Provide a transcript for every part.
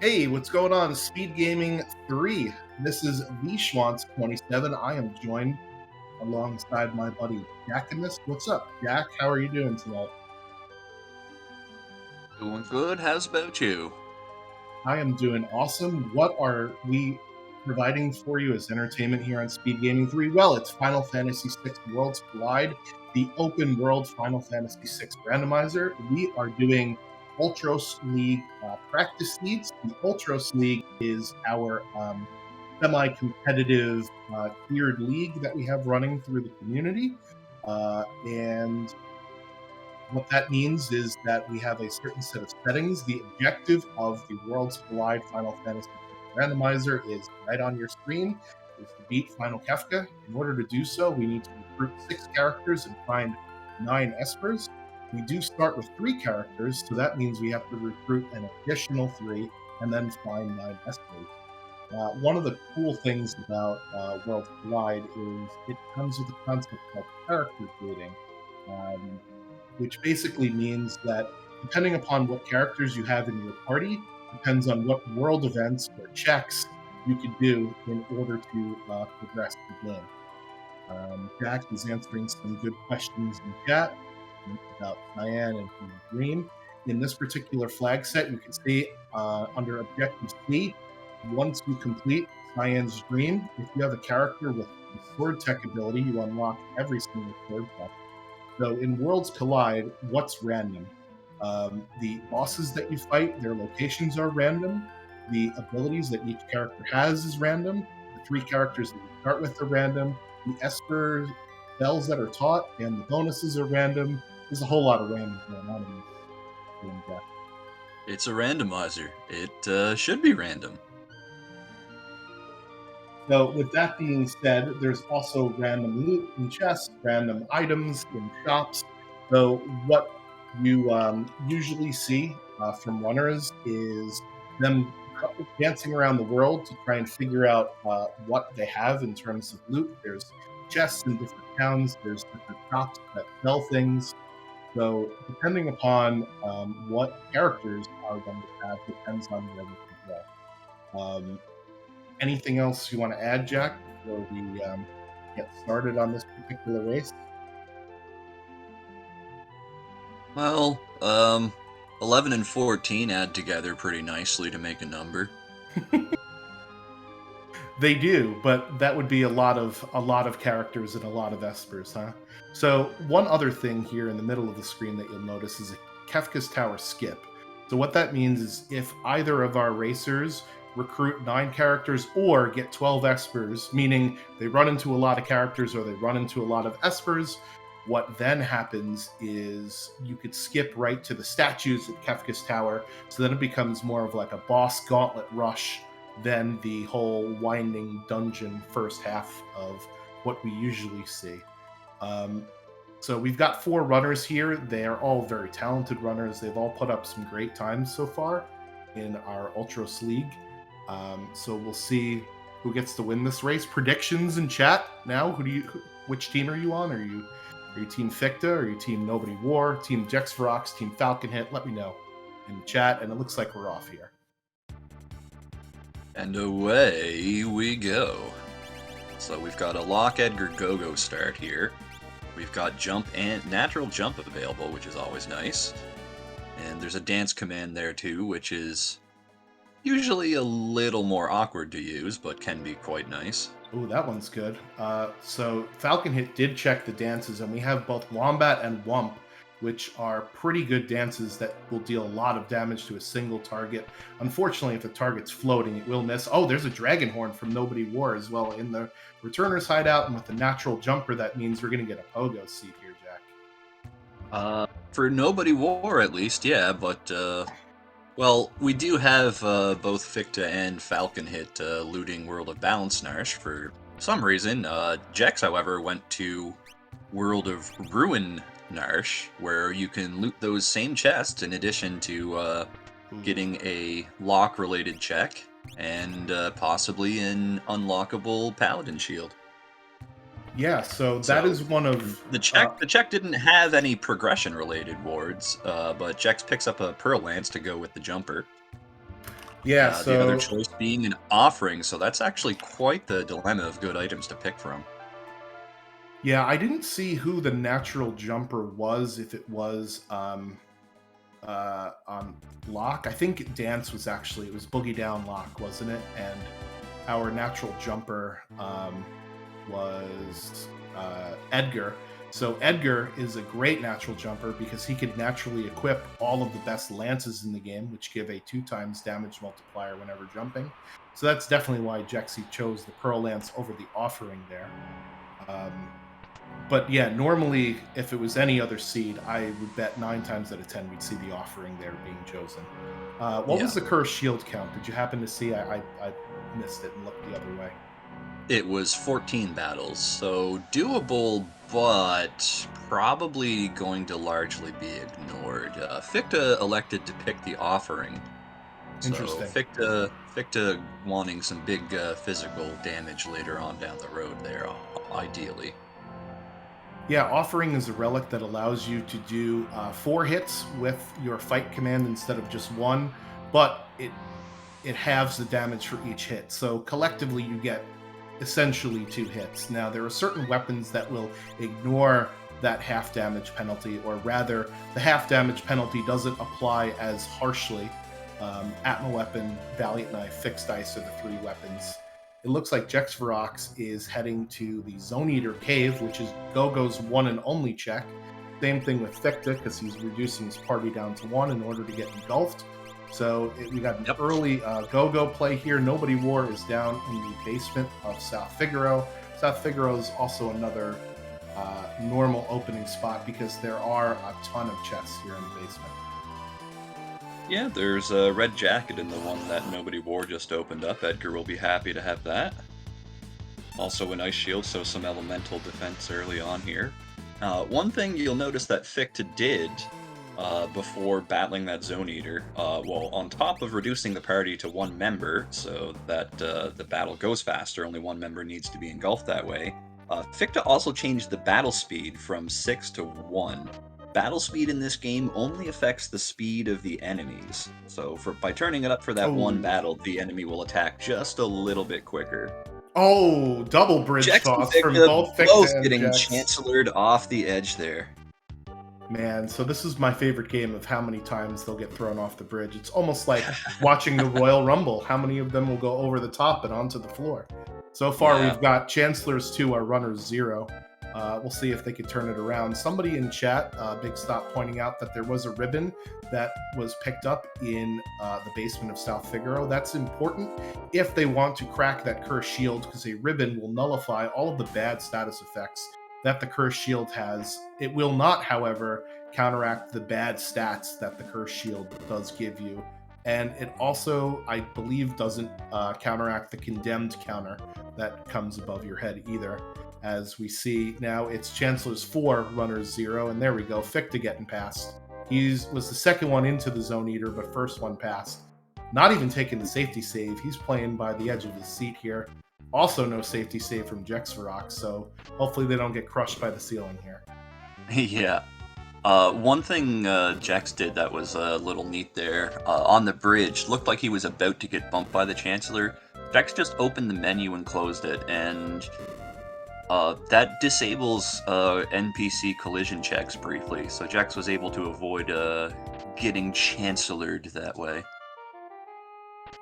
Hey, what's going on? Speed Gaming 3. This is Vishwants27. I am joined alongside my buddy Jack in this. What's up, Jack? How are you doing tonight? Doing good. How's about you? I am doing awesome. What are we providing for you as entertainment here on Speed Gaming 3? Well, it's Final Fantasy VI Worlds Collide, the open world Final Fantasy VI randomizer. We are doing Ultros League practice seeds. The Ultros League is our semi-competitive tiered league that we have running through the community. And what that means is that we have a certain set of settings. The objective of the Worlds Collide Final Fantasy Randomizer is right on your screen, is to beat Final Kefka. In order to do so, we need to recruit 6 characters and find 9 espers. We do start with 3 characters, so that means we have to recruit an additional 3 and then find 9 espers. One of the cool things about Worlds Collide is it comes with a concept called character creating. Which basically means that depending upon what characters you have in your party, depends on what world events or checks you could do in order to progress the game. Jack is answering some good questions in chat about cyan and green. In this particular flag set, you can see under Objective C, once you complete cyan's dream, if you have a character with the sword tech ability, you unlock every single sword tech. So in Worlds Collide, what's random? The bosses that you fight, their locations are random. The abilities that each character has is random. The 3 characters that you start with are random. The Esper spells that are taught and the bonuses are random. There's a whole lot of random going on in this game. It's a randomizer. It should be random. So with that being said, there's also random loot in chests, random items in shops. So what you usually see from runners is them dancing around the world to try and figure out what they have in terms of loot. There's chests in different towns. There's different shops that sell things. So depending upon what characters are going to have depends on where they can go. Anything else you want to add, Jack, before we get started on this particular race? Well, 11 and 14 add together pretty nicely to make a number. They do, but that would be a lot of characters and a lot of espers, huh? So one other thing here in the middle of the screen that you'll notice is a Kefka's Tower skip. So what that means is if either of our racers recruit 9 characters or get 12 espers, meaning they run into a lot of characters or they run into a lot of espers, what then happens is you could skip right to the statues at Kefka's Tower, so then it becomes more of like a boss gauntlet rush than the whole winding dungeon first half of what we usually see. So we've got 4 runners here. They are all very talented runners. They've all put up some great times so far in our Ultros League. So we'll see who gets to win this race. Predictions in chat now. Which team are you on? Are you Team Ficta? Are you Team Nobody War? Team Jexferox? Team Falcon Hit? Let me know in the chat. And it looks like we're off here. And away we go. So we've got a Lock Edgar Gogo start here. We've got jump and natural jump available, which is always nice. And there's a dance command there too, which is usually a little more awkward to use, but can be quite nice. Ooh, that one's good. So Falcon Hit did check the dances, and we have both Wombat and Wump, which are pretty good dances that will deal a lot of damage to a single target. Unfortunately, if the target's floating, it will miss. Oh, there's a Dragon Horn from Nobody War as well in the Returner's Hideout, and with the natural jumper, that means we're going to get a pogo seat here, Jack. For Nobody War, at least, yeah, but well, we do have both Ficta and Falcon Hit looting World of Balance Narsh for some reason. Jex, however, went to World of Ruin Narsh, where you can loot those same chests in addition to getting a lock-related check and possibly an unlockable Paladin shield. Yeah, so that is one of the check. The check didn't have any progression-related wards, but Jex picks up a Pearl Lance to go with the jumper. Yeah, The other so choice being an offering, so that's actually quite the dilemma of good items to pick from. yeah, I didn't see who the natural jumper was, if it was on Lock. I think Dance was actually, it was Boogie Down Lock, wasn't it? And our natural jumper was Edgar. So Edgar is a great natural jumper because he could naturally equip all of the best lances in the game, which give a 2 times damage multiplier whenever jumping. So that's definitely why Jexy chose the Pearl Lance over the offering there. Um, but yeah, normally if it was any other seed, I would bet 9 times out of 10 we'd see the offering there being chosen. What was Yeah. the cursed shield count? Did you happen to see? I missed it and looked the other way. It was 14 battles, so doable, but probably going to largely be ignored. Ficta elected to pick the offering, so Interesting. Ficta wanting some big physical damage later on down the road there, ideally. Yeah, offering is a relic that allows you to do 4 hits with your fight command instead of just one, but it halves the damage for each hit. So collectively, you get essentially 2 hits. Now, there are certain weapons that will ignore that half damage penalty, or rather, the half damage penalty doesn't apply as harshly. Atma Weapon, Valiant Knife, Fixed Ice are the 3 weapons. It looks like Jexvarox is heading to the Zone Eater Cave, which is Gogo's one and only check. Same thing with Ficta, because he's reducing his party down to 1 in order to get engulfed. So we got an Yep. early Gogo play here. Nobody War is down in the basement of South Figaro. South Figaro is also another normal opening spot because there are a ton of chests here in the basement. Yeah, there's a red jacket in the one that nobody wore just opened up. Edgar will be happy to have that. Also an ice shield, so some elemental defense early on here. One thing you'll notice that Ficta did before battling that Zone Eater, well, on top of reducing the party to 1 member, so that the battle goes faster, only 1 member needs to be engulfed that way, Ficta also changed the battle speed from 6 to 1. Battle speed in this game only affects the speed of the enemies, so by turning it up for that one Oh, battle, the enemy will attack just a little bit quicker. oh, double bridge Jex and toss from Ficta both Ficta both and getting Jex. chancellored off the edge there. Man, so this is my favorite game of how many times they'll get thrown off the bridge. It's almost like watching the Royal Rumble. How many of them will go over the top and onto the floor? So far, Yeah. we've got Chancellors 2, our runners 0. We'll see if they could turn it around. Somebody in chat, Big Stop, pointing out that there was a ribbon that was picked up in the basement of South Figaro. That's important if they want to crack that Curse Shield, because a ribbon will nullify all of the bad status effects that the Curse Shield has. It will not, however, counteract the bad stats that the Curse Shield does give you. And it also, I believe, doesn't counteract the Condemned counter that comes above your head either. As we see now, it's Chancellor's 4, Runner's 0, and there we go, Ficta getting past. He was the second one into the Zone Eater, but first one passed. Not even taking the safety save. He's playing by the edge of his seat here. Also, no safety save from Jexvarox, so hopefully they don't get crushed by the ceiling here. Yeah. One thing Jax did that was a little neat there, on the bridge, looked like he was about to get bumped by the Chancellor. Jax just opened the menu and closed it, and that disables NPC collision checks briefly, so Jax was able to avoid getting Chancellored that way.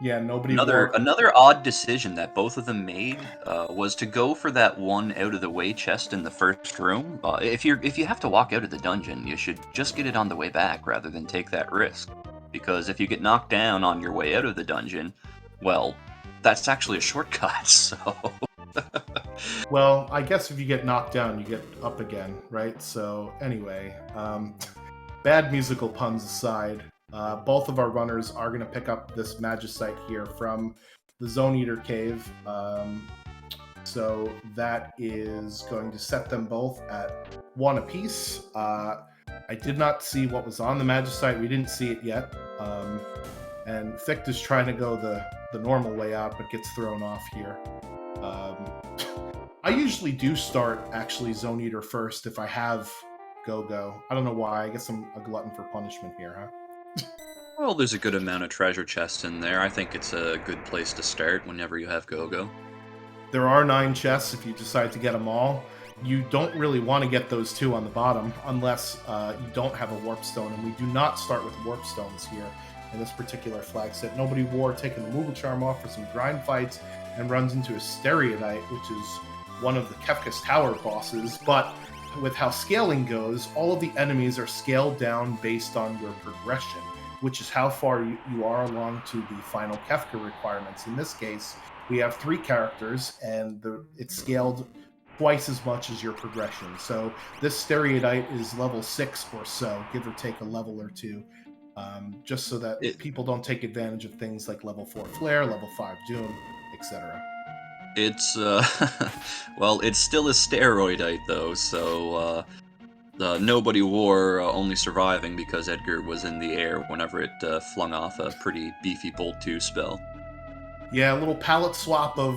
Yeah, nobody Another wore. another odd decision that both of them made was to go for that one out of the way chest in the first room. If you have to walk out of the dungeon, you should just get it on the way back rather than take that risk. Because if you get knocked down on your way out of the dungeon, well, that's actually a shortcut. So Well, I guess if you get knocked down, you get up again, right? So, anyway, bad musical puns aside, both of our runners are going to pick up this Magicite here from the Zone Eater Cave. So that is going to set them both at 1 apiece. I did not see what was on the Magicite. We didn't see it yet. And Ficht is trying to go the normal way out, but gets thrown off here. I usually do start actually Zone Eater first if I have Gogo. I don't know why. I guess I'm a glutton for punishment here, huh? Well, there's a good amount of treasure chests in there. I think it's a good place to start whenever you have Gogo. There are 9 chests if you decide to get them all. You don't really want to get those 2 on the bottom unless you don't have a warp stone, and we do not start with warp stones here in this particular flag set. Nobody War taking the Moogle Charm off for some grind fights and runs into a Stereodite, which is one of the Kefka's Tower bosses, but with how scaling goes, all of the enemies are scaled down based on your progression, which is how far you are along to the final Kefka requirements. In this case, we have 3 characters, and it's scaled twice as much as your progression. So this Stereodite is level 6 or so, give or take a level or 2, just so that It, people don't take advantage of things like level 4 Flare, level 5 Doom, etc. it's, well, it's still a steroidite, though, so, Nobody War only surviving because Edgar was in the air whenever it flung off a pretty beefy Bolt 2 spell. Yeah, a little palette swap of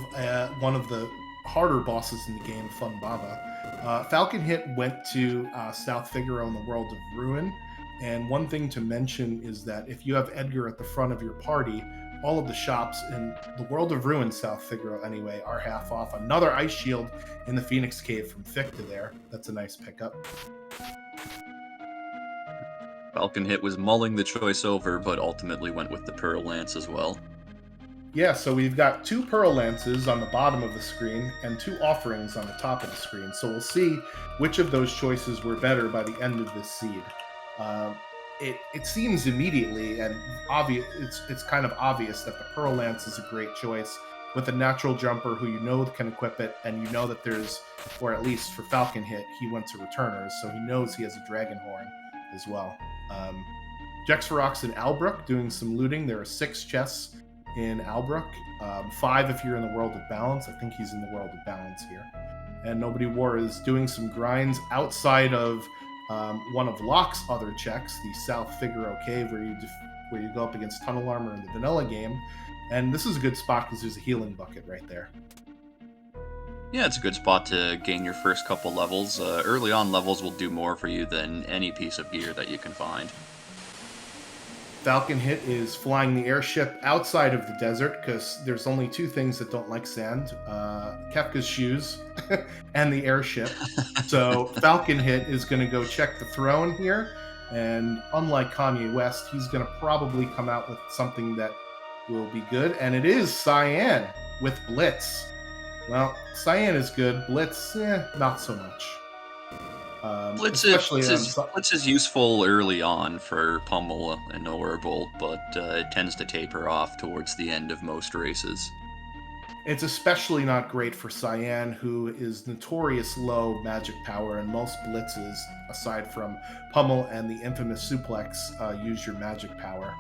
one of the harder bosses in the game, Fun Baba. Falcon Hit went to South Figaro in the World of Ruin, and one thing to mention is that if you have Edgar at the front of your party, all of the shops in the World of Ruin, South Figaro anyway, are half off. Another Ice Shield in the Phoenix Cave from Ficta there. That's a nice pickup. Falcon Hit was mulling the choice over, but ultimately went with the Pearl Lance as well. Yeah, so we've got 2 Pearl Lances on the bottom of the screen and 2 Offerings on the top of the screen. So we'll see which of those choices were better by the end of this seed. It seems immediately and obvious. It's kind of obvious that the Pearl Lance is a great choice with a natural jumper who you know can equip it, and you know that there's, or at least for Falcon Hit, he went to Returners, so he knows he has a Dragon Horn as well. Jexferox and Albrook doing some looting. There are 6 chests in Albrook, 5 if you're in the World of Balance. I think he's in the World of Balance here. And Nobody War is doing some grinds outside of one of Locke's other checks, the South Figaro Cave, where you go up against Tunnel Armor in the vanilla game. And this is a good spot because there's a healing bucket right there. Yeah, it's a good spot to gain your first couple levels. Early on levels will do more for you than any piece of gear that you can find. Falcon Hit is flying the airship outside of the desert because there's only 2 things that don't like sand, Kefka's shoes and the airship. So Falcon Hit is going to go check the throne here, and unlike Kanye West, he's going to probably come out with something that will be good, and it is Cyan with Blitz. Well, Cyan is good, Blitz, not so much. Blitz is useful early on for Pummel and Orbolt, but it tends to taper off towards the end of most races. It's especially not great for Cyan, who is notorious low magic power, and most blitzes, aside from Pummel and the infamous Suplex, use your magic power.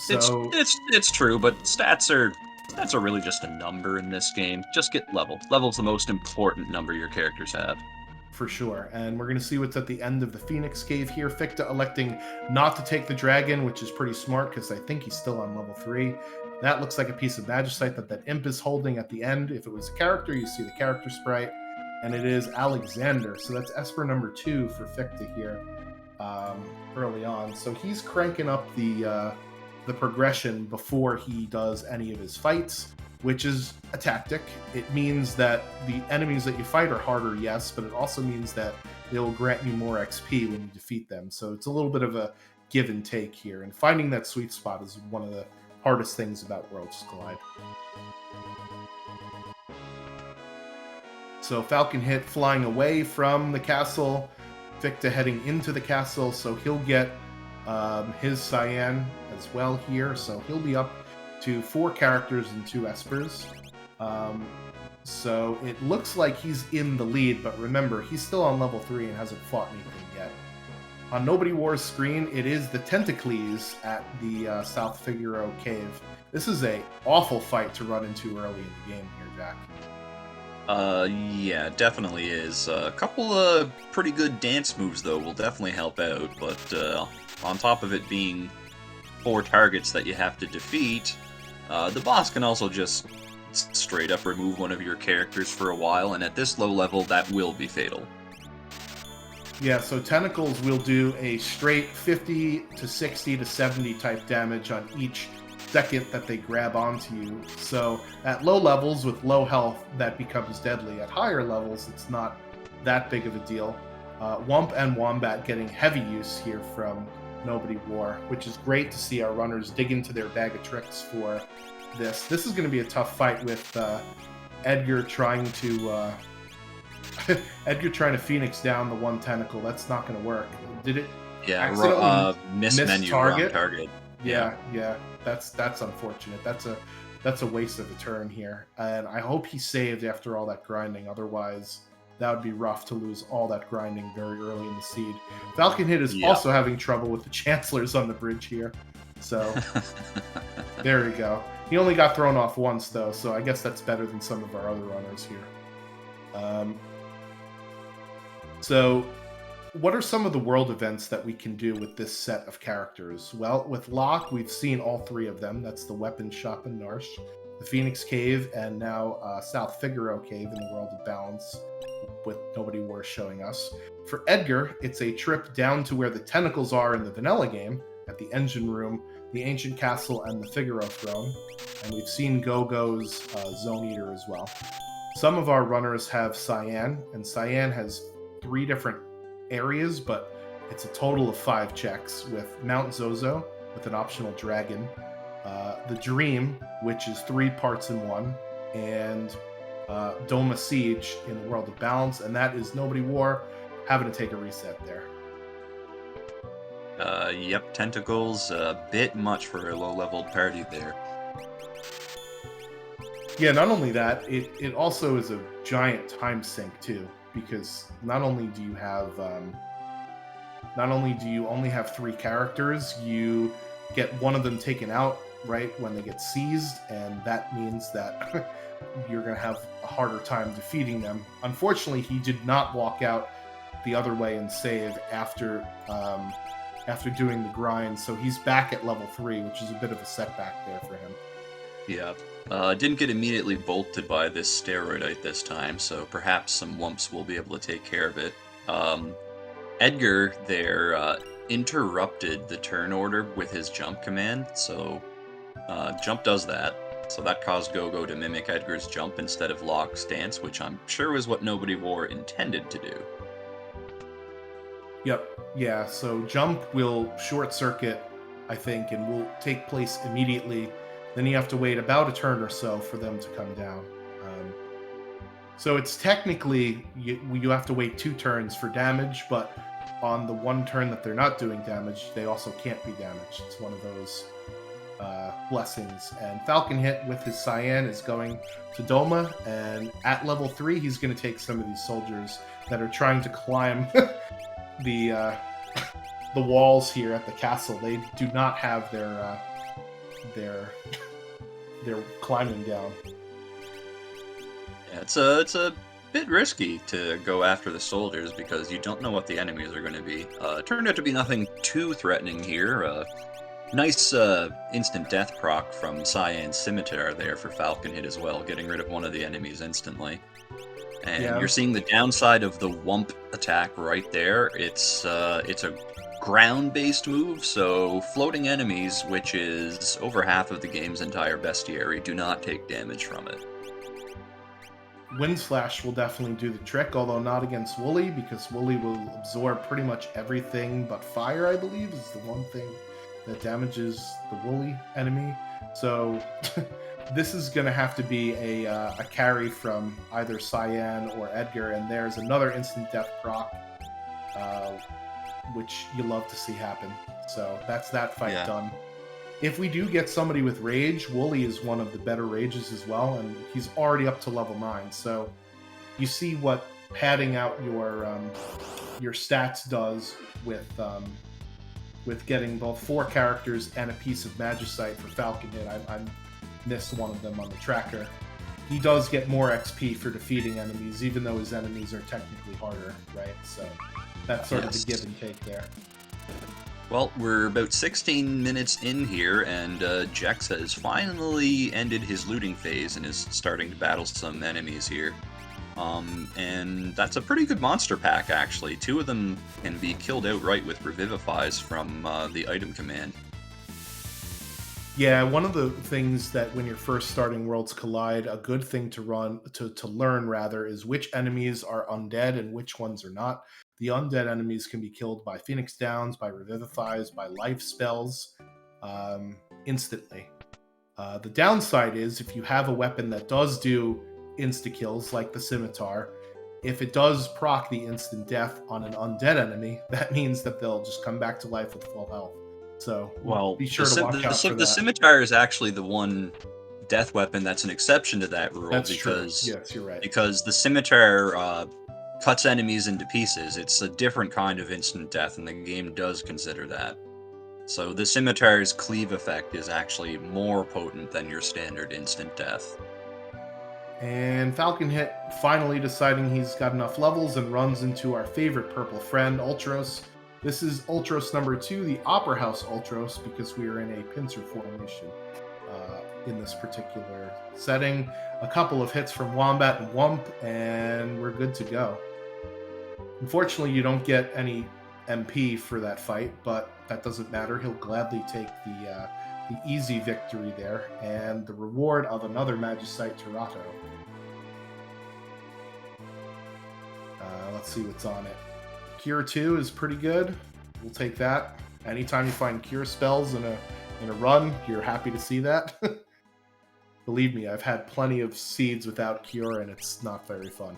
It's true, but stats are really just a number in this game. Just get level. Level's the most important number your characters have. For sure. And we're going to see what's at the end of the Phoenix Cave here. Ficta electing not to take the dragon, which is pretty smart because I think he's still on level 3. That looks like a piece of Magicite that Imp is holding at the end. If it was a character, you see the character sprite. And it is Alexander. So that's Esper number 2 for Ficta here early on. So he's cranking up the progression before he does any of his fights, which is a tactic. It means that the enemies that you fight are harder, yes, but it also means that they will grant you more XP when you defeat them. So it's a little bit of a give and take here. And finding that sweet spot is one of the hardest things about Worlds Collide. So Falcon Hit flying away from the castle, Ficta heading into the castle, so he'll get his Cyan as well here. So he'll be up to 4 characters and 2 Espers. So it looks like he's in the lead, but remember, he's still on level 3 and hasn't fought anything yet. On Nobody War's screen, it is the Tentacles at the South Figaro Cave. This is a awful fight to run into early in the game here, Jack. Yeah, definitely is. A couple of pretty good dance moves, though, will definitely help out, but on top of it being 4 targets that you have to defeat, the boss can also just straight up remove one of your characters for a while, and at this low level, that will be fatal. Yeah, so tentacles will do a straight 50 to 60 to 70 type damage on each second that they grab onto you. So at low levels with low health, that becomes deadly. At higher levels, it's not that big of a deal. Wump and Wombat getting heavy use here from Nobody War, which is great to see our runners dig into their bag of tricks for this. This is going to be a tough fight with Edgar trying to Edgar trying to Phoenix down the one tentacle. That's not going to work. Did it Yeah, accidentally miss miss menu, target? wrong target. Yeah. That's unfortunate. That's a waste of a turn here. And I hope he saved after all that grinding. Otherwise, that would be rough to lose all that grinding very early in the seed. Falcon Hit is Yeah. also having trouble with the Chancellors on the bridge here. So there we go. He only got thrown off once, though, so I guess that's better than some of our other runners here. So what are some of the world events that we can do with this set of characters? Well, with Locke, we've seen all three of them. That's the Weapon Shop in Narsh, the Phoenix Cave, and now South Figaro Cave in the World of Balance, with Nobody War showing us. For Edgar, it's a trip down to where the tentacles are in the vanilla game, at the Engine Room, the Ancient Castle, and the Figaro Throne. And we've seen Gogo's Zone Eater as well. Some of our runners have Cyan, and Cyan has 3 different areas, but it's a total of 5 checks, with Mount Zozo with an optional dragon, the Dream, which is 3 parts in 1, and Doma Siege in the World of Balance, and that is Nobody War having to take a reset there. Yep, Tentacles, a bit much for a low-leveled party there. Yeah, not only that, it also is a giant time sink too, because not only do you only have 3 characters, you get one of them taken out right when they get seized, and that means that you're going to have a harder time defeating them. Unfortunately, he did not walk out the other way and save after doing the grind, so he's back at level 3, which is a bit of a setback there for him. Yeah. Didn't get immediately bolted by this steroidite this time, so perhaps some Wumps will be able to take care of it. Edgar there interrupted the turn order with his jump command, so jump does that. So that caused Gogo to mimic Edgar's jump instead of Locke's dance, which I'm sure was what Nobody War intended to do. Yep. Yeah, so jump will short circuit, I think, and will take place immediately. Then you have to wait about a turn or so for them to come down. So it's technically, you have to wait 2 turns for damage, but on the one turn that they're not doing damage, they also can't be damaged. It's one of those blessings. And Falcon Hit with his Cyan is going to Doma, and at level 3, he's going to take some of these soldiers that are trying to climb the walls here at the castle. They do not have their climbing down. Yeah, it's a bit risky to go after the soldiers because you don't know what the enemies are going to be. Turned out to be nothing too threatening here. Nice instant death proc from Cyan's Scimitar there for Falcon Hit as well, getting rid of one of the enemies instantly. And you're seeing the downside of the Wump attack right there. It's a ground-based move, so floating enemies, which is over half of the game's entire bestiary, do not take damage from it. Wind Slash will definitely do the trick, although not against Wooly, because Wooly will absorb pretty much everything but fire, I believe, is the one thing that damages the Wooly enemy. So this is going to have to be a carry from either Cyan or Edgar, and there's another instant death proc, which you love to see happen. So that's that fight done. If we do get somebody with Rage, Wooly is one of the better Rages as well, and he's already up to level 9. So you see what padding out your stats does with getting both 4 characters and a piece of Magicite for Falcon Hit. I missed one of them on the tracker. He does get more XP for defeating enemies, even though his enemies are technically harder, right? So that's sort of the give and take there. Well, we're about 16 minutes in here, and Jex has finally ended his looting phase and is starting to battle some enemies here. And that's a pretty good monster pack, actually. 2 of them can be killed outright with Revivifies from the item command. Yeah, one of the things that when you're first starting Worlds Collide, a good thing to learn rather is which enemies are undead and which ones are not. The undead enemies can be killed by Phoenix Downs, by Revivifies, by life spells, instantly. The downside is if you have a weapon that does do insta kills like the scimitar, if it does proc the instant death on an undead enemy, that means that they'll just come back to life with full health. So Well, be sure to watch out for the that. scimitar is actually the one death weapon that's an exception to that rule That's true. Yes, you're right. because the scimitar cuts enemies into pieces. It's a different kind of instant death, and the game does consider that. So the scimitar's cleave effect is actually more potent than your standard instant death. And Falcon Hit finally deciding he's got enough levels and runs into our favorite purple friend, Ultros. This is Ultros number 2, the Opera House Ultros, because we are in a pincer formation in this particular setting. A couple of hits from Wombat and Wump, and we're good to go. Unfortunately, you don't get any MP for that fight, but that doesn't matter. He'll gladly take the easy victory there, and the reward of another Magicite Terato. Let's see what's on it. Cure 2 is pretty good. We'll take that. Anytime you find cure spells in a run, you're happy to see that. Believe me, I've had plenty of seeds without cure, and it's not very fun.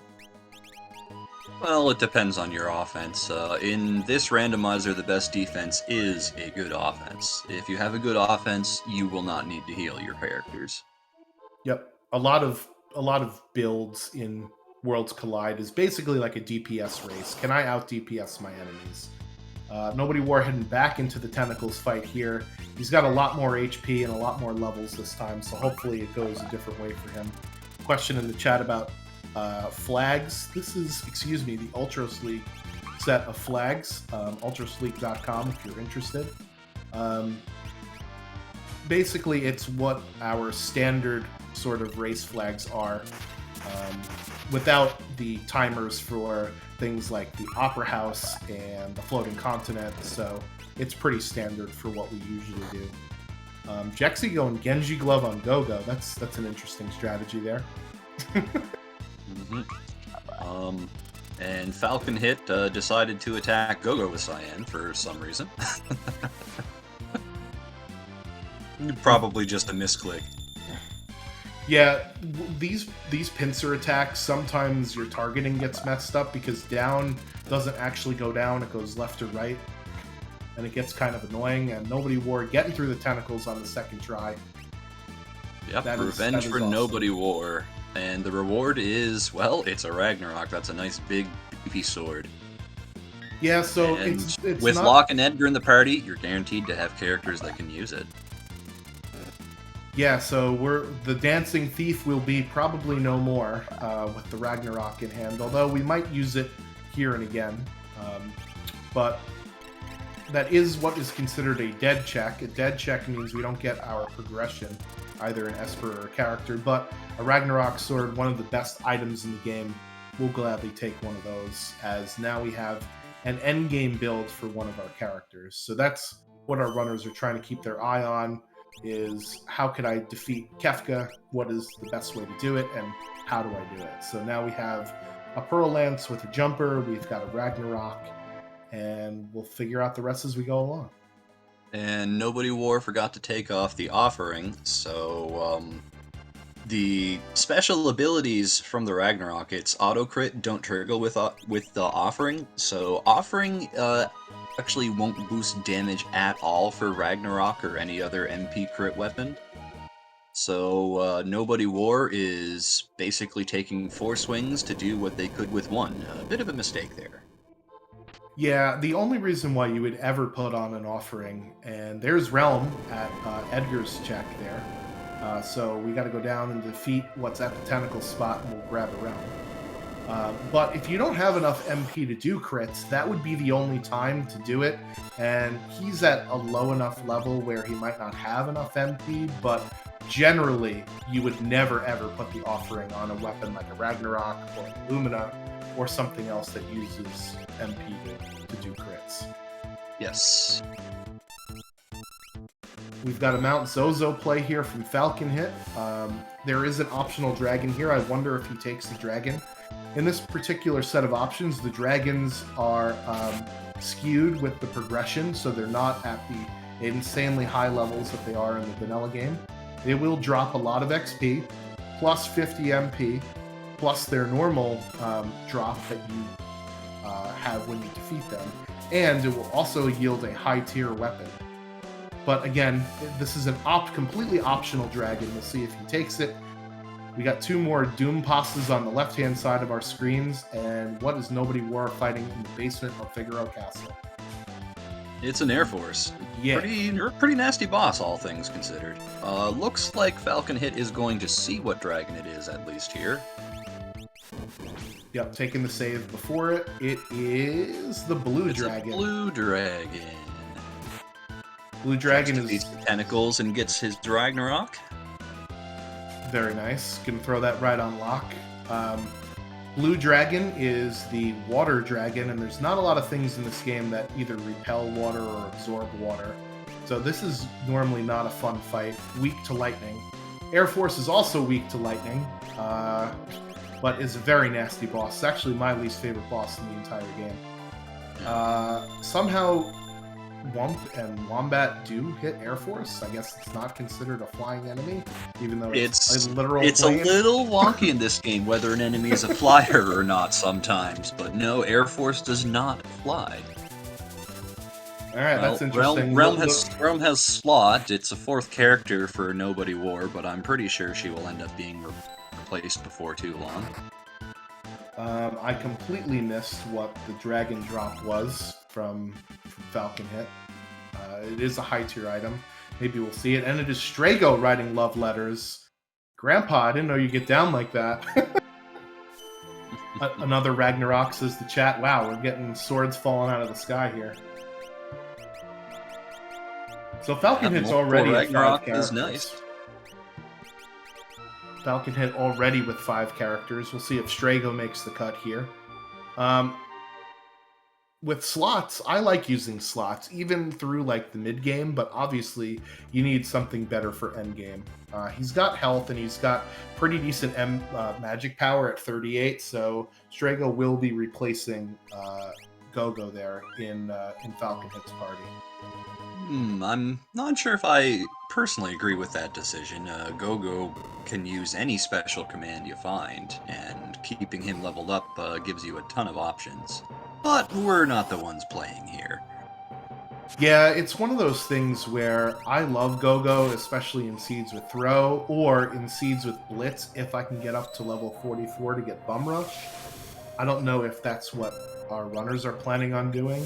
Well, it depends on your offense. In this randomizer, the best defense is a good offense. If you have a good offense, you will not need to heal your characters. Yep, a lot of builds in Worlds Collide is basically like a DPS race. Can I out DPS my enemies? Nobody War heading back into the Tentacles fight here. He's got a lot more HP and a lot more levels this time, so hopefully it goes a different way for him. Question in the chat about flags. This is, the Ultros League set of flags. ultrosleague.com if you're interested. Basically, it's what our standard sort of race flags are, without the timers for things like the Opera House and the Floating Continent, so it's pretty standard for what we usually do. Jexy going Genji Glove on Gogo. That's an interesting strategy there. And Falcon Hit decided to attack Gogo with Cyan for some reason. Probably just a misclick. Yeah, these pincer attacks, sometimes your targeting gets messed up because down doesn't actually go down, it goes left or right. And it gets kind of annoying, and Nobody War getting through the tentacles on the second try. Yep, revenge for awesome. Nobody War. And the reward is, well, it's a Ragnarok. That's a nice big beefy sword. Yeah, so and it's with not... Locke and Edgar in the party, you're guaranteed to have characters that can use it. Yeah, so the Dancing Thief will be probably no more with the Ragnarok in hand, although we might use it here and again. But that is what is considered a dead check. A dead check means we don't get our progression, either an Esper or a character, but a Ragnarok sword, one of the best items in the game, we'll gladly take one of those, as now we have an endgame build for one of our characters. So that's what our runners are trying to keep their eye on, is how could I defeat Kefka, what is the best way to do it, and how do I do it? So now we have a Pearl Lance with a jumper, we've got a Ragnarok, and we'll figure out the rest as we go along. And Nobody War forgot to take off the offering, so the special abilities from the Ragnarok, it's auto crit, don't trigger with the offering. So offering actually won't boost damage at all for Ragnarok or any other MP crit weapon. So Nobody War is basically taking 4 swings to do what they could with 1. A bit of a mistake there. Yeah, the only reason why you would ever put on an offering, and there's Realm at Edgar's check there. So we got to go down and defeat what's at the tentacle spot, and we'll grab a Realm. But if you don't have enough MP to do crits, that would be the only time to do it. And he's at a low enough level where he might not have enough MP, but generally, you would never ever put the offering on a weapon like a Ragnarok or a Lumina or something else that uses MP to do crits. Yes. We've got a Mount Zozo play here from Falcon Hit. There is an optional dragon here. I wonder if he takes the dragon. In this particular set of options, the dragons are skewed with the progression, so they're not at the insanely high levels that they are in the vanilla game. They will drop a lot of XP, plus 50 MP, plus their normal drop that you have when you defeat them, and it will also yield a high tier weapon. But again, this is an completely optional dragon. We'll see if he takes it. We got 2 more Doom Pastas on the left-hand side of our screens, and what is Nobody War fighting in the basement of Figaro Castle? It's an Air Force. Yeah. Pretty nasty boss, all things considered. Looks like Falcon Hit is going to see what dragon it is, at least here. Yep, taking the save before it. It is the Blue Dragon. A Blue Dragon. Blue Dragon is the tentacles and gets his Ragnarok. Very nice. Can throw that right on lock. Blue Dragon is the water dragon, and there's not a lot of things in this game that either repel water or absorb water. So this is normally not a fun fight. Weak to lightning. Air Force is also weak to lightning, but is a very nasty boss. It's actually my least favorite boss in the entire game. Somehow Wump and Wombat do hit Air Force. I guess it's not considered a flying enemy, even though it's a literal It's plane. a little wonky in this game whether an enemy is a flyer or not sometimes, but no, Air Force does not fly. Alright, that's interesting. Realm has Slot. It's a 4th character for Nobody War, but I'm pretty sure she will end up being replaced before too long. I completely missed what the dragon drop was from Falcon Hit. It is a high tier item. Maybe we'll see it. And it is Strago writing love letters. Grandpa, I didn't know you get down like that. Another Ragnarok, says the chat. Wow, we're getting swords falling out of the sky here. So Falcon Hit's already at 5 characters. Is nice. Falcon Hit already with 5 characters. We'll see if Strago makes the cut here. With slots, I like using slots, even through like the mid-game, but obviously you need something better for endgame. He's got health, and he's got pretty decent magic power at 38, so Strago will be replacing Gogo there in Falcon Hit's party. I'm not sure if I personally agree with that decision. Gogo can use any special command you find, and keeping him leveled up gives you a ton of options. But we're not the ones playing here. Yeah, it's one of those things where I love Gogo, especially in Seeds with Throw, or in Seeds with Blitz, if I can get up to level 44 to get Bum Rush. I don't know if that's what our runners are planning on doing.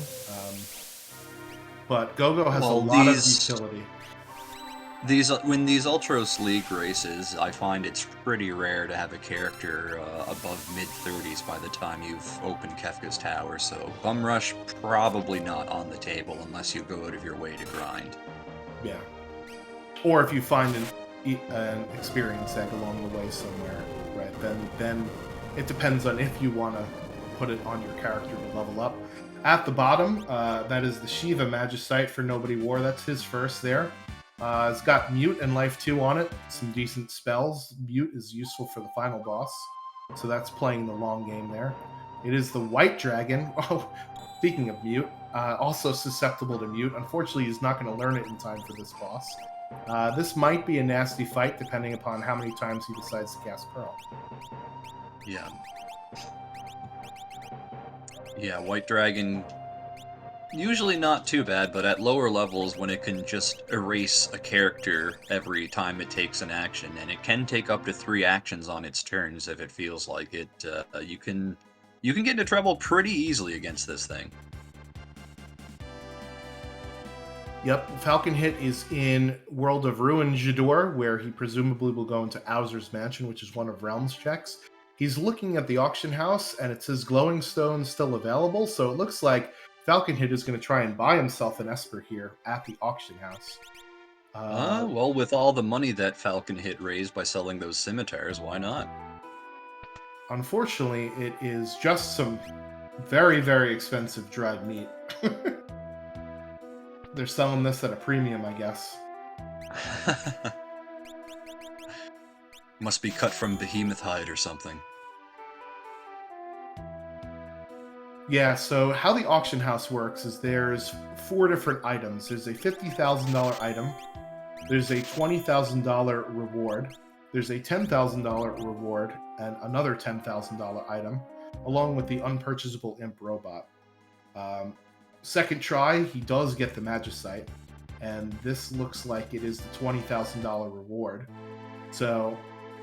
But Gogo has a lot of utility. When these Ultros League races, I find it's pretty rare to have a character above mid-30s by the time you've opened Kefka's Tower, so Bum Rush probably not on the table unless you go out of your way to grind. Yeah. Or if you find an experience egg along the way somewhere, right? Then it depends on if you want to put it on your character to level up. At the bottom, that is the Shiva Magicite for Nobody War. That's his first there. It's got Mute and Life 2 on it. Some decent spells. Mute is useful for the final boss. So that's playing the long game there. It is the White Dragon. Oh, speaking of Mute, also susceptible to Mute. Unfortunately, he's not going to learn it in time for this boss. This might be a nasty fight depending upon how many times he decides to cast Pearl. Yeah. Yeah, White Dragon, usually not too bad, but at lower levels when it can just erase a character every time it takes an action, and it can take up to 3 actions on its turns if it feels like it, you can get into trouble pretty easily against this thing. Yep, Falcon Hit is in World of Ruin Jador, where he presumably will go into Owzer's Mansion, which is one of Realm's checks. He's looking at the auction house, and it says Glowing Stone still available, so it looks like Falcon Hit is going to try and buy himself an Esper here at the auction house. Well, with all the money that Falcon Hit raised by selling those scimitars, why not? Unfortunately, it is just some very, very expensive dried meat. They're selling this at a premium, I guess. Must be cut from behemoth hide or something. Yeah, so how the auction house works is there's 4 different items. There's a $50,000 item, there's a $20,000 reward, there's a $10,000 reward, and another $10,000 item, along with the unpurchasable imp robot. Um, Second try, he does get the Magicite, and this looks like it is the $20,000 reward. So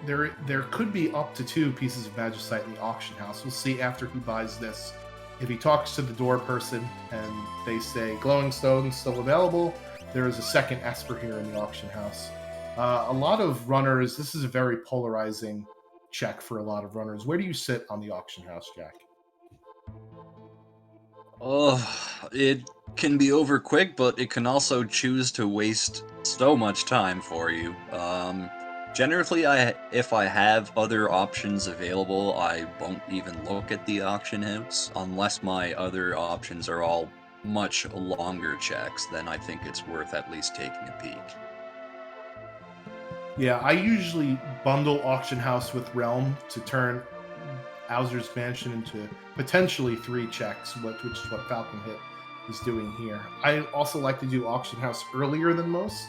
there could be up to 2 pieces of Magicite in the auction house. We'll see after he buys this. If he talks to the door person and they say glowing stone still available, there is a second Esper here in the auction house. A lot of runners, this is a very polarizing check for a lot of runners. Where do you sit on the auction house, Jack? Oh, it can be over quick, but it can also choose to waste so much time for you. Generally, if I have other options available, I won't even look at the auction house unless my other options are all much longer checks. Then I think it's worth at least taking a peek. Yeah, I usually bundle auction house with realm to turn Bowser's Mansion into potentially 3 checks, which is what Falcon Hit is doing here. I also like to do auction house earlier than most,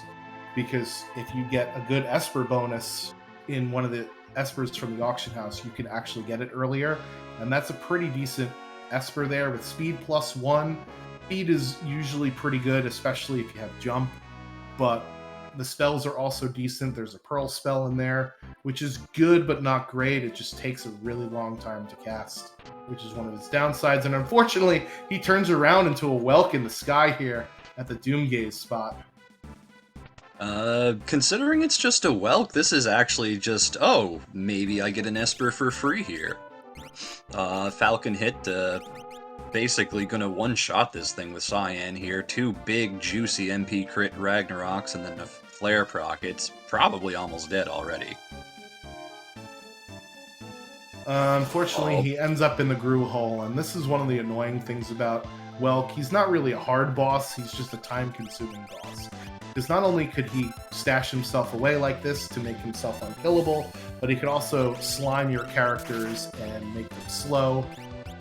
because if you get a good Esper bonus in one of the Espers from the auction house, you can actually get it earlier, and that's a pretty decent Esper there with speed +1. Speed is usually pretty good, especially if you have jump, but the spells are also decent. There's a Pearl spell in there, which is good but not great. It just takes a really long time to cast, which is one of its downsides. And unfortunately, he turns around into a Welk in the sky here at the Doomgaze spot. Considering it's just a Welk, this is actually just, oh, maybe I get an Esper for free here. Falcon Hit, basically gonna one-shot this thing with Cyan here. 2 big, juicy MP crit Ragnaroks and then a Flare proc. It's probably almost dead already. Unfortunately, he ends up in the Gru hole, and this is one of the annoying things about Welk. He's not really a hard boss, he's just a time-consuming boss. Because not only could he stash himself away like this to make himself unkillable, but he could also slime your characters and make them slow,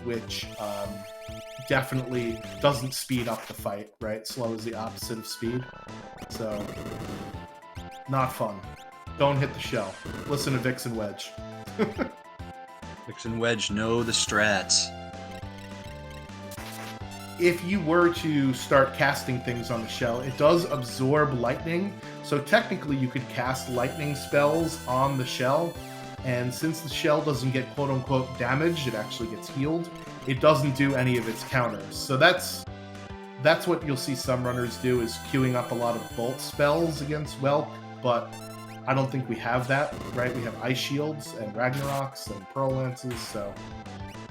which definitely doesn't speed up the fight, right? Slow is the opposite of speed. So, not fun. Don't hit the shell. Listen to Vixen Wedge. Vixen Wedge know the strats. If you were to start casting things on the shell, it does absorb lightning, so technically you could cast lightning spells on the shell, and since the shell doesn't get quote-unquote damaged, it actually gets healed, it doesn't do any of its counters. So that's what you'll see some runners do, is queuing up a lot of bolt spells against Welk, but I don't think we have that, right? We have Ice Shields and Ragnaroks and Pearl Lances, so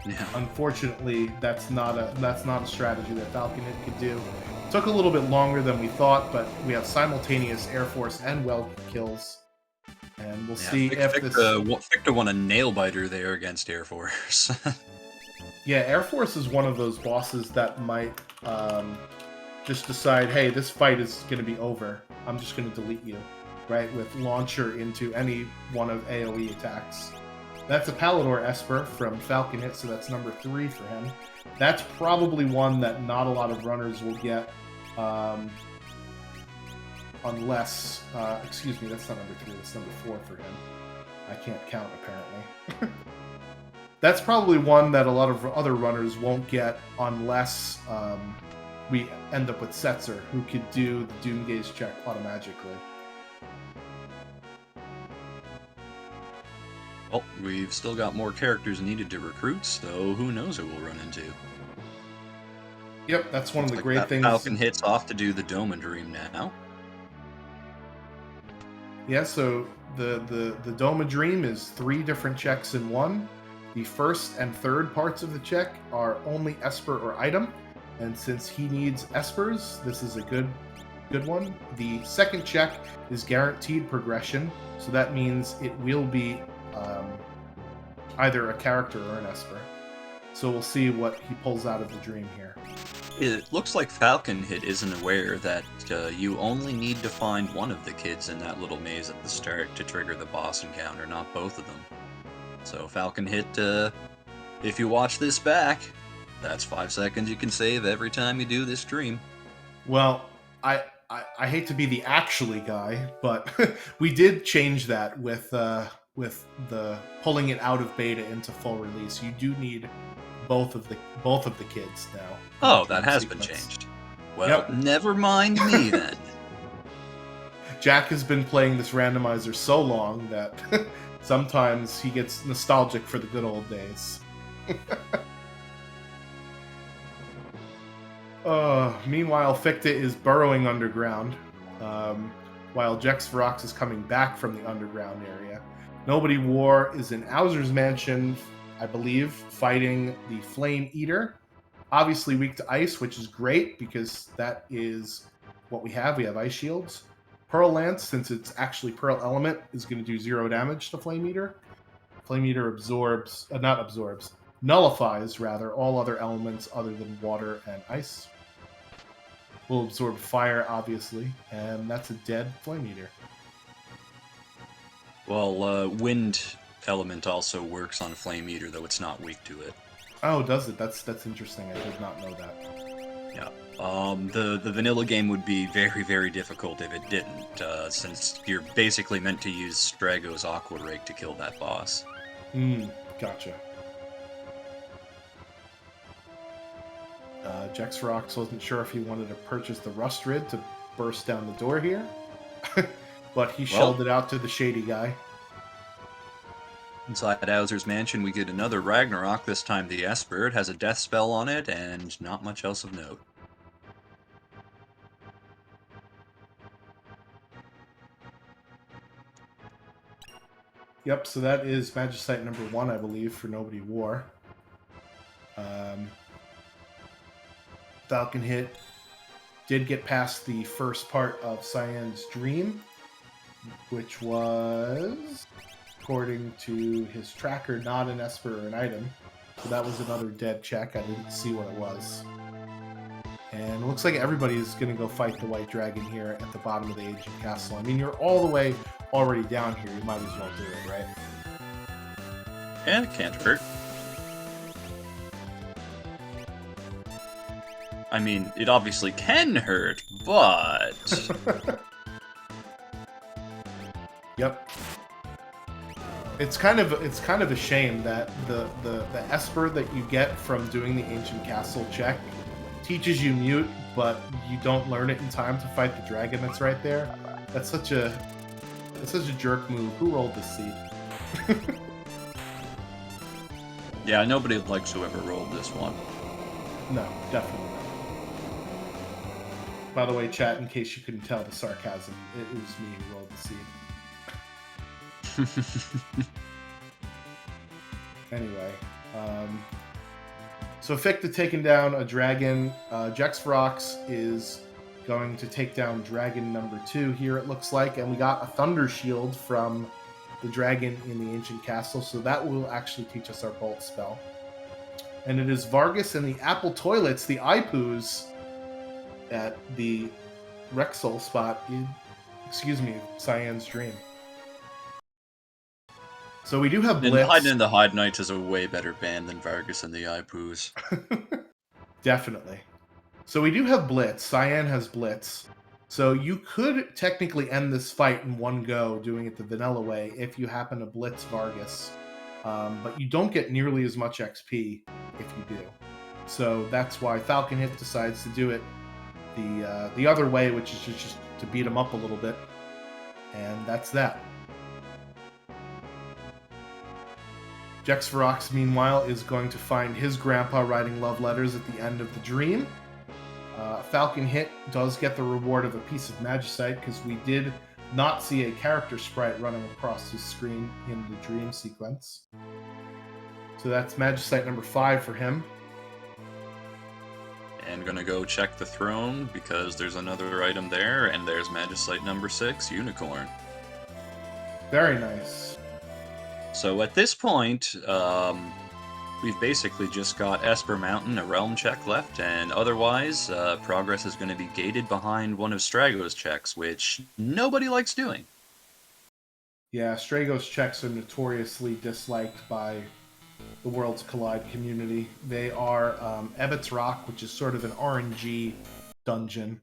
Yeah. unfortunately that's not a strategy that Falcon Hit could do. It took a little bit longer than we thought, but we have simultaneous Air Force and Welk kills. And we'll see if Ficta won a nail biter there against Air Force. Yeah, Air Force is one of those bosses that might just decide, hey, this fight is going to be over. I'm just going to delete you, right? With Launcher into any one of AoE attacks. That's a Palador Esper from Falcon Hit, so that's number 3 for him. That's probably one that not a lot of runners will get, unless... excuse me, that's not number 3, that's number 4 for him. I can't count, apparently. That's probably one that a lot of other runners won't get unless we end up with Setzer, who could do the Doomgaze check automatically. Well, we've still got more characters needed to recruit, so who knows who we'll run into. Yep, that's one of the great things. Falcon Hit's off to do the Dome and Dream now. Yeah, so the Dome of Dream is 3 different checks in one. The first and third parts of the check are only Esper or item, and since he needs Espers, this is a good good one. The second check is guaranteed progression, so that means it will be either a character or an Esper. So we'll see what he pulls out of the dream here. It looks like Falcon Hit isn't aware that you only need to find one of the kids in that little maze at the start to trigger the boss encounter, not both of them. So Falcon Hit, if you watch this back, that's 5 seconds you can save every time you do this dream. Well, I hate to be the actually guy, but we did change that with the pulling it out of beta into full release. You do need both of the kids now. Oh, that has been changed. Well, never mind me then. Jack has been playing this randomizer so long that sometimes he gets nostalgic for the good old days. Meanwhile, Ficta is burrowing underground, while Jex Verox is coming back from the underground area. Nobody War is in Owser's mansion, I believe, fighting the Flame Eater. Obviously weak to ice, which is great because that is what we have. We have ice shields. Pearl Lance, since it's actually Pearl Element, is going to do 0 damage to Flame Eater. Flame Eater nullifies rather all other elements other than water and ice. Will absorb fire, obviously, and that's a dead Flame Eater. Well, Wind Element also works on Flame Eater, though it's not weak to it. Oh, does it? That's interesting. I did not know that. Yeah. The vanilla game would be very, very difficult if it didn't, since you're basically meant to use Strago's Aqua Rake to kill that boss. Gotcha. Jex Verox wasn't sure if he wanted to purchase the Rust Rid to burst down the door here, but he shelled it out to the shady guy. Inside Owser's mansion, we get another Ragnarok, this time the Esper. It has a death spell on it, and not much else of note. Yep, so that is Magicite number 1, I believe, for Nobody War. Falcon Hit did get past the first part of Cyan's dream, which was, according to his tracker, not an Esper or an item. So that was another dead check. I didn't see what it was. And it looks like everybody is going to go fight the White Dragon here at the bottom of the Ancient Castle. I mean, you're all the way already down here. You might as well do it, right? And it can't hurt. I mean, it obviously can hurt, but... Yep. It's kind of a shame that the Esper that you get from doing the Ancient Castle check teaches you Mute, but you don't learn it in time to fight the dragon that's right there. That's such a jerk move. Who rolled this seed? Yeah, nobody likes whoever rolled this one. No, definitely not. By the way, chat, in case you couldn't tell the sarcasm, it was me who rolled the seed. Anyway, so Ficta taking down a dragon. Jex Verox is going to take down dragon number 2 here, it looks like, and we got a thunder shield from the dragon in the Ancient Castle, so that will actually teach us our bolt spell. And it is Vargas and the Apple Toilets, the Ipoos, at the Rexol spot in, Cyan's dream. So we do have Blitz. Hiding in the Hide Knights is a way better band than Vargas and the Ipoos. Definitely. So we do have Blitz. Cyan has Blitz. So you could technically end this fight in one go, doing it the vanilla way, if you happen to Blitz Vargas. But you don't get nearly as much XP if you do. So that's why Falcon Hit decides to do it the other way, which is just to beat him up a little bit. And that's that. Jex Verox, meanwhile, is going to find his grandpa writing love letters at the end of the dream. Falcon Hit does get the reward of a piece of Magicite, because we did not see a character sprite running across his screen in the dream sequence. So that's Magicite number 5 for him. and gonna go check the throne because there's another item there, and there's Magicite number 6, Unicorn. Very nice. So at this point, we've basically just got Esper Mountain, a realm check left, and otherwise, progress is going to be gated behind one of Strago's checks, which nobody likes doing. Yeah, Strago's checks are notoriously disliked by the Worlds Collide community. They are Ebbets Rock, which is sort of an RNG dungeon.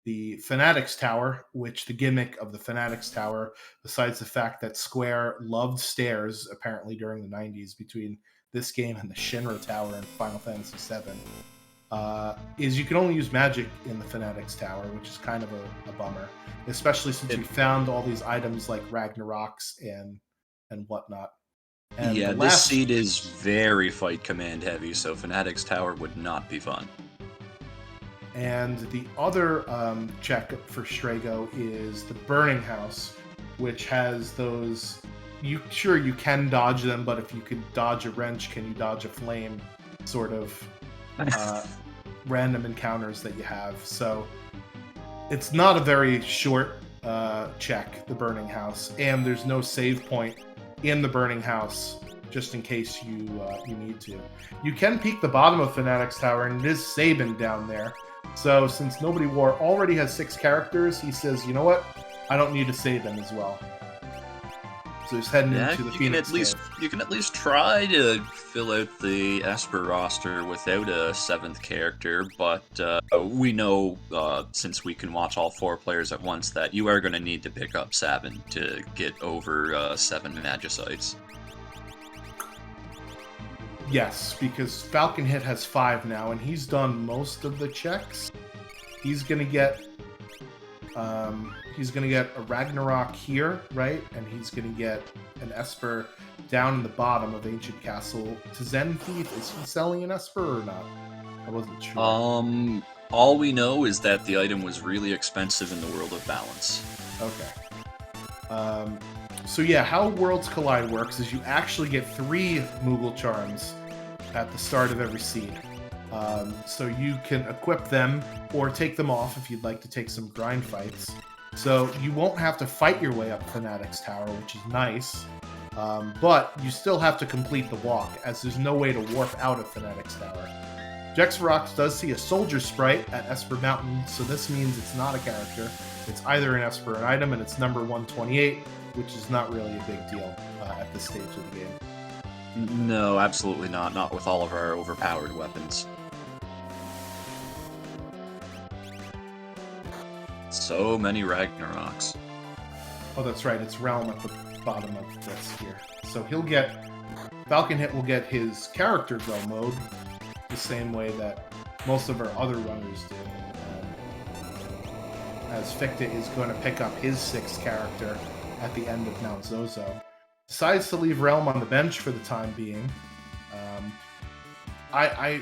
The Fanatics Tower, which the gimmick of the Fanatics Tower, besides the fact that Square loved stairs apparently during the 90s between this game and the Shinra Tower in Final Fantasy VII, is you can only use magic in the Fanatics Tower, which is kind of a bummer, especially since we found all these items like Ragnaroks and whatnot. And Yeah, the this last seed is very fight command heavy, so Fanatics Tower would not be fun. And the other check for Strago is the Burning House, which has those. You can dodge them, but if you can dodge a wrench, can you dodge a flame? Sort of random encounters that you have. So it's not a very short check, the Burning House, and there's no save point in the Burning House, just in case you need to. You can peek the bottom of Fanatics Tower, and it is Sabin down there. So since Nobody War already has 6 characters, he says, you know what? I don't need a Sabin as well. So he's heading into the Phoenix Cave. You can at least try to fill out the Esper roster without a 7th character, but we know, since we can watch all 4 players at once, that you are going to need to pick up Sabin to get over 7 Magicites. Yes, because Falcon Hit has 5 now, and he's done most of the checks. He's gonna get a Ragnarok here, right? And he's gonna get an Esper down in the bottom of Ancient Castle. To Zen Thief, is he selling an Esper or not? I wasn't sure. All we know is that the item was really expensive in the World of Balance. Okay. So yeah, how Worlds Collide works is you actually get 3 Moogle Charms at the start of every seed. So you can equip them or take them off if you'd like to take some grind fights. So you won't have to fight your way up Fanatics Tower, which is nice. But you still have to complete the walk, as there's no way to warp out of Fanatics Tower. Jexarox does see a soldier sprite at Esper Mountain, so this means it's not a character. It's either an Esper or an item, and it's number 128, which is not really a big deal at this stage of the game. No, absolutely not. Not with all of our overpowered weapons. So many Ragnaroks. Oh, that's right. It's Realm at the bottom of this here. So Falcon Hit will get his character go mode the same way that most of our other runners do. As Ficta is going to pick up his 6th character at the end of Mount Zozo. Decides to leave Realm on the bench for the time being. I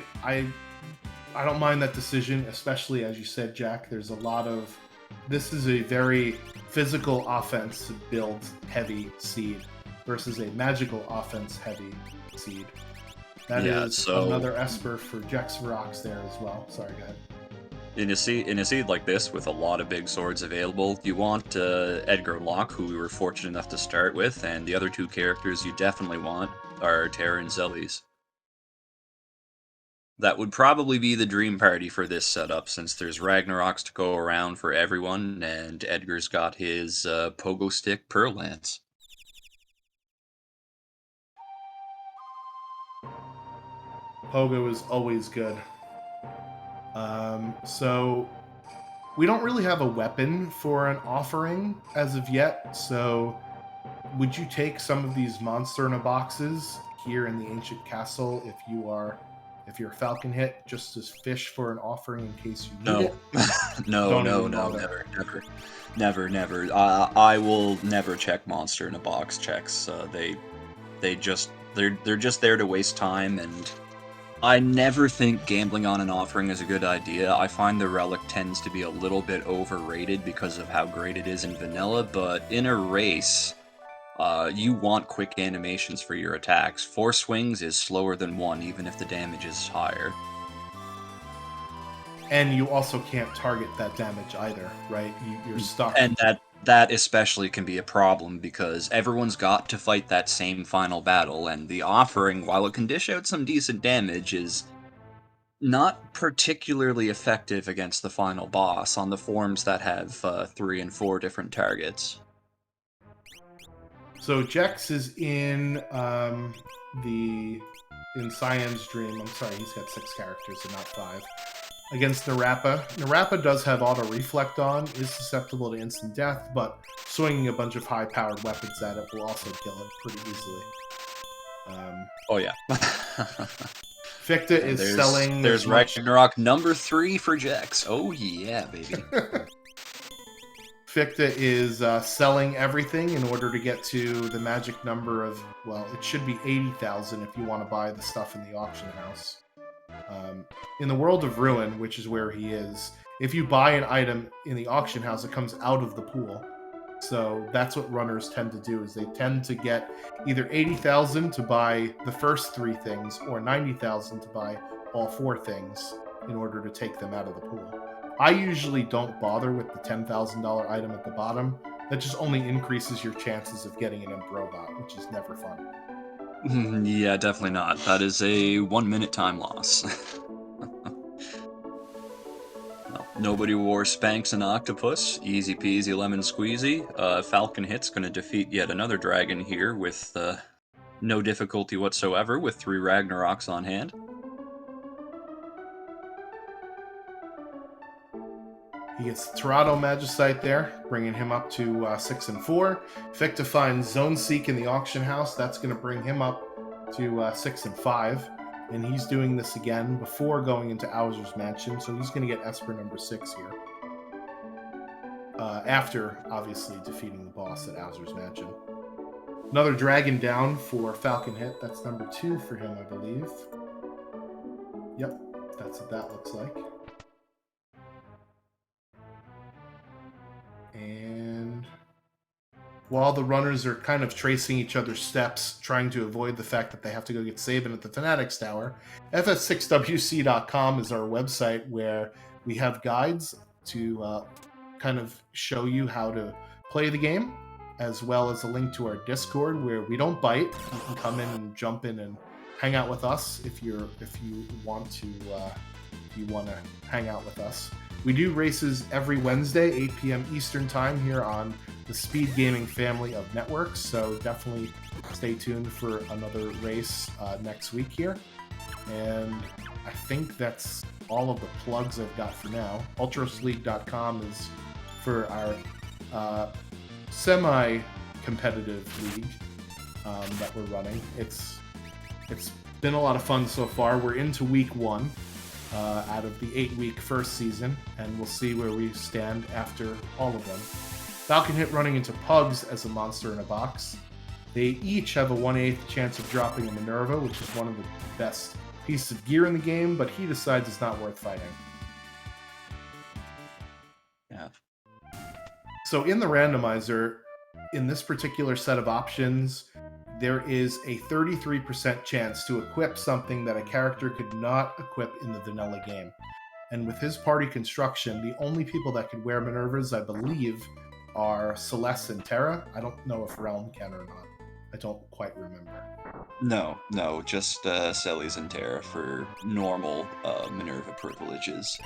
don't mind that decision, especially as you said, Jack. There's a lot of. This is a very physical offense build heavy seed versus a magical offense heavy seed. That is another Esper for Jexarox there as well. Sorry, go ahead. In a seed like this, with a lot of big swords available, you want Edgar Locke, who we were fortunate enough to start with, and the other 2 characters you definitely want are Terra and Zelis. That would probably be the dream party for this setup, since there's Ragnaroks to go around for everyone, and Edgar's got his Pogo Stick Pearl Lance. Pogo is always good. So we don't really have a weapon for an offering as of yet, so would you take some of these monster in a boxes here in the Ancient Castle if you're Falcon Hit, just as fish for an offering in case you need it? No, never. I will never check monster in a box checks. They're just there to waste time, and I never think gambling on an offering is a good idea. I find the relic tends to be a little bit overrated because of how great it is in vanilla, but in a race, you want quick animations for your attacks. 4 swings is slower than 1, even if the damage is higher. And you also can't target that damage either, right? You're stuck. And that especially can be a problem because everyone's got to fight that same final battle, and the offering, while it can dish out some decent damage, is not particularly effective against the final boss on the forms that have 3 and 4 different targets. So Jex is in Cyan's Dream. I'm sorry, he's got 6 characters and not 5. Against Narappa. Narappa does have auto reflect on, is susceptible to instant death, but swinging a bunch of high-powered weapons at it will also kill it pretty easily. Oh yeah. Ficta is selling. There's Ragnarok number 3 for Jex. Oh yeah, baby. Ficta is selling everything in order to get to the magic number of, well, it should be 80,000 if you want to buy the stuff in the auction house. In the World of Ruin, which is where he is, if you buy an item in the auction house, it comes out of the pool. So that's what runners tend to do, is they tend to get either 80,000 to buy the first 3 things or 90,000 to buy all 4 things in order to take them out of the pool. I usually don't bother with the $10,000 item at the bottom. That just only increases your chances of getting an imp robot, which is never fun. Yeah, definitely not. That is a 1-minute time loss. Well, nobody wore Spanx and Octopus. Easy peasy lemon squeezy. Falcon Hit's going to defeat yet another dragon here with no difficulty whatsoever with 3 Ragnaroks on hand. He gets Toronto Magicite there, bringing him up to 6 and 4. Ficta finds Zone Seek in the auction house. That's going to bring him up to 6 and 5. And he's doing this again before going into Owser's Mansion, so he's going to get Esper number 6 here. After, obviously, defeating the boss at Owser's Mansion. Another dragon down for Falcon Hit. That's number 2 for him, I believe. Yep, that's what that looks like. And while the runners are kind of tracing each other's steps, trying to avoid the fact that they have to go get Sabin at the Fanatics Tower, fs6wc.com is our website where we have guides to kind of show you how to play the game, as well as a link to our Discord where we don't bite. You can come in and jump in and hang out with us if you want to hang out with us. We do races every Wednesday, 8 p.m. Eastern Time here on the SpeedGaming family of networks, so definitely stay tuned for another race next week here. And I think that's all of the plugs I've got for now. ultrasleague.com is for our semi-competitive league that we're running. It's been a lot of fun so far. We're into week 1. Out of the 8-week first season, and we'll see where we stand after all of them. Falcon Hit running into Pugs as a monster in a box. They each have a 1/8 chance of dropping a Minerva, which is one of the best pieces of gear in the game, but he decides it's not worth fighting. Yeah. So in the randomizer, in this particular set of options, there is a 33% chance to equip something that a character could not equip in the vanilla game. And with his party construction, the only people that could wear Minervas, I believe, are Celeste and Terra. I don't know if Realm can or not. I don't quite remember. No, just Celes and Terra for normal Minerva privileges.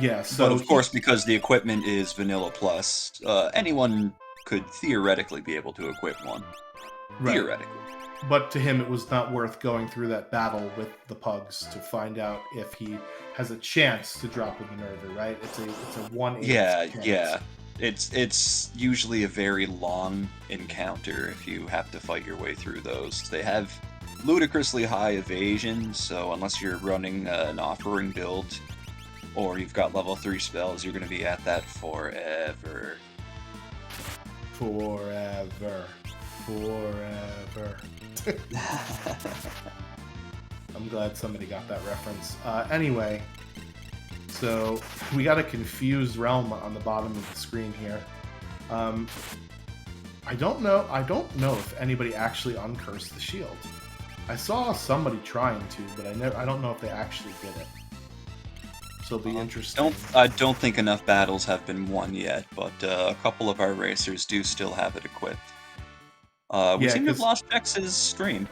Yeah, so... But of course, because the equipment is Vanilla Plus, anyone could theoretically be able to equip one. Right. Theoretically. But to him, it was not worth going through that battle with the Pugs to find out if he has a chance to drop a Minerva, right? It's a 1/8 chance. Yeah. It's usually a very long encounter if you have to fight your way through those. They have ludicrously high evasion, so unless you're running an offering build or you've got level 3 spells, you're going to be at that forever. I'm glad somebody got that reference. Anyway, so we got a confused realm on the bottom of the screen here. I don't know if anybody actually uncursed the shield. I saw somebody trying to, but I don't know if they actually did it. So it'll be interesting. I don't think enough battles have been won yet, but a couple of our racers do still have it equipped. We Yeah, seem to have because lost X's stream.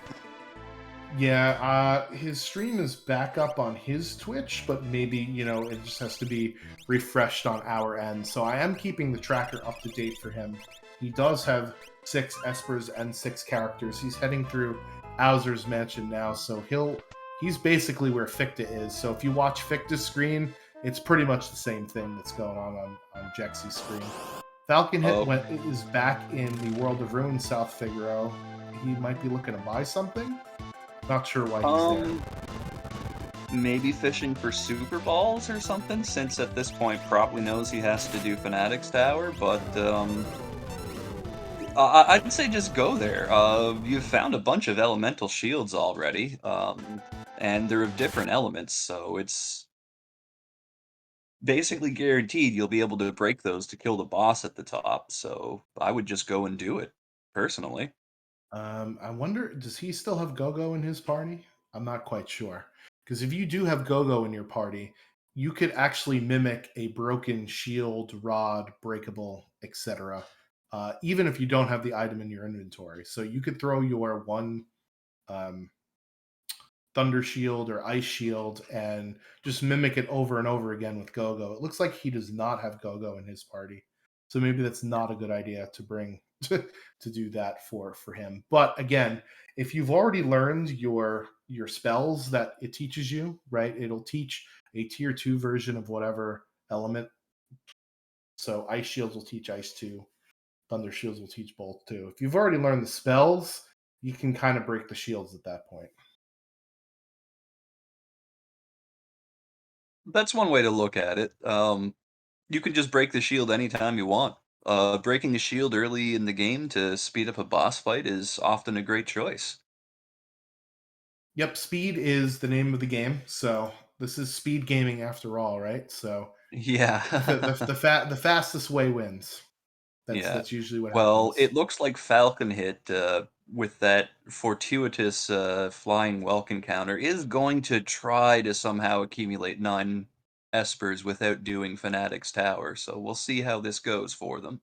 yeah, his stream is back up on his Twitch, but maybe, it just has to be refreshed on our end. So I am keeping the tracker up to date for him. He does have 6 Espers and 6 characters. He's heading through Bowser's Mansion now, so he's basically where Ficta is. So if you watch Ficta's screen, it's pretty much the same thing that's going on Jexy's screen. Falcon Hit Oh, is back in the World of Ruin, South Figaro. He might be looking to buy something. Not sure why he's there. maybe fishing for Super Balls or something, since at this point probably knows he has to do Fanatic's Tower, but I'd say just go there. You've found a bunch of elemental shields already, and they're of different elements, so it's basically guaranteed you'll be able to break those to kill the boss at the top, so I would just go and do it, personally. I wonder, does he still have Gogo in his party? I'm not quite sure. Because if you do have Gogo in your party, you could actually mimic a broken shield, rod, breakable, etc. Even if you don't have the item in your inventory. So you could throw your one um, Thunder Shield or Ice Shield and just mimic it over and over again with Gogo. It looks like he does not have Gogo in his party. So maybe that's not a good idea to bring to do that for him. But again, if you've already learned your spells that it teaches you, right? It'll teach a tier 2 version of whatever element. So Ice Shields will teach Ice 2, Thunder Shields will teach Bolt 2. If you've already learned the spells, you can kind of break the shields at that point. That's one way to look at it. You can just break the shield anytime you want. Breaking the shield early in the game to speed up a boss fight is often a great choice. Yep, speed is the name of the game. So this is speed gaming after all, right? So Yeah. the fastest way wins. Yeah. That's usually what Well, happens. it looks like Falcon Hit, with that fortuitous flying Welkin counter, is going to try to somehow accumulate 9 Espers without doing Fanatic's Tower, so we'll see how this goes for them.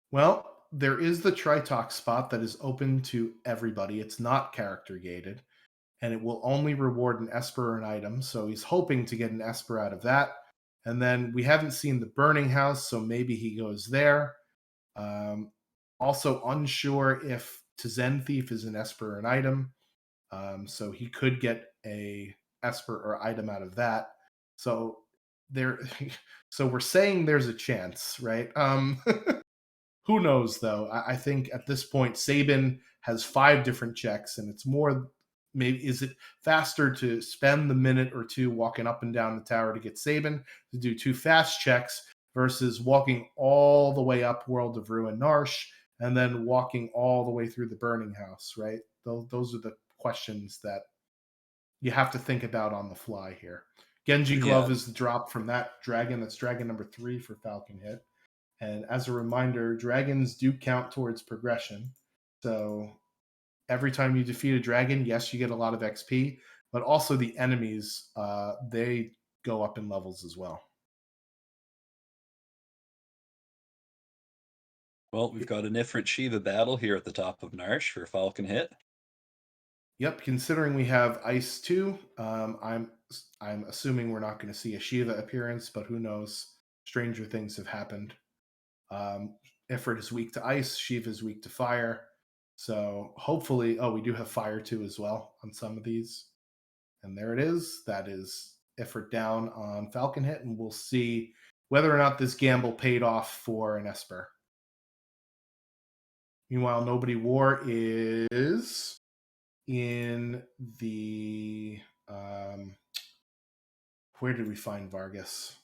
Well, there is the Tritalk spot that is open to everybody. It's not character gated, and it will only reward an Esper or an item. So he's hoping to get an Esper out of that. And then we haven't seen the Burning House, so maybe he goes there. Um, Also unsure if to Zen Thief is an Esper or an item. So he could get a Esper or item out of that. So there, so we're saying there's a chance, right? Who knows though? I think at this point, Sabin has 5 different checks, and it's more. Maybe is it faster to spend the minute or two walking up and down the tower to get Sabin to do 2 fast checks versus walking all the way up World of Ruin Narsh and then walking all the way through the Burning House, right? Those are the questions that you have to think about on the fly here. Genji Yeah. Glove is the drop from that dragon. That's dragon number 3 for Falcon Hit. And as a reminder, dragons do count towards progression. So every time you defeat a dragon, yes, you get a lot of XP, but also the enemies, they go up in levels as well. Well, we've got a Nifrit Shiva battle here at the top of Narsh for Falcon Hit. Yep, considering we have Ice 2, I'm assuming we're not going to see a Shiva appearance, but who knows? Stranger things have happened. Ifrit is weak to ice, Shiva is weak to fire. So hopefully, oh, we do have fire too as well on some of these. And there it is. That is Ifrit down on Falcon Hit, and we'll see whether or not this gamble paid off for an Esper. Meanwhile, Nobody War is in the where did we find Vargas?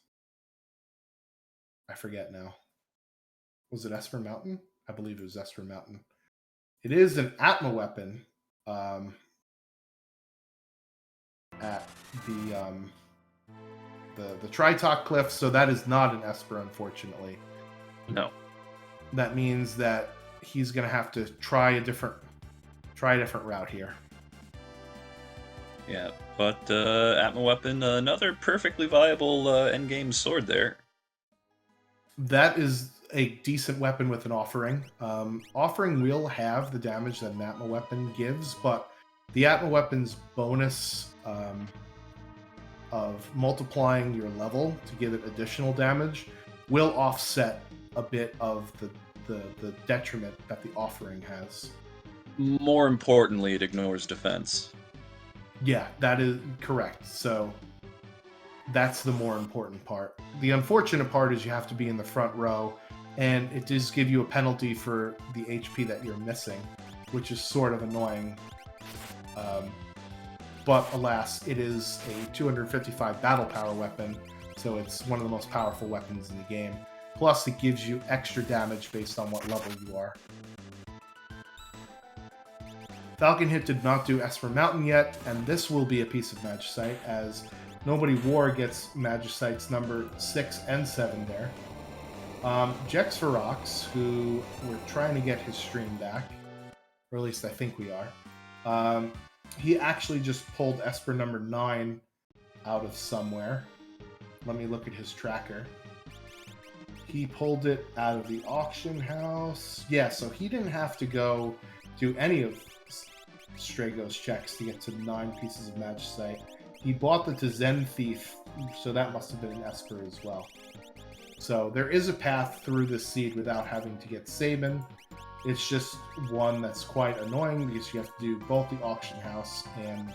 I forget now. Was it Esper Mountain? I believe it was Esper Mountain. It is an Atma weapon at the Tritok Cliff, so that is not an Esper, unfortunately. No. That means that he's going to have to try a different route here. Yeah. But Atma Weapon, another perfectly viable endgame sword there. That is a decent weapon with an offering. Offering will have the damage that an Atma weapon gives, but the Atma weapon's bonus of multiplying your level to give it additional damage will offset a bit of the detriment that the offering has. More importantly, it ignores defense. Yeah, that is correct. So that's the more important part. The unfortunate part is you have to be in the front row, and it does give you a penalty for the HP that you're missing, which is sort of annoying. But alas, it is a 255 battle power weapon, so it's one of the most powerful weapons in the game. Plus, it gives you extra damage based on what level you are. Falcon Hit did not do Esper Mountain yet, and this will be a piece of Magicite, as Nobody War gets Magicite's number 6 and 7 there. Jex Ferox, who we're trying to get his stream back, or at least I think we are, he actually just pulled Esper number 9 out of somewhere. Let me look at his tracker. He pulled it out of the auction house. Yeah, so he didn't have to go do any of Stray Ghost checks to get to 9 pieces of Magicite. He bought the Tizen Thief, so that must have been an Esper as well. So there is a path through this seed without having to get Sabin. It's just one that's quite annoying because you have to do both the auction house and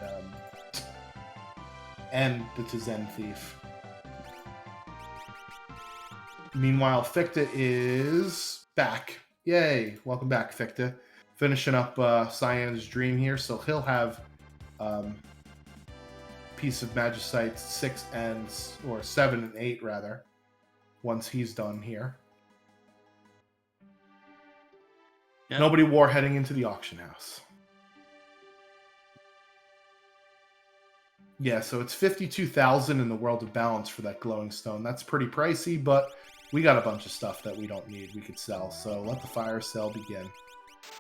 the Tizen Thief. Meanwhile, Ficta is back. Yay! Welcome back, Ficta. Finishing up Cyan's Dream here, so he'll have piece of Magicite 6 and or 7 and 8 rather, once he's done here. Yeah. Nobody War heading into the auction house. Yeah, so it's 52,000 in the World of Balance for that glowing stone. That's pretty pricey, but we got a bunch of stuff that we don't need we could sell, so let the fire sale begin.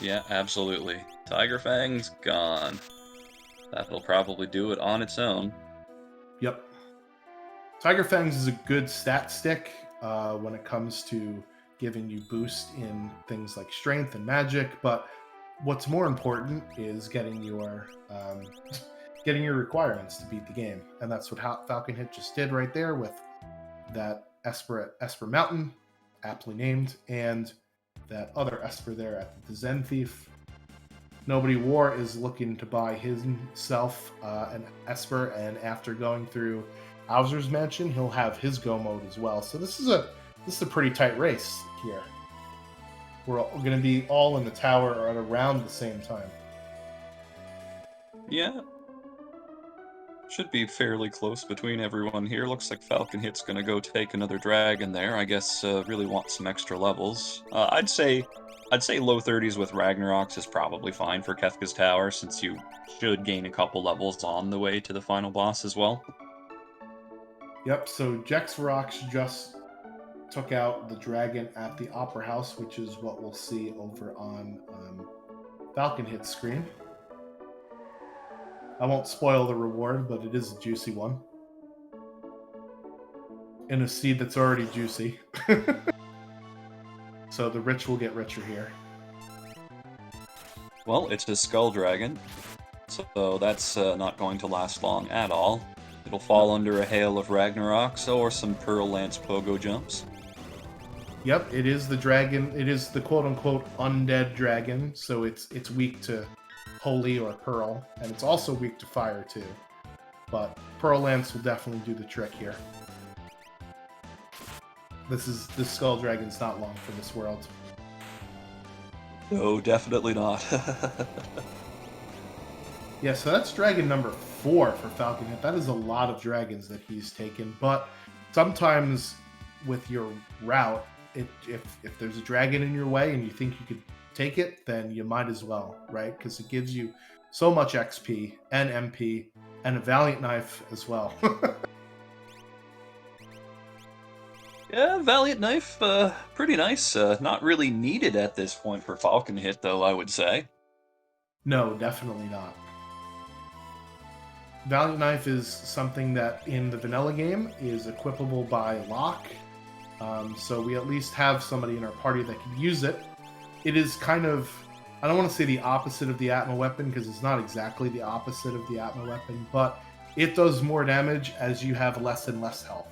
Yeah, absolutely. Tiger Fang's gone. That'll probably do it on its own. Yep. Tiger Fangs is a good stat stick when it comes to giving you boost in things like strength and magic, but what's more important is getting your requirements to beat the game, and that's what Falcon Hit just did right there with that Esper at Esper Mountain, aptly named, and that other Esper there at the Zen Thief. Nobody War is looking to buy himself an Esper, and after going through Hauser's Mansion, he'll have his go mode as well. So this is a pretty tight race here. We're going to be all in the tower at around the same time. Yeah. Should be fairly close between everyone here. Looks like Falcon Hit's gonna go take another dragon there. I guess really want some extra levels. I'd say low 30s with Ragnaroks is probably fine for Kefka's Tower, since you should gain a couple levels on the way to the final boss as well. Yep, so Jex Ferox just took out the dragon at the Opera House, which is what we'll see over on Falcon Hit's screen. I won't spoil the reward, but it is a juicy one. In a seed that's already juicy. So the rich will get richer here. Well, it's a Skull Dragon, so that's not going to last long at all. It'll fall under a hail of Ragnaroks or some Pearl Lance Pogo jumps. Yep, it is the dragon. It is the quote-unquote undead dragon, so it's weak to Holy or Pearl, and it's also weak to Fire too. But Pearl Lance will definitely do the trick here. This Skull Dragon's not long for this world. No, definitely not. Yeah, so that's dragon number 4 for Falcon Hit. That is a lot of dragons that he's taken, but sometimes with your route, if there's a dragon in your way and you think you could take it, then you might as well, right? Because it gives you so much XP and MP and a Valiant Knife as well. Yeah, Valiant Knife, pretty nice. Not really needed at this point for Falcon Hit, though, I would say. No, definitely not. Valiant Knife is something that in the vanilla game is equipable by lock. So we at least have somebody in our party that can use it. It is kind of, I don't want to say the opposite of the Atma weapon because it's not exactly the opposite of the Atma weapon, but it does more damage as you have less and less health.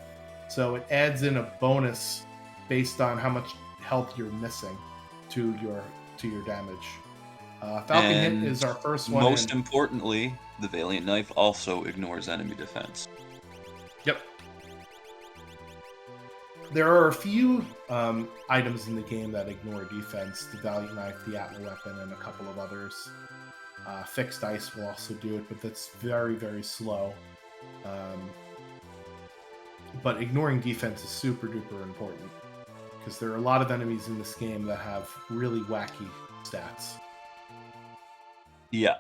So it adds in a bonus based on how much health you're missing to your damage. Falcon And Hit is our first one most in. importantly, the Valiant Knife also ignores enemy defense. Yep. There are a few items in the game that ignore defense. The Valiant Knife, the Atma weapon, and a couple of others. Fixed Ice will also do it, but that's very, very slow. But ignoring defense is super duper important because there are a lot of enemies in this game that have really wacky stats. Yeah.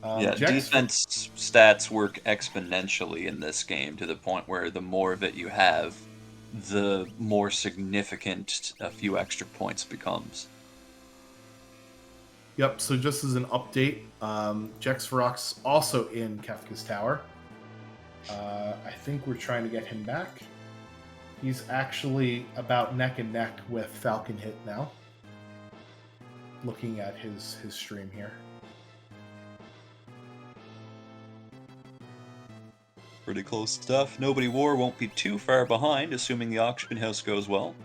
Defense stats work exponentially in this game to the point where the more of it you have, the more significant a few extra points becomes. Yep, so just as an update, Jex Varrock's also in Kefka's Tower. I think we're trying to get him back. He's actually about neck and neck with Falcon Hit now. Looking at his stream here. Pretty close stuff. Nobody War won't be too far behind, assuming the auction house goes well.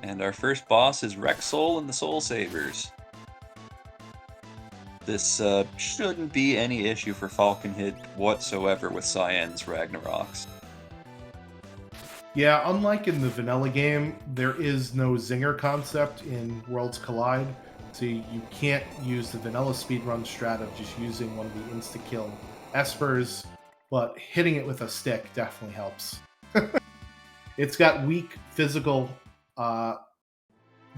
And our first boss is Rexol and the Soul Savers. This shouldn't be any issue for Falcon Hit whatsoever with Cyan's Ragnaroks. Yeah, unlike in the vanilla game, there is no zinger concept in Worlds Collide, so you can't use the vanilla speedrun strat of just using one of the insta-kill espers, but hitting it with a stick definitely helps. It's got weak physical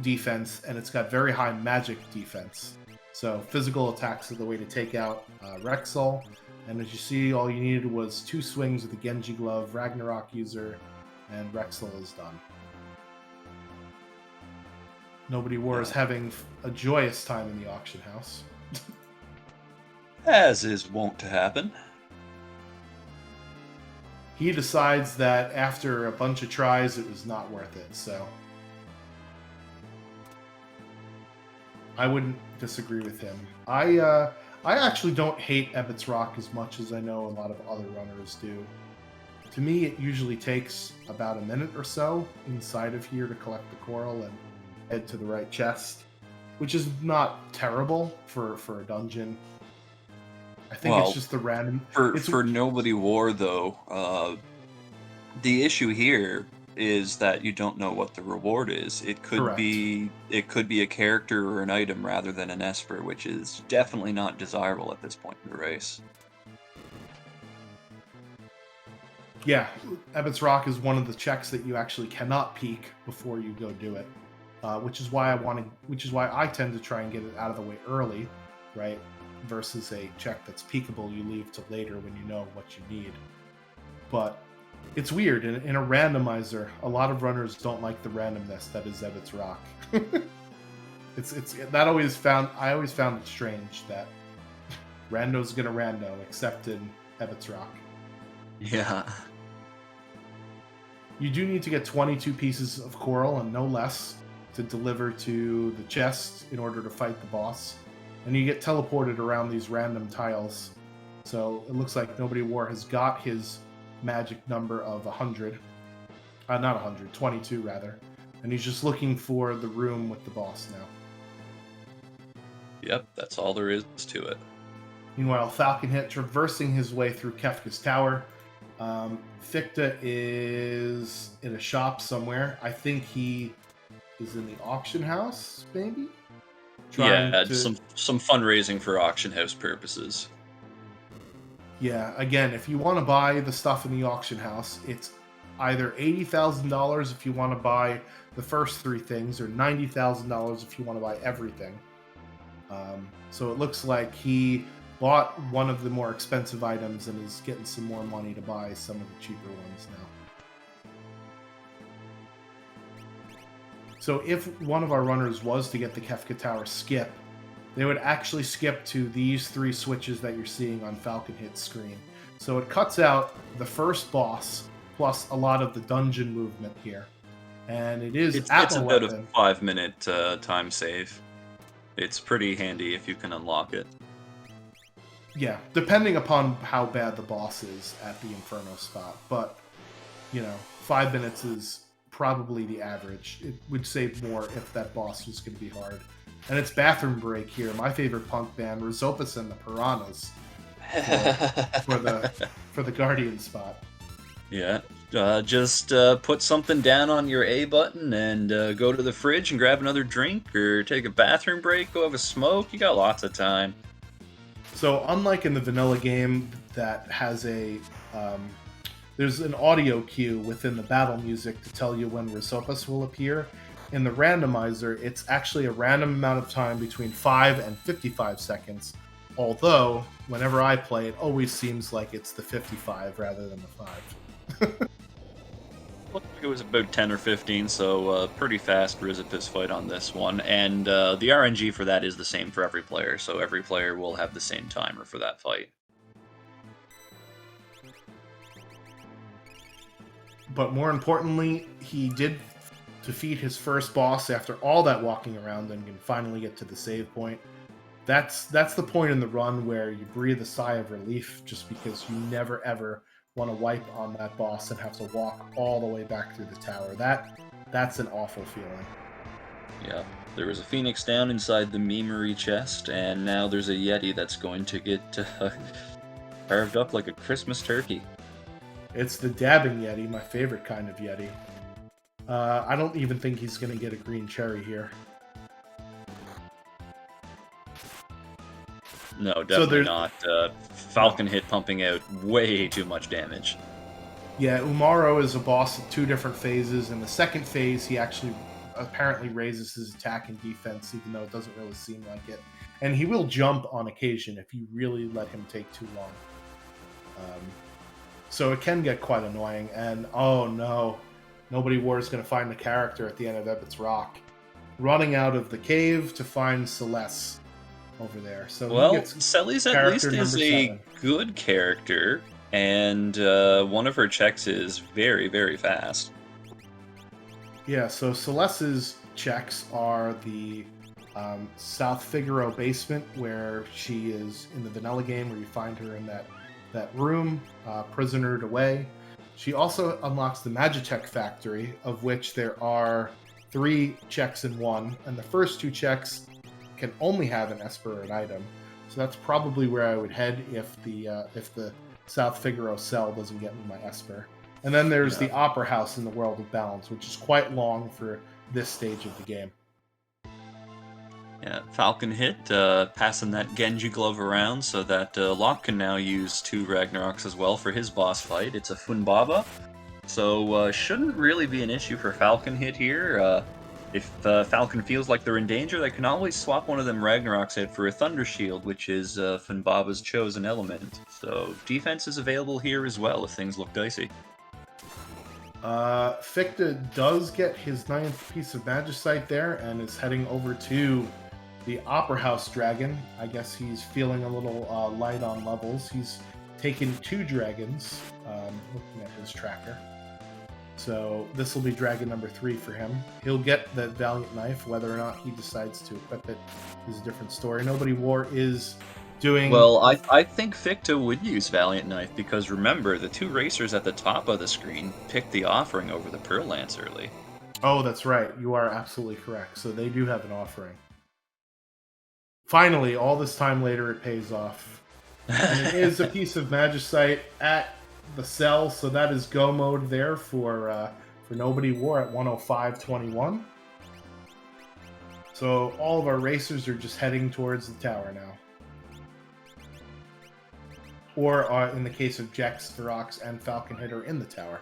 defense, and it's got very high magic defense. So physical attacks are the way to take out Rexol, and as you see, all you needed was 2 swings with the Genji Glove, Ragnarok user, and Rexol is done. Nobody War is having a joyous time in the auction house. As is wont to happen. He decides that after a bunch of tries, it was not worth it, so I wouldn't disagree with him. I actually don't hate Ebbets Rock as much as I know a lot of other runners do. To me, it usually takes about a minute or so inside of here to collect the coral and head to the right chest, which is not terrible for a dungeon. I think it's just the random. For Nobody War, though, the issue here is that you don't know what the reward is. It could be a character or an item rather than an esper, which is definitely not desirable at this point in the race. Yeah, Ebbets Rock is one of the checks that you actually cannot peek before you go do it, which is why I tend to try and get it out of the way early, right? Versus a check that's peekable you leave till later when you know what you need. But it's weird in a randomizer. A lot of runners don't like the randomness that is Ebbets Rock. I always found it strange that rando's gonna rando, except in Ebbets Rock. Yeah. You do need to get 22 pieces of coral and no less to deliver to the chest in order to fight the boss. And you get teleported around these random tiles. So it looks like Nobody War has got his magic number of 100. Not 100, 22 rather. And he's just looking for the room with the boss now. Yep, that's all there is to it. Meanwhile, Falcon Hit traversing his way through Kefka's Tower. Ficta is in a shop somewhere. I think he is in the auction house, maybe? Some fundraising for auction house purposes. Yeah, again, if you want to buy the stuff in the auction house, it's either $80,000 if you want to buy the first 3 things, or $90,000 if you want to buy everything. So it looks like he bought one of the more expensive items and is getting some more money to buy some of the cheaper ones now. So if one of our runners was to get the Kefka Tower skip, they would actually skip to these 3 switches that you're seeing on Falcon Hit's screen. So it cuts out the first boss plus a lot of the dungeon movement here. And it is It's Atma about a Weapon. 5-minute time save. It's pretty handy if you can unlock it. Yeah, depending upon how bad the boss is at the Inferno spot. But, 5 minutes is probably the average. It would save more if that boss was going to be hard. And it's Bathroom Break here, my favorite punk band, Rizopus and the Piranhas, for the Guardian spot. Yeah, just put something down on your A button and go to the fridge and grab another drink, or take a bathroom break, go have a smoke. You got lots of time. So unlike in the vanilla game that has there's an audio cue within the battle music to tell you when Rizopus will appear. In the randomizer, it's actually a random amount of time between 5 and 55 seconds. Although, whenever I play, it always seems like it's the 55 rather than the 5. Looked like it was about 10 or 15, so pretty fast Rizopus fight on this one. And the RNG for that is the same for every player, so every player will have the same timer for that fight. But more importantly, he did defeat his first boss after all that walking around and can finally get to the save point. That's the point in the run where you breathe a sigh of relief, just because you never ever want to wipe on that boss and have to walk all the way back through the tower. That's an awful feeling. Yeah, there was a phoenix down inside the memory chest, and now there's a Yeti that's going to get carved up like a Christmas turkey. It's the dabbing Yeti, my favorite kind of Yeti. I don't even think he's going to get a green cherry here. No, definitely not. Falcon Hit pumping out way too much damage. Yeah, Umaro is a boss of 2 different phases. In the second phase, he actually apparently raises his attack and defense, even though it doesn't really seem like it. And he will jump on occasion if you really let him take too long. So it can get quite annoying. And oh no, Nobody War is going to find the character at the end of Ebbett's Rock. Running out of the cave to find Celeste over there. So well, Celi's at least is a good character, and one of her checks is very, very fast. Yeah, so Celeste's checks are the South Figaro basement, where she is in the vanilla game, where you find her in that room, prisonered away. She also unlocks the Magicite factory, of which there are 3 checks in one, and the first 2 checks can only have an Esper or an item. So that's probably where I would head if the South Figaro cell doesn't get me my Esper. And then there's the Opera House in the World of Balance, which is quite long for this stage of the game. Yeah, Falcon Hit passing that Genji glove around so that Locke can now use 2 Ragnaroks as well for his boss fight. It's a Funbaba, so shouldn't really be an issue for Falcon Hit here. If Falcon feels like they're in danger, they can always swap one of them Ragnaroks out for a Thunder Shield, which is Funbaba's chosen element. So defense is available here as well if things look dicey. Ficta does get his 9th piece of Magicite there and is heading over to the Opera House Dragon. I guess he's feeling a little light on levels. He's taken 2 dragons, looking at his tracker. So this will be dragon number 3 for him. He'll get that Valiant Knife. Whether or not he decides to equip it is a different story. Nobody War is doing... Well, I think Ficta would use Valiant Knife, because remember, the 2 racers at the top of the screen picked the offering over the Pearl Lance early. Oh, that's right. You are absolutely correct. So they do have an offering. Finally, all this time later, it pays off. And it is a piece of Magicite at the cell, so that is go mode there for Nobody War at 105.21. So all of our racers are just heading towards the tower now. Or in the case of Jax, Ferox, and Falcon Hit are in the tower.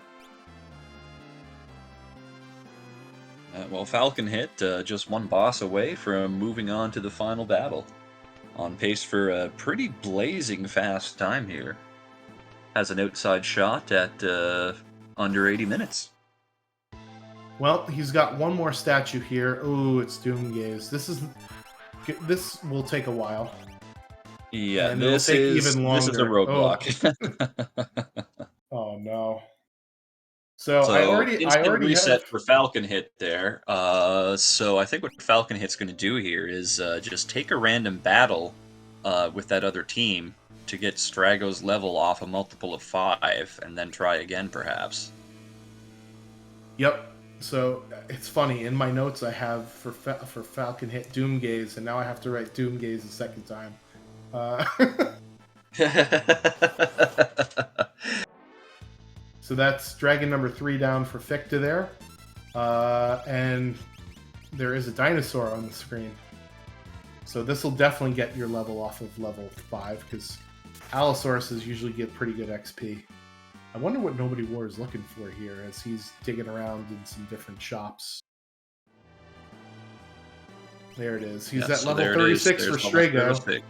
Well, Falcon Hit just one boss away from moving on to the final battle. On pace for a pretty blazing fast time here. Has an outside shot at under 80 minutes. Well, he's got one more statue here. Ooh, it's Doomgaze. This will take a while. Yeah, And it'll this take is even a longer. Oh, roadblock. oh no. So So I instant already have. reset for Falcon Hit there. So I think what Falcon Hit's going to do here is just take a random battle with that other team to get Strago's level off a multiple of 5, and then try again, perhaps. Yep. So it's funny. In my notes, I have for Falcon Hit Doomgaze, and now I have to write Doomgaze a second time. So that's dragon number 3 down for Ficta there. And there is a dinosaur on the screen. So this will definitely get your level off of level 5, because Allosauruses usually get pretty good XP. I wonder what Nobody War is looking for here as he's digging around in some different shops. There it is. He's at level 36 for Strago.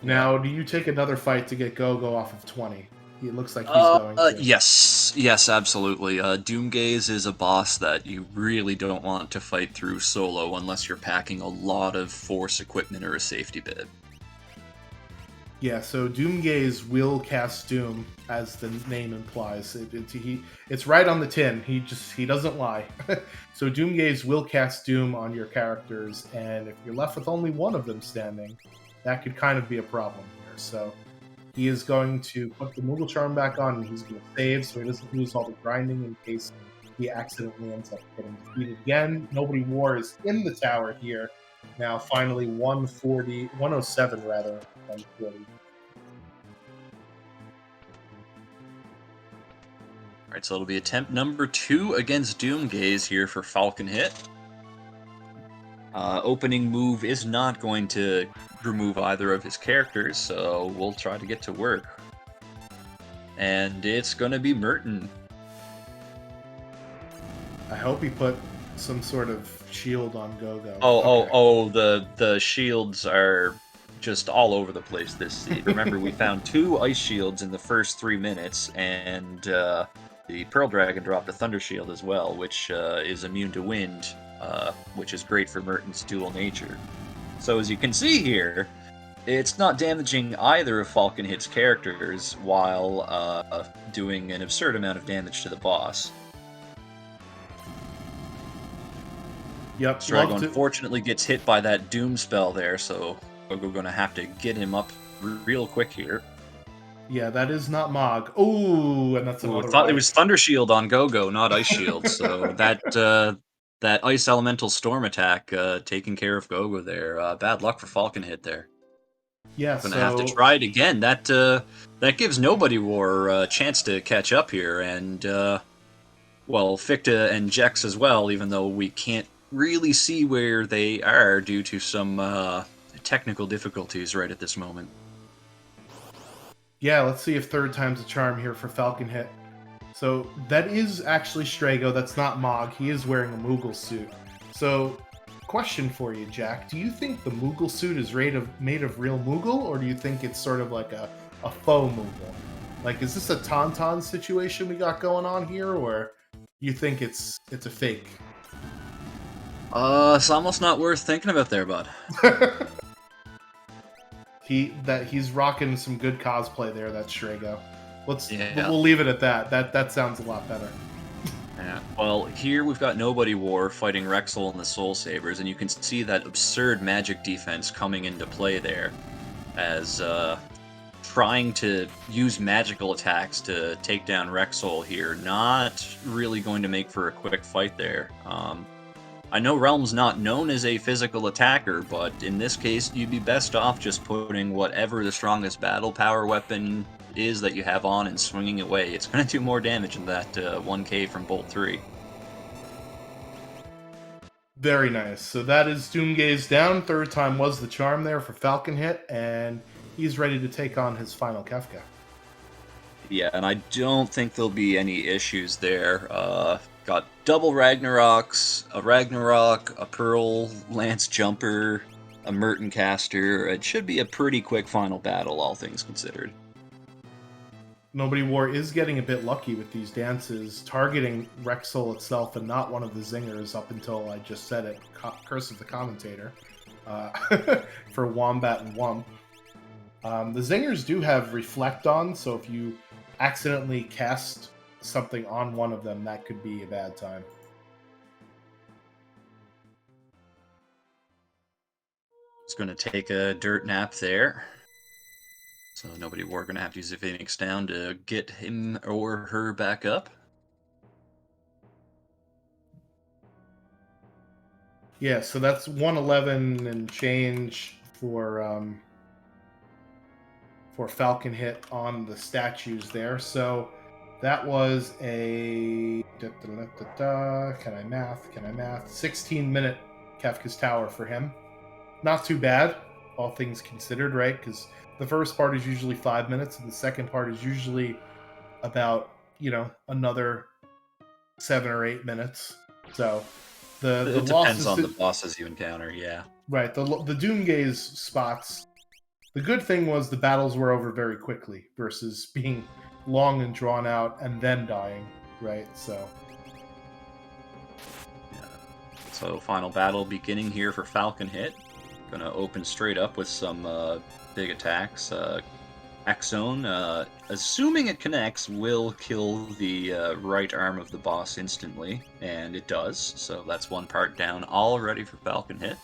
Now, do you take another fight to get Gogo off of 20? It looks like he's going to. Yes, absolutely. Doomgaze is a boss that you really don't want to fight through solo unless you're packing a lot of force equipment or a safety bit. Yeah, so Doomgaze will cast Doom, as the name implies. It's right on the tin. He doesn't lie. So Doomgaze will cast Doom on your characters, and if you're left with only one of them standing, that could kind of be a problem here. So he is going to put the Moogle Charm back on, and he's going to save so he doesn't lose all the grinding in case he accidentally ends up getting defeated again. Nobody War is in the tower here. Now, finally, 107 rather, 140. Alright, so it'll be attempt number 2 against Doomgaze here for Falcon Hit. Opening move is not going to remove either of his characters, so we'll try to get to work. And it's going to be Merton. I hope he put some sort of shield on Gogo. The shields are just all over the place this seed. Remember, we found 2 ice shields in the first 3 minutes, and the Pearl Dragon dropped a Thunder Shield as well, which is immune to wind, which is great for Merton's dual nature. So as you can see here, it's not damaging either of Falcon Hit's characters while doing an absurd amount of damage to the boss. Yep. Strago unfortunately gets hit by that Doom spell there, so we're going to have to get him up real quick here. Yeah, that is not Mog. Ooh, and that's another. I thought it was Thunder Shield on Gogo, not Ice Shield. So that Ice Elemental Storm attack taking care of Gogo there. Bad luck for Falcon Hit there. Yeah, Gonna have to try it again. That gives Nobody War a chance to catch up here, and well, Ficta and Jex as well, even though we can't really see where they are due to some technical difficulties right at this moment. Yeah, let's see if third time's a charm here for Falcon Hit. So that is actually Strago. That's not Mog. He is wearing a Moogle suit. So, question for you, Jack. Do you think the Moogle suit is made of real Moogle, or do you think it's sort of like a faux Moogle? Like, is this a Tauntaun situation we got going on here, or you think it's a fake? It's almost not worth thinking about there, bud. He's rocking some good cosplay there. That's Strago. We'll leave it at that. That sounds a lot better. Yeah. Well, here we've got Nobody War fighting Rexel and the Soul Sabers, and you can see that absurd magic defense coming into play there, as trying to use magical attacks to take down Rexel here, not really going to make for a quick fight there. I know Realm's not known as a physical attacker, but in this case, you'd be best off just putting whatever the strongest battle power weapon is that you have on and swinging away. It's going to do more damage than that 1k from Bolt 3. Very nice. So that is Doomgaze down. Third time was the charm there for Falcon Hit, and he's ready to take on his final Kefka. Yeah, and I don't think there'll be any issues there. Got double Ragnaroks, a Ragnarok, a Pearl Lance Jumper, a Merton caster. It should be a pretty quick final battle, all things considered. Nobody War is getting a bit lucky with these dances, targeting Rexel itself and not one of the zingers up until I just said it, Curse of the Commentator, for Wombat and Wump. The zingers do have Reflect on, so if you accidentally cast something on one of them, that could be a bad time. It's going to take a dirt nap there. So Nobody War going to have to use a Phoenix down to get him or her back up. Yeah, so that's 111 and change for Falcon hit on the statues there. So that was a can I math? 16-minute Kefka's Tower for him. Not too bad, all things considered, right? Because the first part is usually 5 minutes, and the second part is usually about, another 7 or 8 minutes. So the It depends on the bosses you encounter, yeah. Right, the Doomgaze spots. The good thing was the battles were over very quickly versus being long and drawn out and then dying, right? So final battle beginning here for Falcon hit. Gonna open straight up with some big attacks. Axone, assuming it connects, will kill the right arm of the boss instantly, and it does. So that's one part down already for Falcon hit.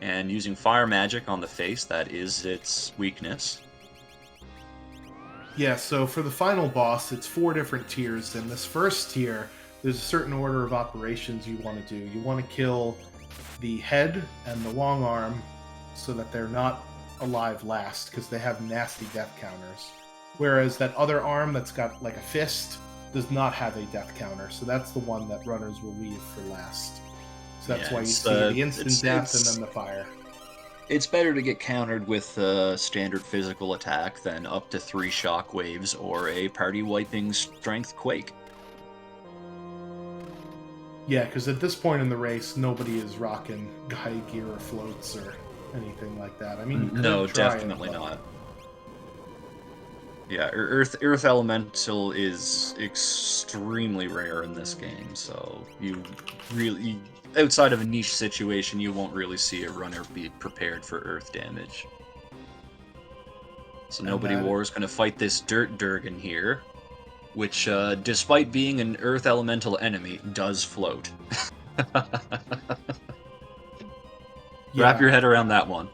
And using fire magic on the face, that is its weakness. Yeah, so for the final boss, it's 4 different tiers. In this first tier, there's a certain order of operations you want to do. You want to kill the head and the long arm so that they're not alive last, because they have nasty death counters. Whereas that other arm that's got like a fist does not have a death counter, so that's the one that runners will leave for last. So that's why you see the instant death and then the fire. It's better to get countered with a standard physical attack than up to 3 shockwaves or a party-wiping strength quake. Yeah, because at this point in the race, nobody is rocking Gaia gear or floats or anything like that. I mean, no, definitely not. Yeah, Earth Elemental is extremely rare in this game, so you really, outside of a niche situation, you won't really see a runner be prepared for Earth damage. So Nobody War is going to fight this Dirt Durgan here, which, despite being an Earth Elemental enemy, does float. Yeah. Wrap your head around that one.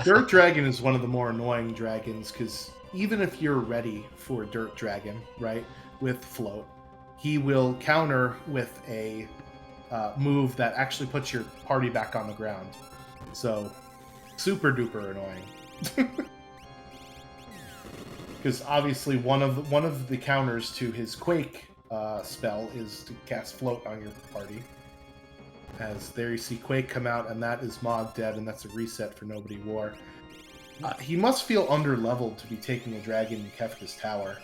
Dirt Dragon is one of the more annoying dragons, because even if you're ready for Dirt Dragon, right, with float, he will counter with a move that actually puts your party back on the ground. So, super duper annoying. Because obviously one of the counters to his Quake spell is to cast float on your party. As there you see Quake come out, and that is Mog dead, and that's a reset for Nobody War. He must feel under-leveled to be taking a dragon in Kefka's Tower.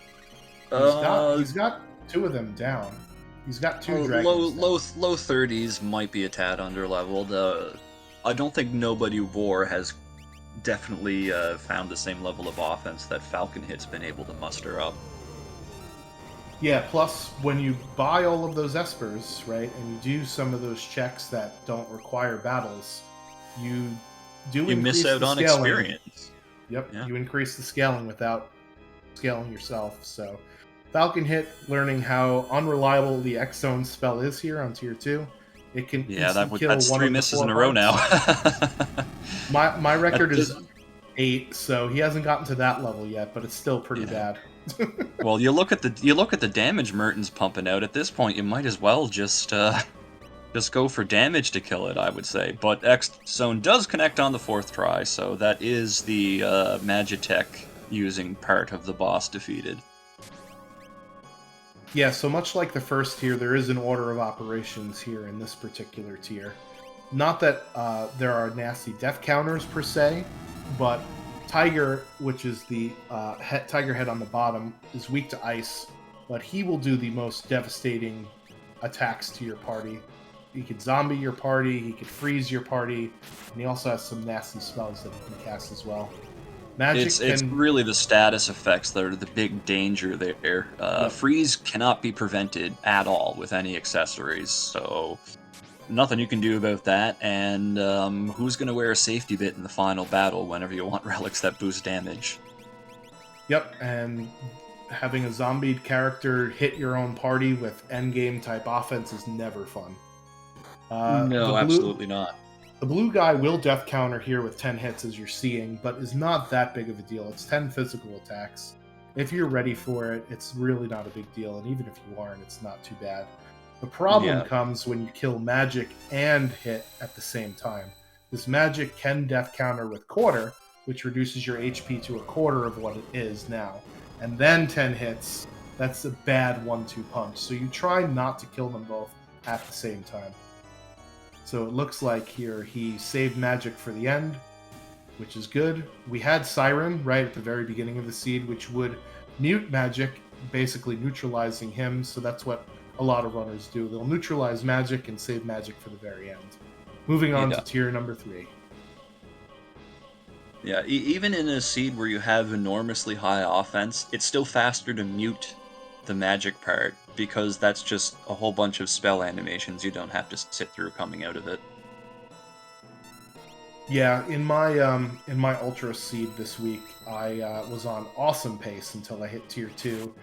He's got 2 of them down. He's got 2 dragons. Low 30s might be a tad under-leveled. I don't think Nobody War has definitely found the same level of offense that Falcon Hit's been able to muster up. Yeah, plus when you buy all of those Espers, right, and you do some of those checks that don't require battles, you miss out on experience. Yep, yeah. You increase the scaling without scaling yourself. So Falcon Hit learning how unreliable the X-Zone spell is here on tier 2. It can that's 3 misses in a row now. my record is 8, so he hasn't gotten to that level yet, but it's still pretty bad. Well, you look at the damage Merton's pumping out. At this point, you might as well just go for damage to kill it, I would say. But X-Zone does connect on the 4th try, so that is the Magitech using part of the boss defeated. Yeah, so much like the first tier, there is an order of operations here in this particular tier. Not that there are nasty death counters per se, but Tiger, which is the Tiger head on the bottom, is weak to ice, but he will do the most devastating attacks to your party. he could zombie your party, he could freeze your party, and he also has some nasty spells that he can cast as well. Magic It's can, really the status effects that are the big danger there. yep, Freeze cannot be prevented at all with any accessories, so nothing you can do about that. And who's going to wear a safety bit in the final battle whenever you want relics that boost damage? yep, and having a zombied character hit your own party with endgame type offense is never fun. Uh, the No, blue absolutely not. the blue guy will death counter here with 10 hits as you're seeing, but is not that big of a deal. It's 10 physical attacks. If you're ready for it, it's really not a big deal, and even if you aren't, it's not too bad. The problem Yeah. comes when you kill magic and hit at the same time. This magic can death counter with quarter, which reduces your HP to a quarter of what it is now. And then 10 hits, that's a bad 1-2 punch. So you try not to kill them both at the same time. So it looks like here he saved magic for the end, which is good. We had Siren right at the very beginning of the seed, which would mute magic, basically neutralizing him. So that's what a lot of runners do. They'll neutralize magic and save magic for the very end. Moving on Yeah. to tier number 3. Yeah, even in a seed where you have enormously high offense, it's still faster to mute the magic part, because that's just a whole bunch of spell animations you don't have to sit through coming out of it. Yeah, in my Ultra seed this week, I was on awesome pace until I hit tier 2,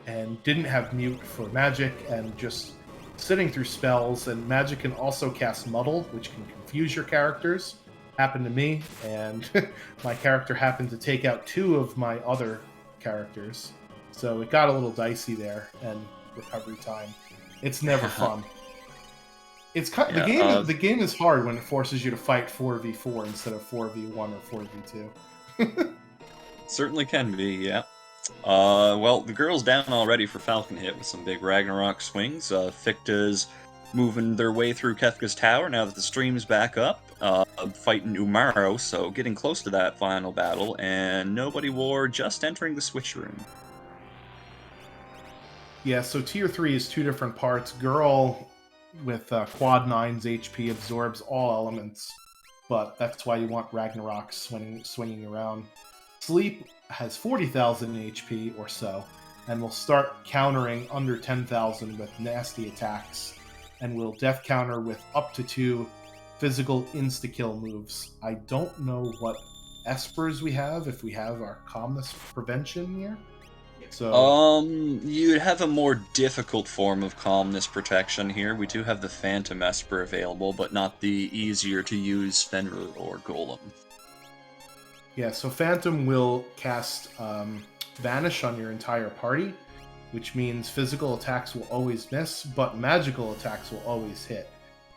and didn't have mute for magic, and just sitting through spells. And magic can also cast muddle, which can confuse your characters. Happened to me, and my character happened to take out 2 of my other characters, so it got a little dicey there. And recovery time, it's never fun. It's the Yeah, game. The game is hard when it forces you to fight 4v4 instead of 4v1 or 4v2. certainly can be, yeah. Well, the girl's down already for Falcon Hit with some big Ragnarok swings. Ficta's moving their way through Kefka's tower now that the stream's back up, fighting Umaro, so getting close to that final battle, and Nobody War just entering the switch room. Yeah, so tier 3 is 2 different parts. Girl with quad 9's HP absorbs all elements, but that's why you want Ragnarok swinging around. Sleep has 40,000 HP or so, and will start countering under 10,000 with nasty attacks, and will death counter with up to 2 physical insta-kill moves. I don't know what espers we have, if we have our calmness prevention here. So You'd have a more difficult form of calmness protection here. We do have the Phantom Esper available, but not the easier to use Fenrir or Golem. yeah, so Phantom will cast Vanish on your entire party, which means physical attacks will always miss, but magical attacks will always hit.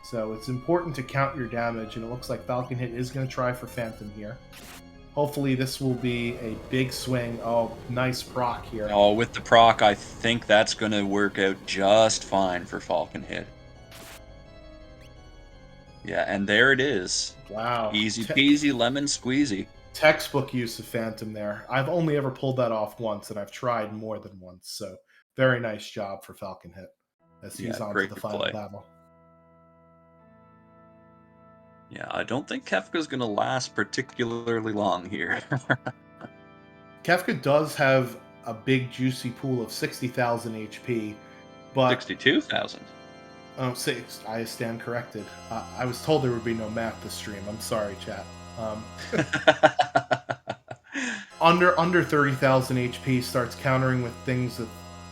So it's important to count your damage, and it looks like Falcon Hit is going to try for Phantom here. Hopefully this will be a big swing. Oh, nice proc here. Oh, with the proc, I think that's going to work out just fine for Falcon Hit. Yeah, and there it is. Wow. Easy peasy, lemon squeezy. Textbook use of Phantom there. I've only ever pulled that off once, and I've tried more than once. So very nice job for Falcon Hit as he's on to the final battle. Yeah, I don't think Kefka's going to last particularly long here. Kefka does have a big juicy pool of 60,000 HP, but 62,000. Oh, I stand corrected. I was told there would be no math this stream. I'm sorry, chat. Under 30,000 HP starts countering with things with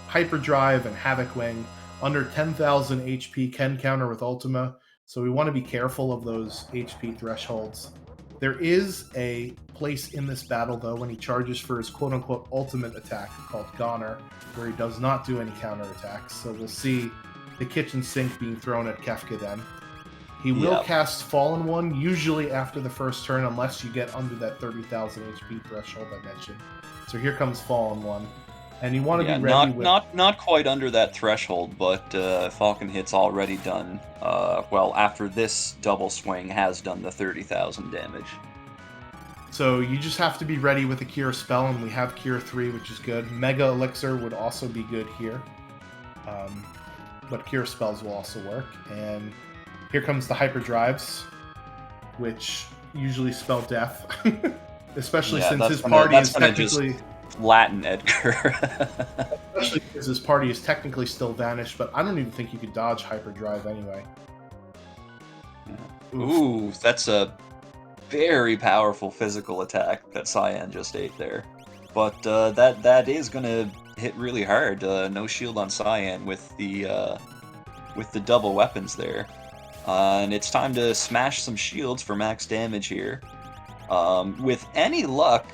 Hyperdrive and Havoc Wing. Under 10,000 HP can counter with Ultima, so we want to be careful of those HP thresholds. There is a place in this battle, though, when he charges for his quote-unquote ultimate attack called Goner, where he does not do any counterattacks. So we'll see the kitchen sink being thrown at Kefka then. He will cast Fallen One, usually after the first turn, unless you get under that 30,000 HP threshold I mentioned. So here comes Fallen One. And you want to be ready with... Not quite under that threshold, but Falcon Hit's already done, well, after this double swing, has done the 30,000 damage. So you just have to be ready with a Cure spell, and we have Cure 3, which is good. Mega Elixir would also be good here. But Cure spells will also work. And Here comes the hyperdrives, which usually spell death, especially Yeah, since that's his gonna party that's is gonna just technically, flatten Edgar. especially because his party is technically still vanished. But I don't even think you could dodge hyperdrive anyway. Oof. Ooh, that's a very powerful physical attack that Cyan just ate there. But that is gonna hit really hard. No shield on Cyan with the double weapons there. And it's time to smash some shields for max damage here. With any luck,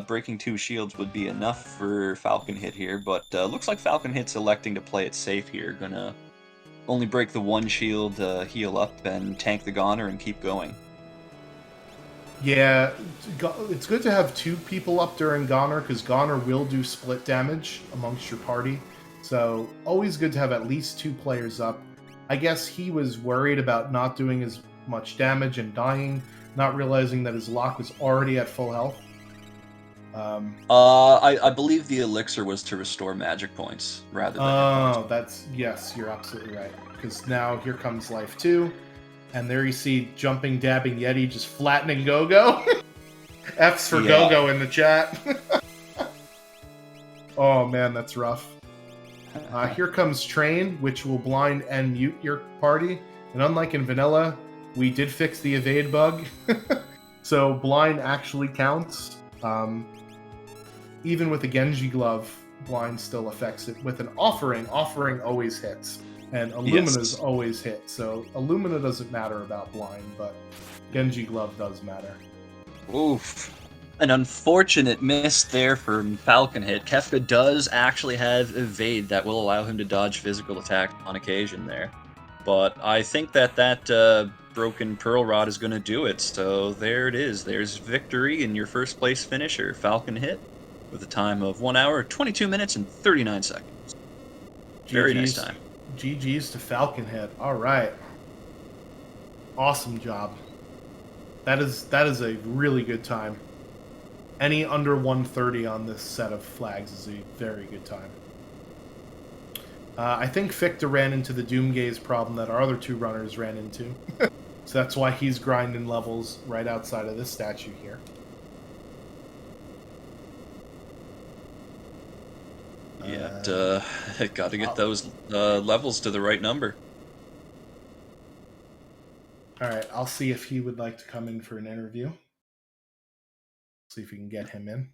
breaking 2 shields would be enough for Falcon Hit here, but looks like Falcon Hit's electing to play it safe here. Gonna only break the 1 shield, heal up, and tank the Goner and keep going. Yeah, it's good to have 2 people up during Goner, because Goner will do split damage amongst your party. So always good to have at least 2 players up. I guess he was worried about not doing as much damage and dying, not realizing that his lock was already at full health. I believe the elixir was to restore magic points rather than hit points. That's, yes, you're absolutely right. Because now here comes life 2. And there you see jumping, dabbing Yeti just flattening Gogo. F's for Yeah. Gogo in the chat. Oh man, that's rough. Here comes Train, which will blind and mute your party. And unlike in vanilla, we did fix the evade bug. So blind actually counts. Even with a Genji glove, blind still affects it. With an offering always hits. And Illumina's always hit. So Illumina doesn't matter about blind, but Genji glove does matter. Oof. An unfortunate miss there from Falcon Hit. Kefka does actually have evade that will allow him to dodge physical attack on occasion there. But I think that broken Pearl Rod is going to do it. So there it is. There's victory in your first place finisher, Falcon Hit, with a time of 1 hour, 22 minutes, and 39 seconds. Very nice time. GG's to Falcon Hit. All right. Awesome job. That is a really good time. Any under 130 on this set of flags is a very good time. I think Ficta ran into the Doomgaze problem that our other 2 runners ran into. So that's why he's grinding levels right outside of this statue here. Yeah, got to get those levels to the right number. All right, I'll see if he would like to come in for an interview. See if we can get him in.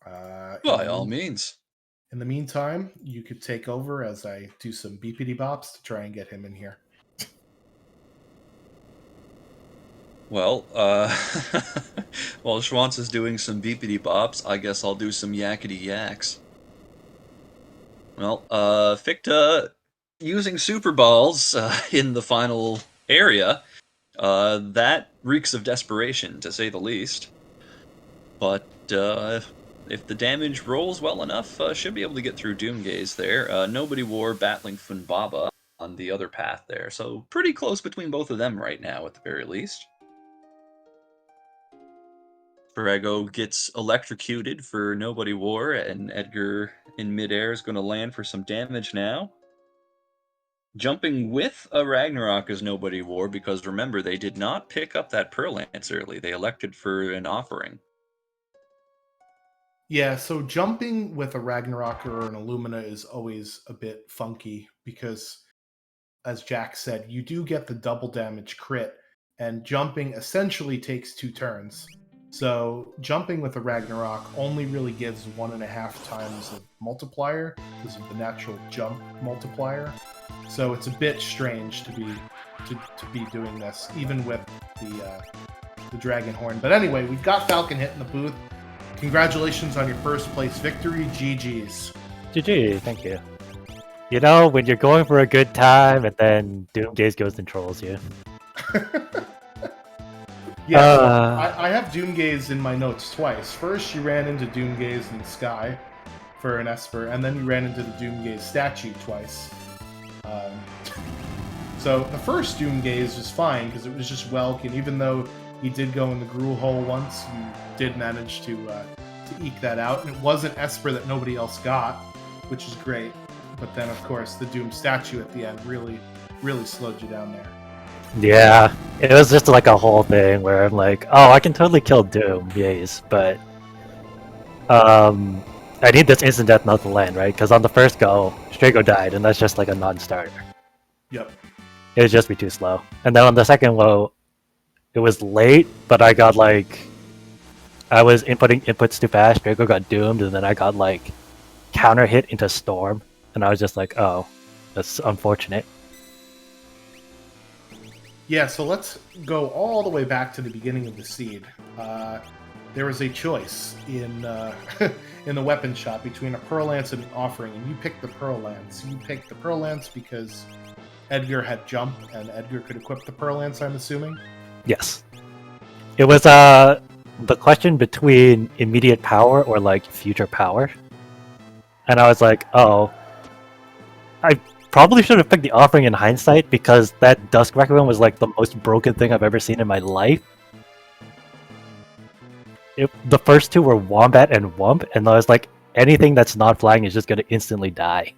By all means. In the meantime, you could take over as I do some beepity bops to try and get him in here. Well, while Schwantz is doing some beepity bops, I guess I'll do some yakety yaks. Well, Ficta using Super Balls in the final area, that reeks of desperation, to say the least. But if the damage rolls well enough, should be able to get through Doomgaze there. Nobody War battling Funbaba on the other path there, so pretty close between both of them right now, at the very least. Ferrego gets electrocuted for Nobody War, and Edgar in midair is going to land for some damage now. Jumping with a Ragnarok is Nobody War, because remember, they did not pick up that Pearl Lance early. They elected for an offering. Yeah, so jumping with a Ragnarok or an Illumina is always a bit funky because, as Jack said, you do get the double damage crit, and jumping essentially takes 2 turns. So jumping with a Ragnarok only really gives 1.5 times the multiplier because of the natural jump multiplier. So it's a bit strange to be doing this, even with the Dragon Horn. But anyway, we've got Falcon Hit in the booth. Congratulations on your first place victory. GG's. GG, thank you. You know, when you're going for a good time and then Doomgaze goes and trolls you. Yeah, I have Doomgaze in my notes twice. First, you ran into Doomgaze in the sky for an Esper, and then you ran into the Doomgaze statue twice. So the first Doomgaze was fine because it was just Welk, and even though he did go in the Gruul hole once, you did manage to eke that out. And it was an Esper that nobody else got, which is great. But then, of course, the Doom statue at the end really slowed you down there. Yeah, it was just like a whole thing where I'm like, oh, I can totally kill Doom, yes, but I need this instant death not to land, right? Because on the first go, Strago died, and that's just like a non-starter. Yep. It would just be too slow. And then on the second low, it was late, but I got like I was inputting inputs too fast. Draco got doomed, and then I got like counter hit into Storm, and I was just like, oh, that's unfortunate. Yeah, so let's go all the way back to the beginning of the seed. There was a choice in in the weapon shop between a Pearl Lance and an Offering, and you picked the Pearl Lance. You picked the Pearl Lance because Edgar had jump, and Edgar could equip the Pearl Lance, I'm assuming? Yes, it was the question between immediate power or like future power, and I was like, oh, I probably should have picked the Offering in hindsight because that Dusk Requiem was like the most broken thing I've ever seen in my life. The first two were Wombat and Wump, and I was like, anything that's not flying is just going to instantly die.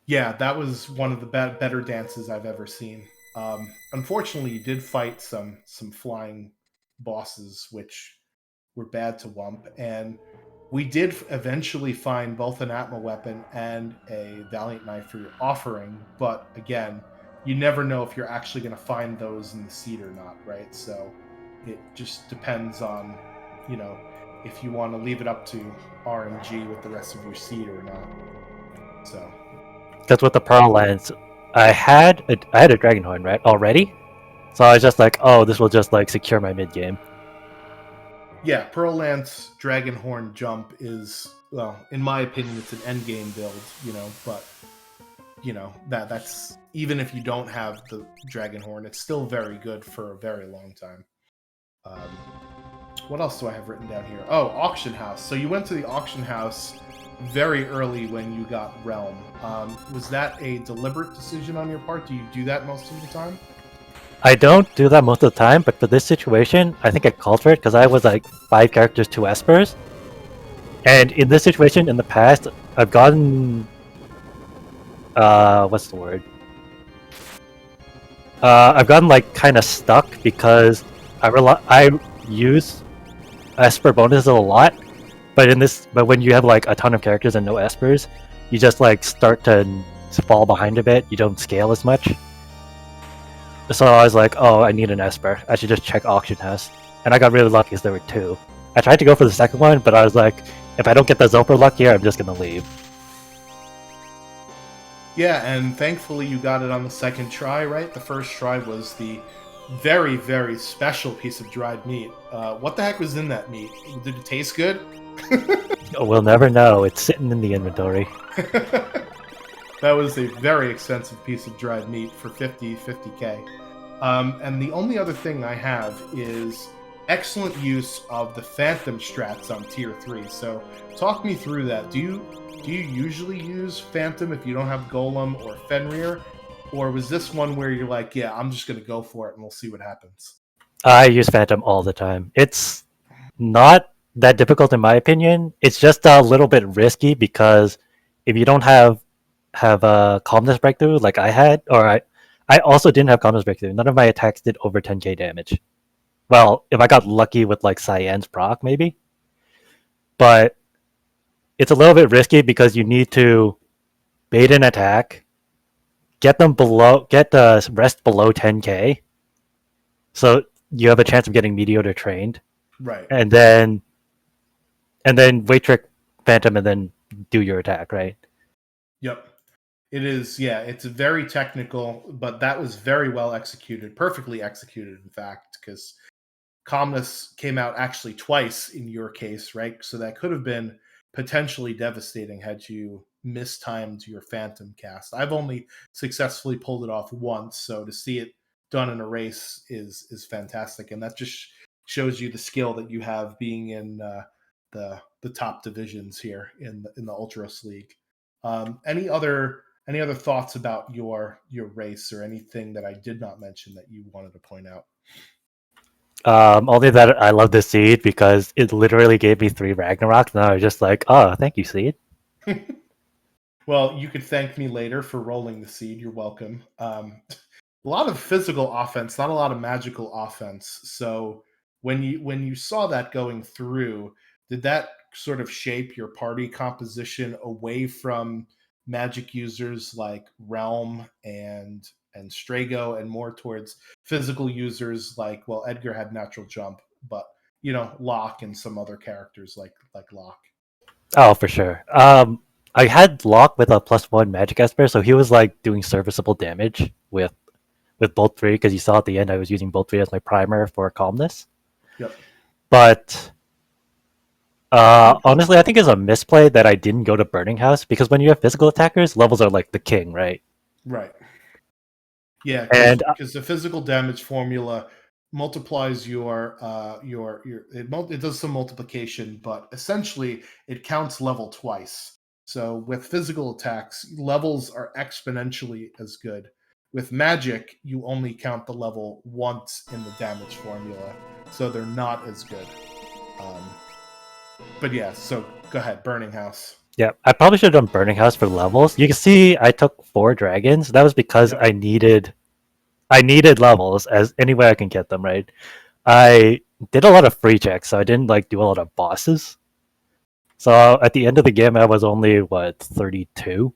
Yeah, that was one of the better dances I've ever seen. Unfortunately, you did fight some flying bosses, which were bad to Wump, and we did eventually find both an Atma weapon and a Valiant knife for your Offering, but again, you never know if you're actually going to find those in the seed or not, right? So it just depends on, you know, if you want to leave it up to RNG with the rest of your seed or not. So Because with the Pearl Lance, I had a Dragon Horn, right, already? So I was just like, oh, this will just like secure my mid game. yeah, Pearl Lance Dragonhorn jump is, well, in my opinion, it's an endgame build, but that's even if you don't have the Dragonhorn, it's still very good for a very long time. What else do I have written down here? Oh, auction house. So you went to the auction house very early when you got Realm. Was that a deliberate decision on your part? Do you do that most of the time? I don't do that most of the time, but for this situation, I think I called for it because I was like 5 characters, 2 Espers. And in this situation, in the past, I've gotten... what's the word? I've gotten like kind of stuck because I use Esper bonuses a lot, but when you have like a ton of characters and no Espers, you just like start to fall behind a bit. You don't scale as much. So I was like, oh, I need an Esper. I should just check auction house. And I got really lucky because there were 2. I tried to go for the second one, but I was like, if I don't get the Zoper luck here, I'm just gonna leave. Yeah, and thankfully you got it on the second try, right? The first try was the very, very special piece of dried meat. What the heck was in that meat? Did it taste good? We'll never know. It's sitting in the inventory. That was a very expensive piece of dried meat for 50k. And the only other thing I have is excellent use of the Phantom strats on tier 3. So talk me through that. Do you usually use Phantom if you don't have Golem or Fenrir? Or was this one where you're like, yeah, I'm just going to go for it and we'll see what happens? I use Phantom all the time. It's not that difficult in my opinion. It's just a little bit risky because if you don't have a calmness breakthrough like I had, or I also didn't have calmness breakthrough. None of my attacks did over 10k damage. Well, if I got lucky with like Cyan's proc, maybe. But it's a little bit risky because you need to bait an attack, get the rest below 10k, so you have a chance of getting Meteor trained, Right. and then wait trick Phantom and then do your attack, right? Yep. It is, yeah, it's very technical, but that was very well executed, perfectly executed, in fact, because Calmness came out actually twice in your case, right? So that could have been potentially devastating had you mistimed your Phantom cast. I've only successfully pulled it off once, so to see it done in a race is fantastic, and that just shows you the skill that you have being in the top divisions here in the Ultras League. Any other thoughts about your race or anything that I did not mention that you wanted to point out? Only that I love the seed because it literally gave me 3 Ragnaroks, and I was just like, oh, thank you, seed. Well, you could thank me later for rolling the seed. You're welcome. a lot of physical offense, not a lot of magical offense. So when you saw that going through, did that sort of shape your party composition away from magic users like Realm and Strago, and more towards physical users like, well, Edgar had natural jump, but Locke and some other characters like Locke. Oh, for sure. I had Locke with a +1 magic esper, so he was like doing serviceable damage with bolt 3, because you saw at the end I was using bolt 3 as my primer for calmness. Yep. But honestly, I think it's a misplay that I didn't go to Burning House, because when you have physical attackers, levels are like the king, right? Right. Yeah, And because the physical damage formula multiplies it does some multiplication, but essentially it counts level twice. So with physical attacks, levels are exponentially as good. With magic, you only count the level once in the damage formula, so they're not as good. But yeah, so go ahead, Burning House. yeah, I probably should have done Burning House for levels. You can see I took 4 dragons. That was because Yep. I needed levels as any way I can get them, right? I did a lot of free checks, so I didn't like do a lot of bosses. So at the end of the game, I was only 32,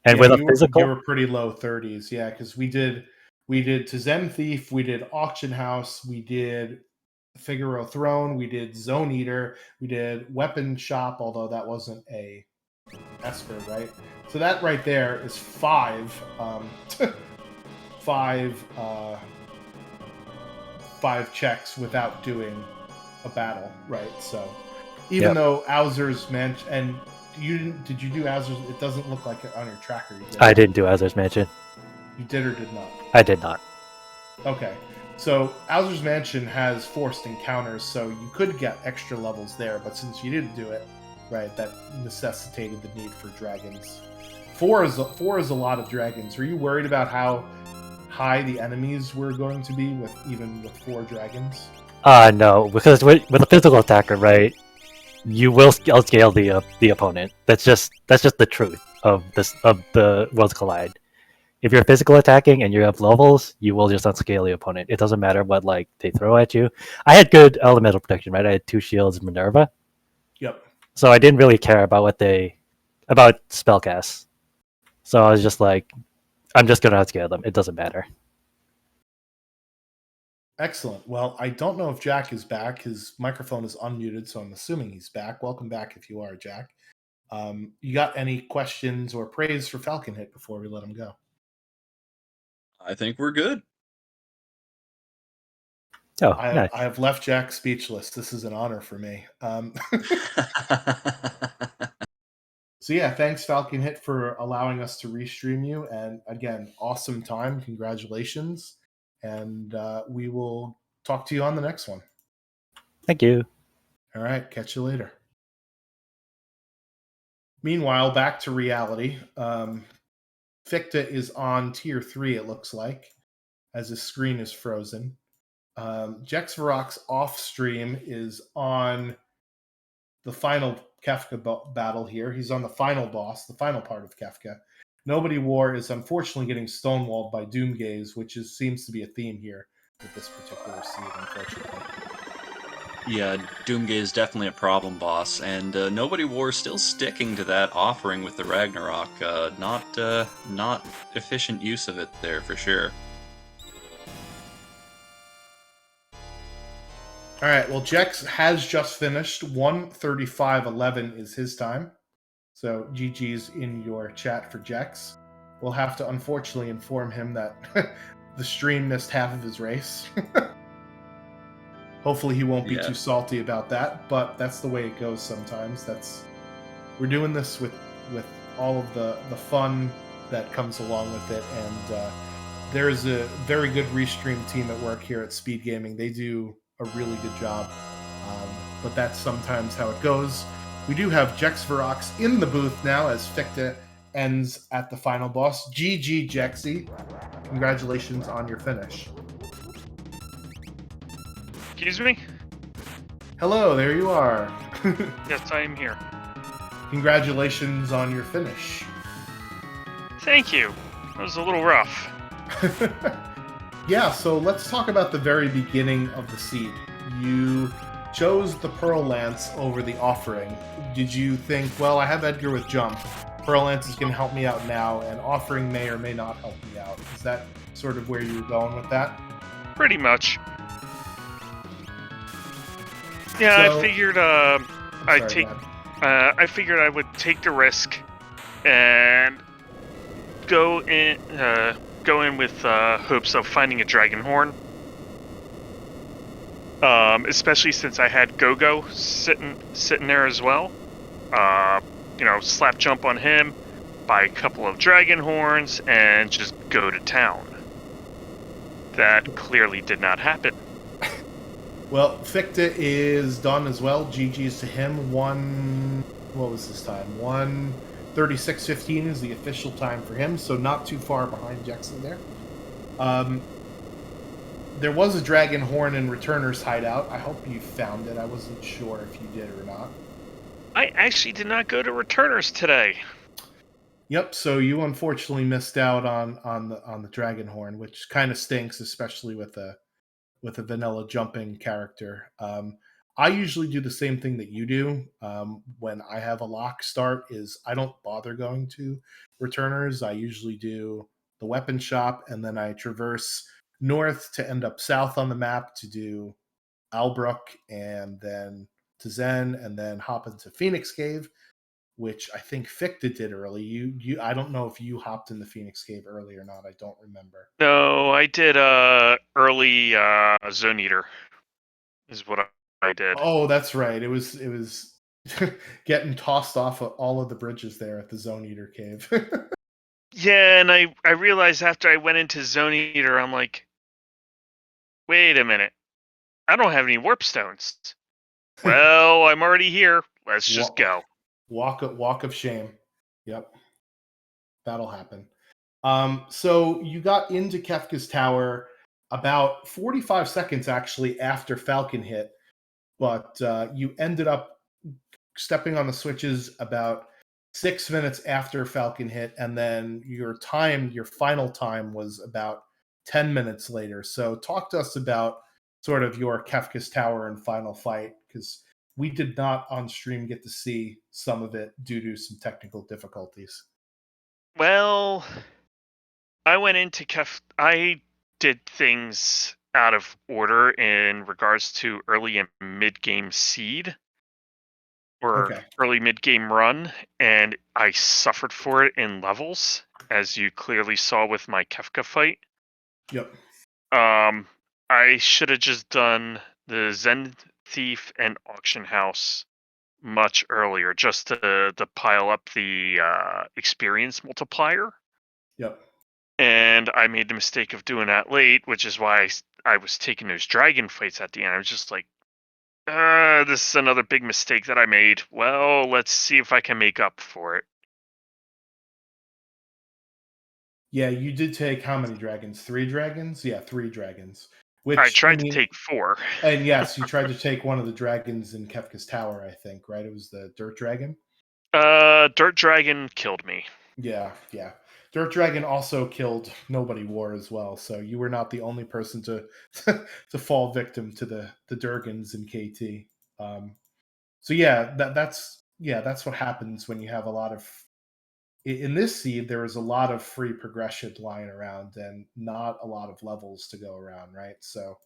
and Yeah, with a you physical, were pretty low 30s. Yeah, because we did to Zen Thief, we did Auction House, we did Figaro Throne, we did Zone Eater, we did Weapon Shop, although that wasn't a Esper, right? So that right there is 5 5 5 checks without doing a battle, right? So even though Owser's Mansion, and did you do Owser's? It doesn't look like it on your tracker. You did. I didn't do Azur's Mansion. You did or did not? I did not. Okay. So Owser's Mansion has forced encounters, so you could get extra levels there, but since you didn't do it, right, that necessitated the need for dragons. 4 is a lot of dragons. Were you worried about how high the enemies were going to be with 4 dragons? No, because with a physical attacker, right, you will scale the opponent. That's just the truth of the Worlds Collide. If you're physical attacking and you have levels, you will just unscale the opponent. It doesn't matter what like they throw at you. I had good elemental protection, right? I had 2 shields, Minerva. Yep. So I didn't really care about about spellcasts. So I was just like, I'm just gonna outscale them. It doesn't matter. Excellent. Well, I don't know if Jack is back. His microphone is unmuted, so I'm assuming he's back. Welcome back if you are, Jack. You got any questions or praise for Falcon Hit before we let him go? I think we're good. Oh, I nice. have left Jack speechless. This is an honor for me. So yeah, thanks Falcon Hit for allowing us to restream you. And again, awesome time. Congratulations. And we will talk to you on the next one. Thank you. All right. Catch you later. Meanwhile, back to reality. Ficta is on tier 3, it looks like, as his screen is frozen. Jex Varrock's off stream is on the final Kefka battle here. He's on the final boss, the final part of Kefka. Nobody War is unfortunately getting stonewalled by Doomgaze, which seems to be a theme here with this particular seed, unfortunately. Yeah, Doomgaze is definitely a problem boss, and Nobody War is still sticking to that offering with the Ragnarok. Not efficient use of it there for sure. All right, well, Jex has just finished. 1:35:11 is his time. So GG's in your chat for Jex. We'll have to unfortunately inform him that the stream missed half of his race. Hopefully he won't be too salty about that, but that's the way it goes sometimes. We're doing this with all of the fun that comes along with it, and there is a very good restream team at work here at SpeedGaming. They do a really good job, but that's sometimes how it goes. We do have Jex Varrox in the booth now as Ficta ends at the final boss. GG, Jexy. Congratulations on your finish. Excuse me? Hello, there you are. Yes, I am here. Congratulations on your finish. Thank you. That was a little rough. Yeah, so let's talk about the very beginning of the seed. You chose the Pearl Lance over the Offering. Did you think, well, I have Edgar with Jump. Pearl Lance is going to help me out now, and Offering may or may not help me out. Is that sort of where you were going with that? Pretty much. Yeah, So- I figured I'm I'd sorry, take. go ahead. I figured I would take the risk and go in with hopes of finding a dragon horn. Especially since I had Gogo sitting there as well. Slap jump on him, buy a couple of dragon horns, and just go to town. That clearly did not happen. Well, Ficta is done as well. GG's to him. What was his time? 1:36:15 is the official time for him, so not too far behind Jackson there. There was a dragon horn in Returner's hideout. I hope you found it. I wasn't sure if you did or not. I actually did not go to Returners today. Yep. So you unfortunately missed out on the dragon horn, which kind of stinks, especially with a vanilla jumping character. I usually do the same thing that you do. When I have a lock start, is I don't bother going to Returners. I usually do the weapon shop, and then I traverse north to end up south on the map to do Albrook, and then to Zen, and then hop into Phoenix Cave, which I think Ficta did early. I don't know if you hopped in the Phoenix Cave early or not. I don't remember. No, I did early Zone Eater is what I did. Oh, that's right. It was getting tossed off of all of the bridges there at the Zone Eater Cave. Yeah, and I realized after I went into Zone Eater, I'm like, wait a minute, I don't have any warp stones. Well, I'm already here. Let's just go. Walk of shame. Yep, that'll happen. So you got into Kefka's tower about 45 seconds actually after Falcon hit, but you ended up stepping on the switches about 6 minutes after Falcon hit, and then your final time was about 10 minutes later. So talk to us about sort of your Kefka's Tower and final fight, because we did not on stream get to see some of it due to some technical difficulties. Well, I went into I did things out of order in regards to early and mid game seed or Okay. early mid game run, and I suffered for it in levels, as you clearly saw with my Kefka fight. Yep. I should have just done the Zen Thief and Auction House much earlier, just to pile up the experience multiplier. Yep. And I made the mistake of doing that late, which is why I was taking those dragon fights at the end. I was just like, this is another big mistake that I made. Well, let's see if I can make up for it. Yeah, you did take how many dragons? 3 dragons? Yeah, 3 dragons. I Which tried to take 4. And yes, you tried to take one of the dragons in Kefka's Tower, I think, right? It was the Dirt Dragon. Dirt Dragon killed me. Yeah. Dirt Dragon also killed Nobody War as well, so you were not the only person to to fall victim to the Durgans in KT. So yeah, that's what happens when you have a lot of in this seed. There is a lot of free progression lying around and not a lot of levels to go around, right? So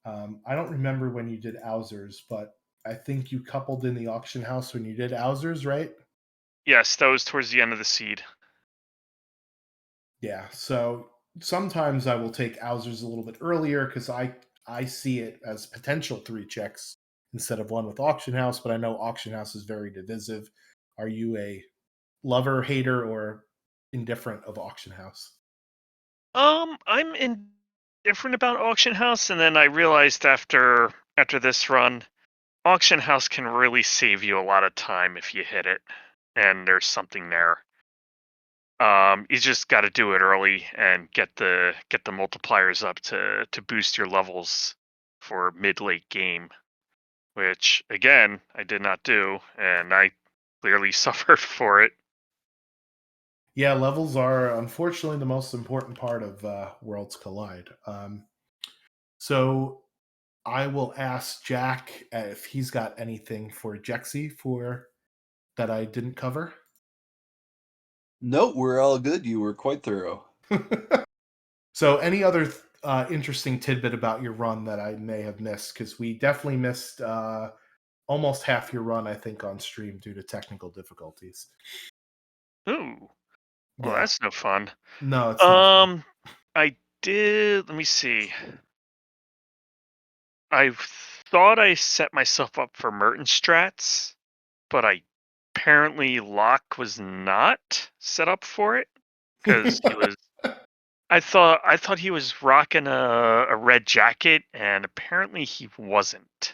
I don't remember when you did Owsers, but I think you coupled in the auction house when you did Owsers, right? Yes, that was towards the end of the seed. Yeah. So sometimes I will take Owsers a little bit earlier because I see it as potential 3 checks instead of one with auction house. But I know auction house is very divisive. Are you a lover, hater, or indifferent of auction house? I'm indifferent about Auction House, and then I realized after this run, Auction House can really save you a lot of time if you hit it, and there's something there. You just got to do it early and get the multipliers up to boost your levels for mid late game, which again I did not do, and I clearly suffered for it. Yeah, levels are unfortunately the most important part of Worlds Collide. So I will ask Jack if he's got anything for Jexy for that I didn't cover. Nope, we're all good. You were quite thorough. So, any other interesting tidbit about your run that I may have missed? Because we definitely missed almost half your run, I think, on stream due to technical difficulties. Ooh, well, Yeah, that's no fun. no, it's not fun. I did. Let me see. I thought I set myself up for Merton strats, but apparently Locke was not set up for it because he was. I thought he was rocking a red jacket, and apparently he wasn't.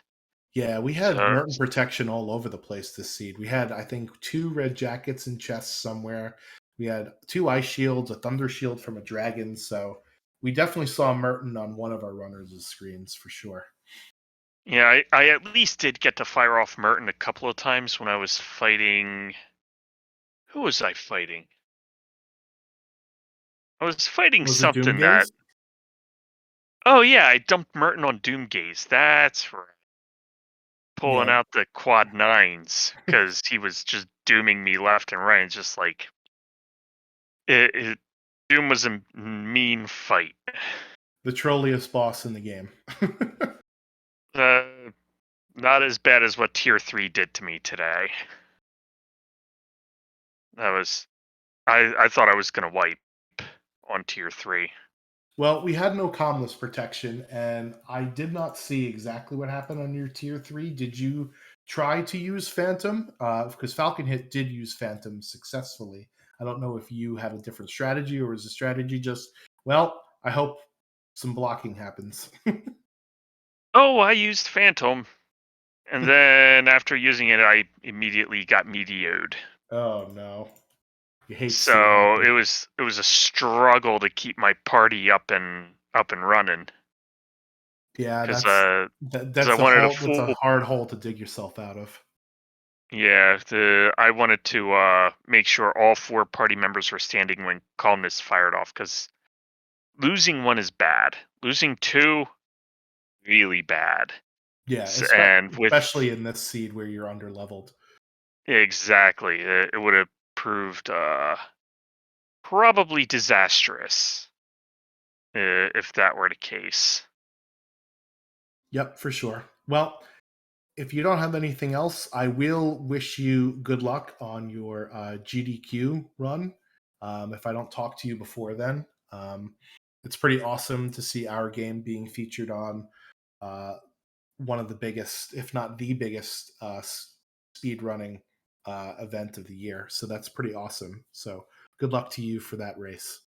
Yeah, we had So Merton protection all over the place this seed. We had, I think, 2 red jackets in chests somewhere. We had 2 ice shields, a thunder shield from a dragon. So we definitely saw Merton on one of our runners' screens for sure. yeah, I at least did get to fire off Merton a couple of times when I was fighting. Who was I fighting? I was fighting Was it something that. Doomgaze? Oh yeah, I dumped Merton on Doomgaze. That's right. Pulling Yeah, out the quad nines because he was just dooming me left and right. It's just like it Doom was a mean fight. the trolliest boss in the game. Uh, Not as bad as what Tier 3 did to me today. That was I thought I was gonna wipe on Tier 3. Well, we had no comless protection, and I did not see exactly what happened on your tier 3. Did you try to use Phantom? Because Falcon Hit did use Phantom successfully. I don't know if you had a different strategy, or was the strategy just, well, I hope some blocking happens. Oh, I used Phantom, and then after using it, I immediately got medioed. Oh no. You hate to see it So happen. it was a struggle to keep my party up and running Yeah, because I that's a wanted a hole, that's a full. hard hole to dig yourself out of. Yeah, I wanted to make sure all 4 party members were standing when columnists fired off because losing 1 is bad. Losing 2, really bad. Yeah, And with especially in this seed where you're under leveled. exactly, it would have proved probably disastrous if that were the case. Yep, for sure. Well, if you don't have anything else, I will wish you good luck on your GDQ run. If I don't talk to you before then, it's pretty awesome to see our game being featured on uh, one of the biggest, if not the biggest, speed running event of the year. So that's pretty awesome. So good luck to you for that race.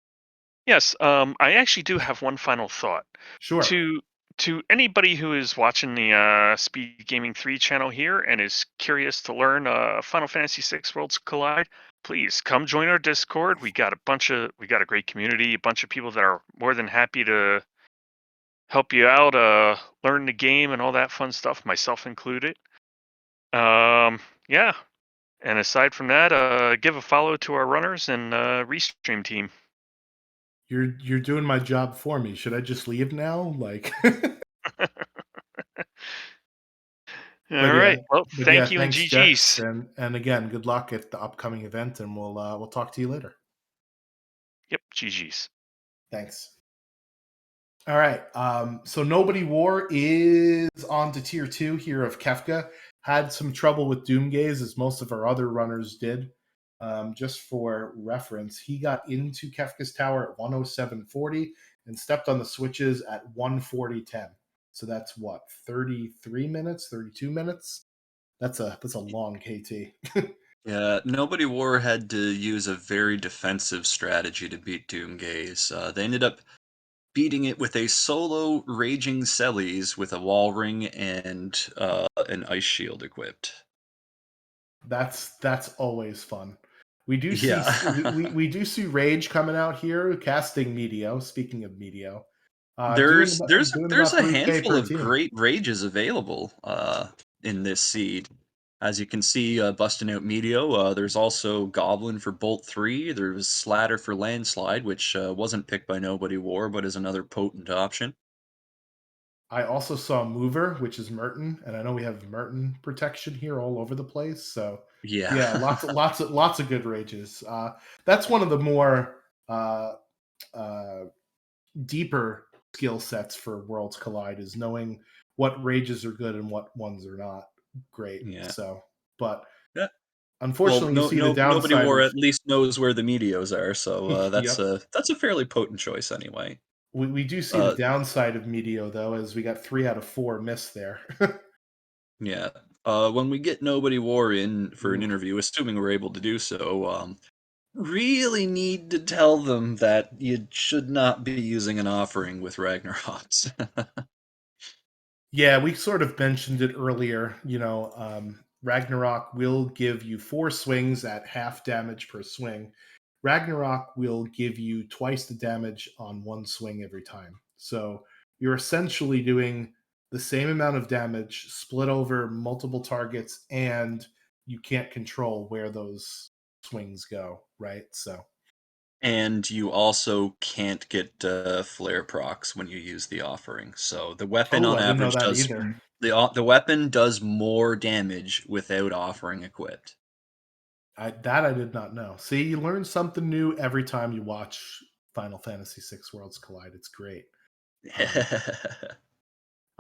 Yes, I actually do have one final thought. Sure. To to anybody who is watching the Speed Gaming 3 channel here and is curious to learn Final Fantasy 6 Worlds Collide, please come join our Discord. We got a great community, a bunch of people that are more than happy to help you out, learn the game and all that fun stuff, myself included. Yeah. And aside from that, give a follow to our runners and restream team. You're doing my job for me. Should I just leave now? Like All right. Well, but yeah, thank you and thanks, Jex, GG's. and again, good luck at the upcoming event, and we'll talk to you later. Yep, GG's. Thanks. All right. So Nobody War is on to tier 2 here of Kefka. Had some trouble with Doomgaze, as most of our other runners did. Just for reference, he got into Kefka's tower at 107.40 and stepped on the switches at 140.10. So that's what, 33 minutes, 32 minutes? That's a long KT. Yeah, Nobody War had to use a very defensive strategy to beat Doomgaze. They ended up beating it with a solo Raging Celes with a wall ring and an ice shield equipped. That's always fun. We do see Yeah. we do see Rage coming out here casting Meteo. Speaking of Meteo, doing There's about a 3K handful per of team. great rages available in this seed. As you can see, busting out Meteo, there's also Goblin for Bolt 3. There's Slatter for Landslide, which wasn't picked by Nobody War, but is another potent option. I also saw Mover, which is Merton, and I know we have Merton protection here all over the place. So Yeah. yeah, lots of good rages. That's one of the more uh, deeper skill sets for Worlds Collide is knowing what rages are good and what ones are not great. Yeah. So, but Yeah. Well, unfortunately, you see the Nobody downside War of at least knows where the Meteos are, so yep. that's a fairly potent choice anyway. We do see the Uh, downside of Meteo though, as we got 3 out of 4 miss there. yeah. When we get Nobody War in for an Ooh. interview, assuming we're able to do so, really need to tell them that you should not be using an offering with Ragnaroks. Yeah, we sort of mentioned it earlier. Ragnarok will give you 4 swings at half damage per swing. Ragnarok will give you twice the damage on 1 swing every time. So you're essentially doing the same amount of damage split over multiple targets, and you can't control where those swings go, right? So, And you also can't get flare procs when you use the offering. So the weapon oh, on I didn't know average that does either. the weapon does more damage without offering equipped. I did not know. See, you learn something new every time you watch Final Fantasy VI Worlds Collide. It's great.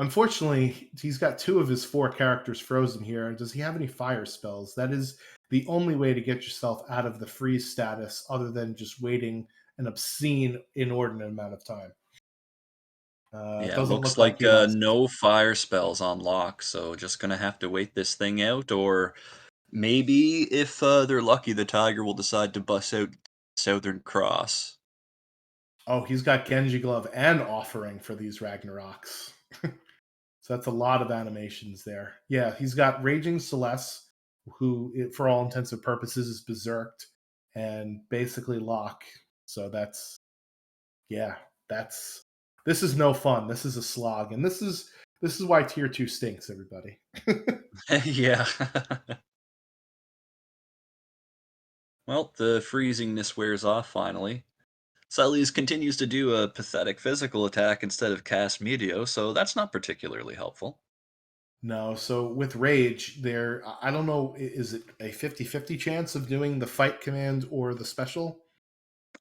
Unfortunately, he's got 2 of his 4 characters frozen here. Does he have any fire spells? That is the only way to get yourself out of the freeze status, other than just waiting an obscene, inordinate amount of time. Yeah, Doesn't looks look like like he wants. no fire spells on lock, so just gonna have to wait this thing out, or maybe if they're lucky, the Tiger will decide to bust out Southern Cross. Oh, he's got Genji Glove and Offering for these Ragnaroks. So that's a lot of animations there. Yeah, he's got Raging Celeste, who, for all intents and purposes, is berserked and basically lock. So yeah, that's this is no fun. This is a slog, and this is why tier 2 stinks, everybody. Yeah. Well, the freezingness wears off finally. Celes continues to do a pathetic physical attack instead of cast Meteo, so that's not particularly helpful. No, so with Rage, I don't know, is it a 50-50 chance of doing the fight command or the special?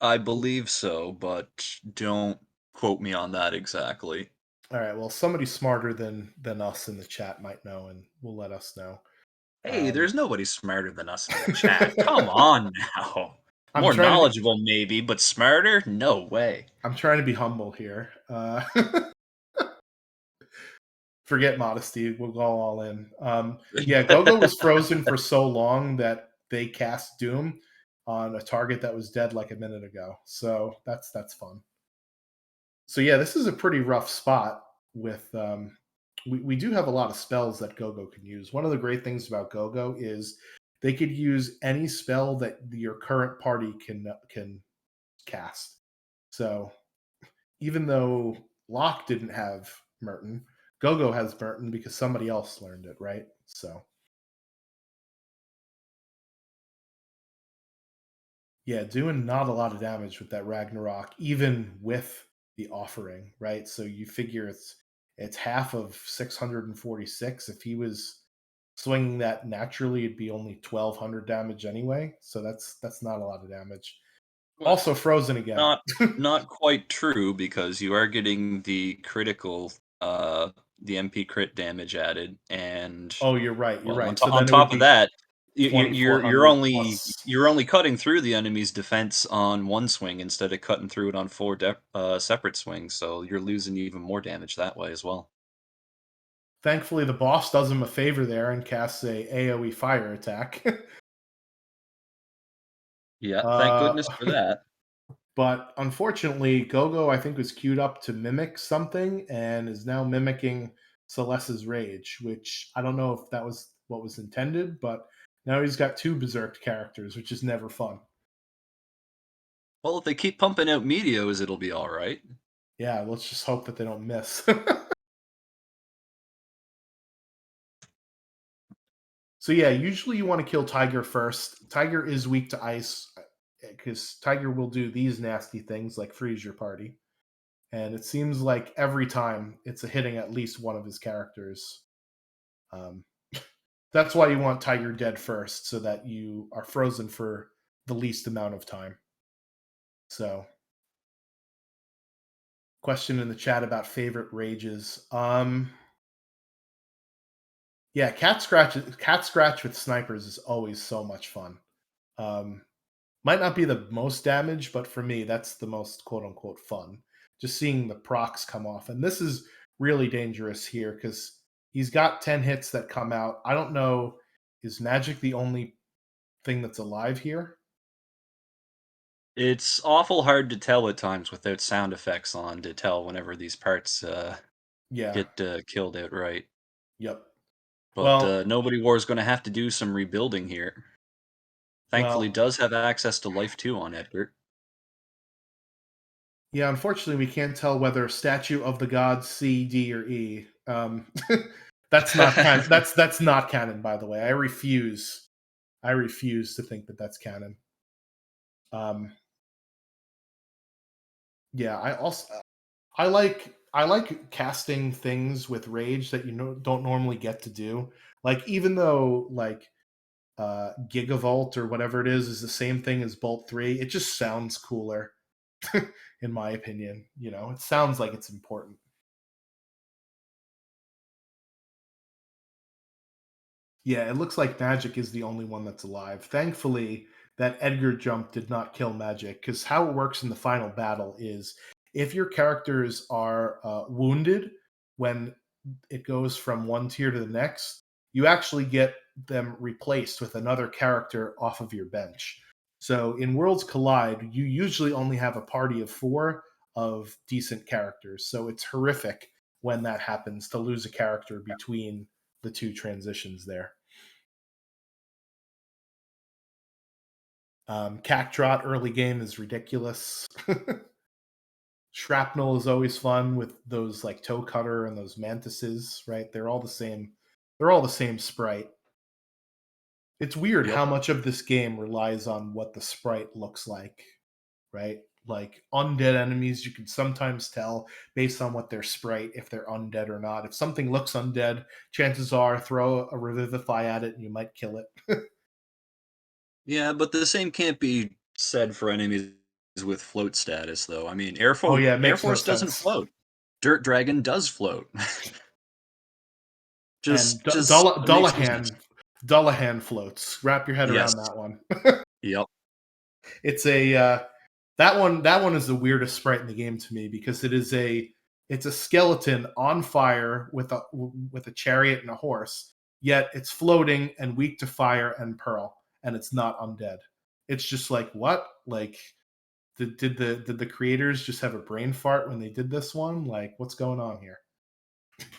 I believe so, but don't quote me on that exactly. All right, well, somebody smarter than us in the chat might know, and will let us know. Hey, Um, there's nobody smarter than us in the chat. Come on now. I'm More trying to be knowledgeable, maybe, but smarter? No way. I'm trying to be humble here. Forget modesty. We'll go all in. Yeah, Gogo was frozen for so long that they cast Doom on a target that was dead like a minute ago. So that's fun. So yeah, this is a pretty rough spot with we do have a lot of spells that Gogo can use. One of the great things about Gogo is they could use any spell that your current party can cast. So even though Locke didn't have Merton, Gogo has Merton because somebody else learned it, right? So yeah, doing not a lot of damage with that Ragnarok, even with the offering, right? So you figure it's half of 646. If he was swinging that naturally, it'd be only 1200 damage anyway. So that's not a lot of damage. Well, Also frozen again. not not quite true because you are getting the critical the MP crit damage added, and Oh, you're right. You're well, right. So on then it would top of be that, $2,400 plus. you're only cutting through the enemy's defense on one swing instead of cutting through it on separate swings. So you're losing even more damage that way as well. Thankfully, the boss does him a favor there and casts a AoE fire attack. Yeah, thank uh, goodness for that. but unfortunately, Gogo, I think, was queued up to mimic something and is now mimicking Celeste's Rage, which I don't know if that was what was intended, but now he's got 2 berserked characters, which is never fun. Well, if they keep pumping out Meteos, it'll be all right. Yeah, let's just hope that they don't miss. So yeah, usually you want to kill Tiger first. Tiger is weak to ice because Tiger will do these nasty things like freeze your party. And it seems like every time it's a hitting at least one of his characters. Um, that's why you want Tiger dead first, so that you are frozen for the least amount of time. So, question in the chat about favorite rages. Yeah, cat scratch with snipers is always so much fun. Um, might not be the most damage, but for me, that's the most quote unquote fun. Just seeing the procs come off. And this is really dangerous here because he's got 10 hits that come out. I don't know, is magic the only thing that's alive here? It's awful hard to tell at times without sound effects on to tell whenever these parts Yeah. get killed outright. Yep. But Well, Nobody War is going to have to do some rebuilding here. Thankfully, well, does have access to life too on Edgar. yeah, unfortunately, we can't tell whether statue of the gods C, D, or E. That's not canon. That's not canon, by the way. I refuse. I refuse to think that that's canon. Um, yeah, I like casting things with rage that don't normally get to do. Like even though like Gigavolt or whatever it is the same thing as Bolt 3, it just sounds cooler in my opinion. It sounds like it's important. Yeah, it looks like Magic is the only one that's alive. Thankfully, that Edgar jump did not kill Magic, because how it works in the final battle is if your characters are wounded when it goes from one tier to the next, you actually get them replaced with another character off of your bench. So in Worlds Collide, you usually only have a party of 4 of decent characters. So it's horrific when that happens to lose a character between the two transitions there. Cactrot early game is ridiculous. Shrapnel is always fun with those like toe cutter and those mantises, right? They're all the same. They're all the same sprite. It's weird Yep. how much of this game relies on what the sprite looks like, right? Like undead enemies, you can sometimes tell based on what their sprite if they're undead or not. If something looks undead, chances are throw a revivify at it and you might kill it. Yeah, but the same can't be said for enemies with float status, though. I mean, Oh yeah, it Air makes no Force doesn't sense. float. Dirt Dragon does float. And Just it makes no sense. Dullahan floats. Wrap your head Yes. around that one. Yep. It's a that one is the weirdest sprite in the game to me because it's a skeleton on fire with a chariot and a horse, yet it's floating and weak to fire and pearl, and it's not undead. It's just like what? Like did the creators just have a brain fart when they did this one? Like what's going on here?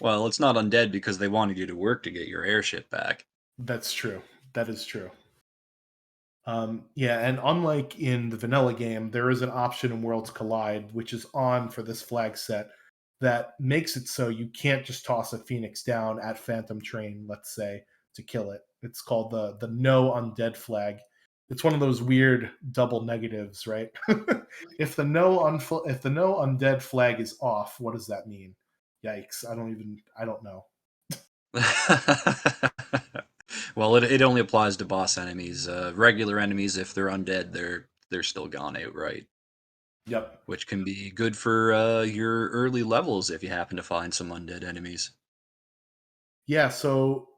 Well, it's not undead because they wanted you to work to get your airship back. That's true. That is true. Yeah, and unlike in the vanilla game, there is an option in Worlds Collide, which is on for this flag set, that makes it so you can't just toss a Phoenix down at Phantom Train, let's say, to kill it. It's called the no undead flag. It's one of those weird double negatives, right? If the no undead flag is off, what does that mean? Yikes! I don't know. Well, it only applies to boss enemies. Regular enemies, if they're undead, they're still gone outright, Yep. which can be good for your early levels if you happen to find some undead enemies. Yeah, so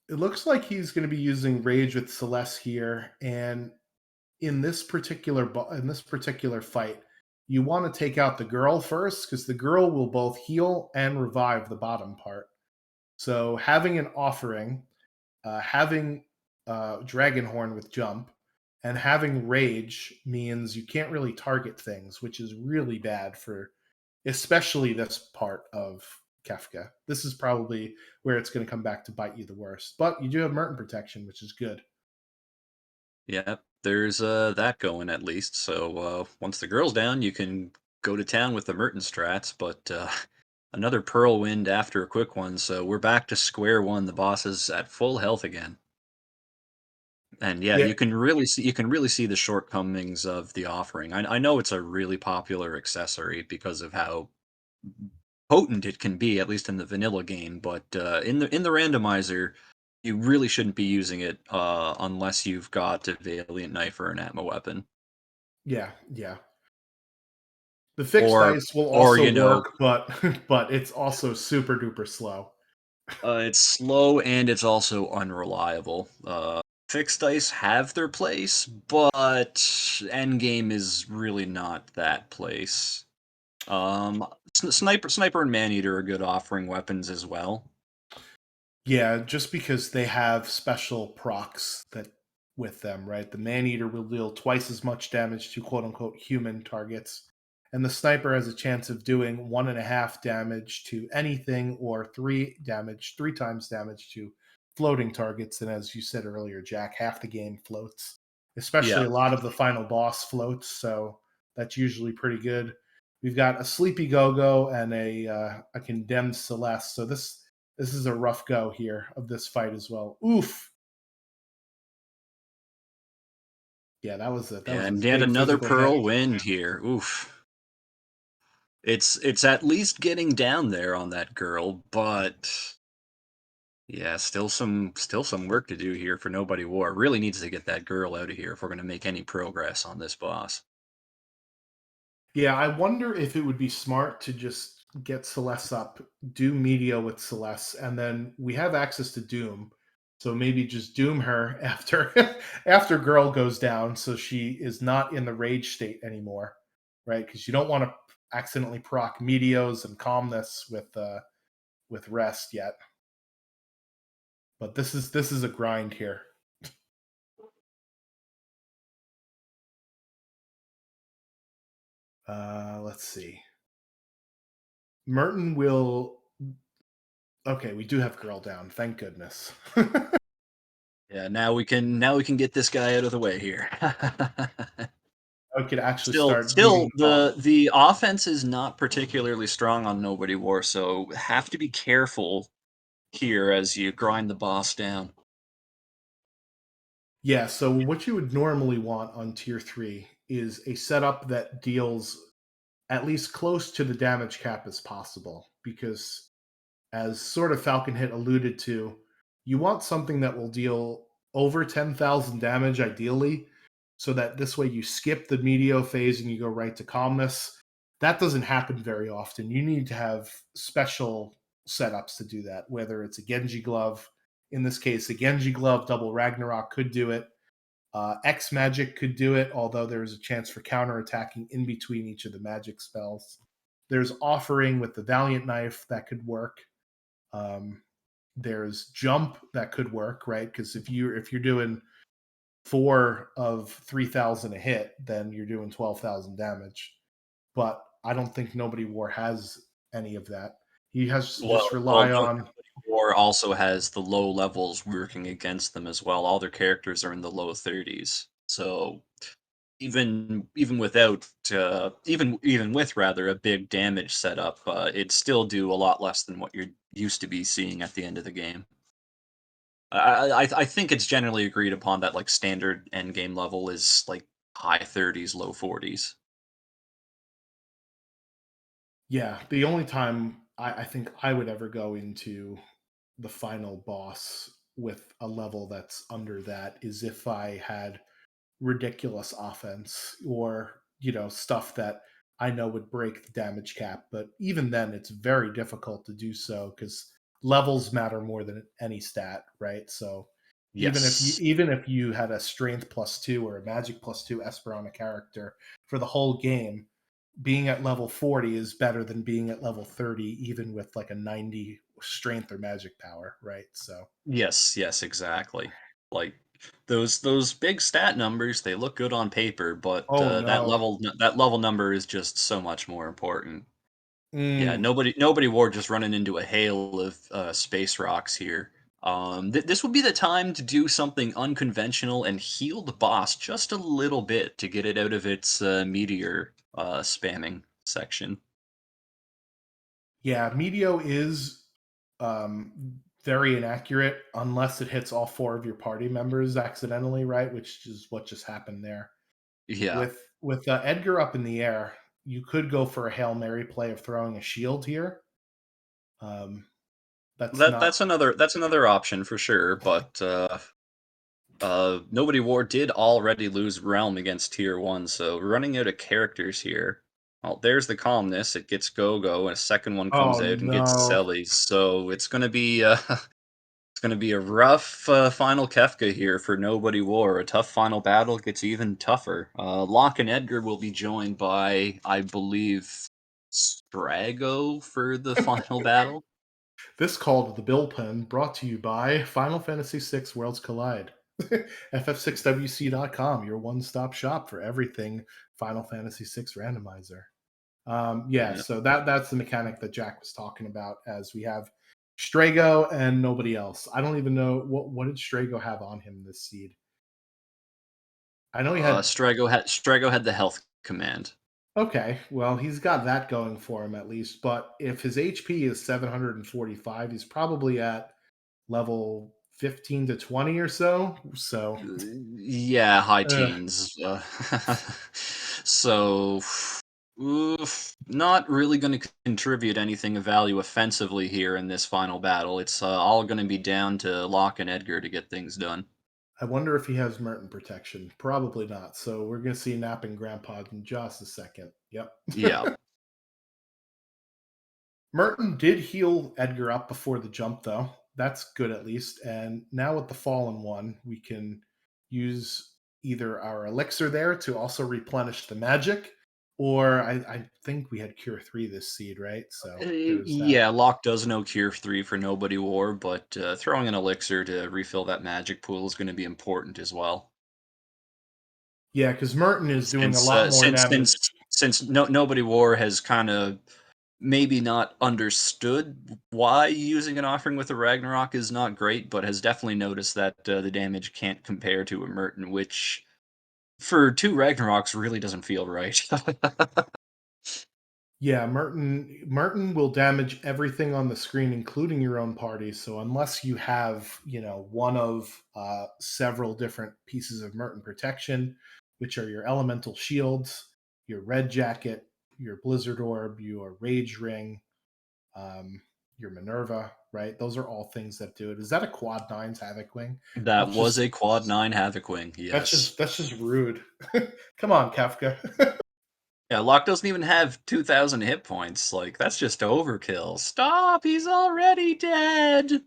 it looks like he's going to be using Rage with Celeste here, and in this particular fight, you want to take out the girl first because the girl will both heal and revive the bottom part. So having an offering, having Dragonhorn with jump, and having Rage means you can't really target things, which is really bad for especially this part of Kefka. This is probably where it's going to come back to bite you the worst. But you do have Merton protection, which is good. Yeah, there's that going at least. So once the girl's down, you can go to town with the Merton strats. But another Pearl wind after a quick one, so we're back to square one. The boss is at full health again. And yeah, Yeah, you can really see the shortcomings of the offering. I know it's a really popular accessory because of how potent it can be, at least in the vanilla game. But in the randomizer, you really shouldn't be using it unless you've got a Valiant Knife or an Atma weapon, yeah, yeah. The fixed or dice will or also you know, work, but but it's also super duper slow. it's slow and it's also unreliable. Fixed dice have their place, but endgame is really not that place. Sniper and Maneater are good offering weapons as well. Yeah, just because they have special procs that with them, right? The Maneater will deal twice as much damage to quote unquote human targets, and the sniper has a chance of doing 1.5 damage to anything or 3 times damage to floating targets. And as you said earlier, Jack, half the game floats, especially Yeah, a lot of the final boss floats. So that's usually pretty good. We've got a sleepy Gogo and a condemned Celeste. So this is a rough go here of this fight as well. Oof. Yeah, that was a and yet big another physical hit. Pearl Wind here. Oof. It's at least getting down there on that girl, but yeah, still some work to do here for Nobody War. Really needs to get that girl out of here if we're gonna make any progress on this boss. Yeah, I wonder if it would be smart to just get Celeste up, do Media with Celeste, and then we have access to Doom. So maybe just doom her after after girl goes down so she is not in the rage state anymore. Right? Because you don't want to accidentally proc Medios and calmness with rest yet. But this is a grind here. Let's see. Merton will. Okay, we do have girl down. Thank goodness. Yeah, now we can get this guy out of the way here. I could actually Still, start beating still, them up. the offense is not particularly strong on Nobody War, so have to be careful here as you grind the boss down. Yeah, so what you would normally want on tier 3 is a setup that deals at least close to the damage cap as possible. Because, as sort of Falcon Hit alluded to, you want something that will deal over 10,000 damage ideally, so that this way you skip the Meteo phase and you go right to Calmness. That doesn't happen very often. You need to have special setups to do that, whether it's a Genji Glove. In this case, a Genji Glove double Ragnarok could do it. X Magic could do it, although there's a chance for counterattacking in between each of the magic spells. There's Offering with the Valiant Knife that could work. Um, there's Jump that could work, right? Because if you're doing 4 of 3,000 a hit, then you're doing 12,000 damage. But I don't think Nobody War has any of that. He has to just Well, rely no, on. Nobody War also has the low levels working against them as well. All their characters are in the low 30s, so even without even with rather a big damage setup, it'd still do a lot less than what you're used to be seeing at the end of the game. I think it's generally agreed upon that like standard end game level is like high 30s, low 40s. Yeah, the only time I think I would ever go into the final boss with a level that's under that is if I had ridiculous offense or stuff that I know would break the damage cap. But even then, it's very difficult to do so because levels matter more than any stat, right? So Yes. even if you had a strength +2 or a magic +2 Esper on a character for the whole game, being at level 40 is better than being at level 30, even with like a 90 strength or magic power, right? So Yes, exactly. Like those big stat numbers, they look good on paper, but oh no. that level number is just so much more important. Yeah, Mm. nobody War just running into a hail of space rocks here. This would be the time to do something unconventional and heal the boss just a little bit to get it out of its meteor spamming section. Yeah, Meteo is very inaccurate unless it hits all 4 of your party members accidentally, right? Which is what just happened there. Yeah. With Edgar up in the air, you could go for a Hail Mary play of throwing a shield here. That's not. That's another option for sure, but Nobody War did already lose Realm against Tier 1, so running out of characters here. Well, there's the Calmness, it gets Gogo, and a second one comes Oh out and gets no! Selly, so it's gonna be it's gonna be a rough final Kefka here for Nobody War. A tough final battle gets even tougher. Locke and Edgar will be joined by, I believe, Strago for the final battle. This call to the Bill Pen brought to you by Final Fantasy VI Worlds Collide. FF6WC.com, your one-stop shop for everything Final Fantasy VI Randomizer. Yeah, Yeah. so that's the mechanic that Jack was talking about, as we have Strago and nobody else. I don't even know what did Strago have on him this seed. I know he had. Strago had the health command. Okay, well, he's got that going for him at least. But if his HP is 745, he's probably at level 15 to 20 or so. So, Yeah, high uh, teens. So, not really going to contribute anything of value offensively here in this final battle. It's all going to be down to Locke and Edgar to get things done. I wonder if he has Merton protection. Probably not. So we're going to see Napping Grandpa in just a second. Yep. Yeah. Merton did heal Edgar up before the jump, though. That's good at least. And now with the Fallen One, we can use either our elixir there to also replenish the magic, or I think we had Cure 3 this seed, right? So there's that. Yeah, Locke does know Cure 3 for Nobody War, but throwing an elixir to refill that magic pool is going to be important as well. Yeah, because Merton is doing a Since lot more damage. Nobody War has kind of maybe not understood why using an offering with a Ragnarok is not great, but has definitely noticed that the damage can't compare to a Merton, which for 2 Ragnaroks really doesn't feel right. Yeah, Merton will damage everything on the screen, including your own party. So unless you have, one of several different pieces of Merton protection, which are your elemental shields, your red jacket, your blizzard orb, your rage ring, um, your Minerva, right? Those are all things that do it. Is that a quad nines havoc wing? That That's was just a Quad 9 Havoc Wing, that's yes. just that's just rude. Come on, Kefka. Yeah, Locke doesn't even have 2,000 hit points. Like, that's just overkill. Stop! He's already dead!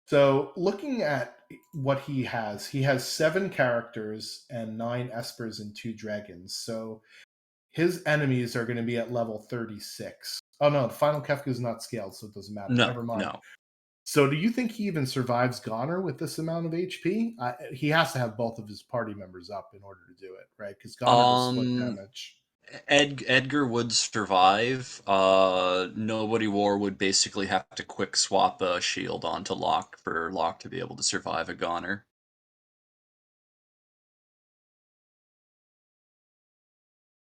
So, looking at what he has 7 characters and 9 espers and 2 dragons. So, his enemies are going to be at level 36. Oh no, the final Kefka is not scaled, so it doesn't matter. No, Never mind. no. So, do you think he even survives Goner with this amount of HP? He has to have both of his party members up in order to do it, right? Because Goner does split Um, damage. Edgar would survive. Nobody War would basically have to quick swap a shield onto Locke for Locke to be able to survive a Goner.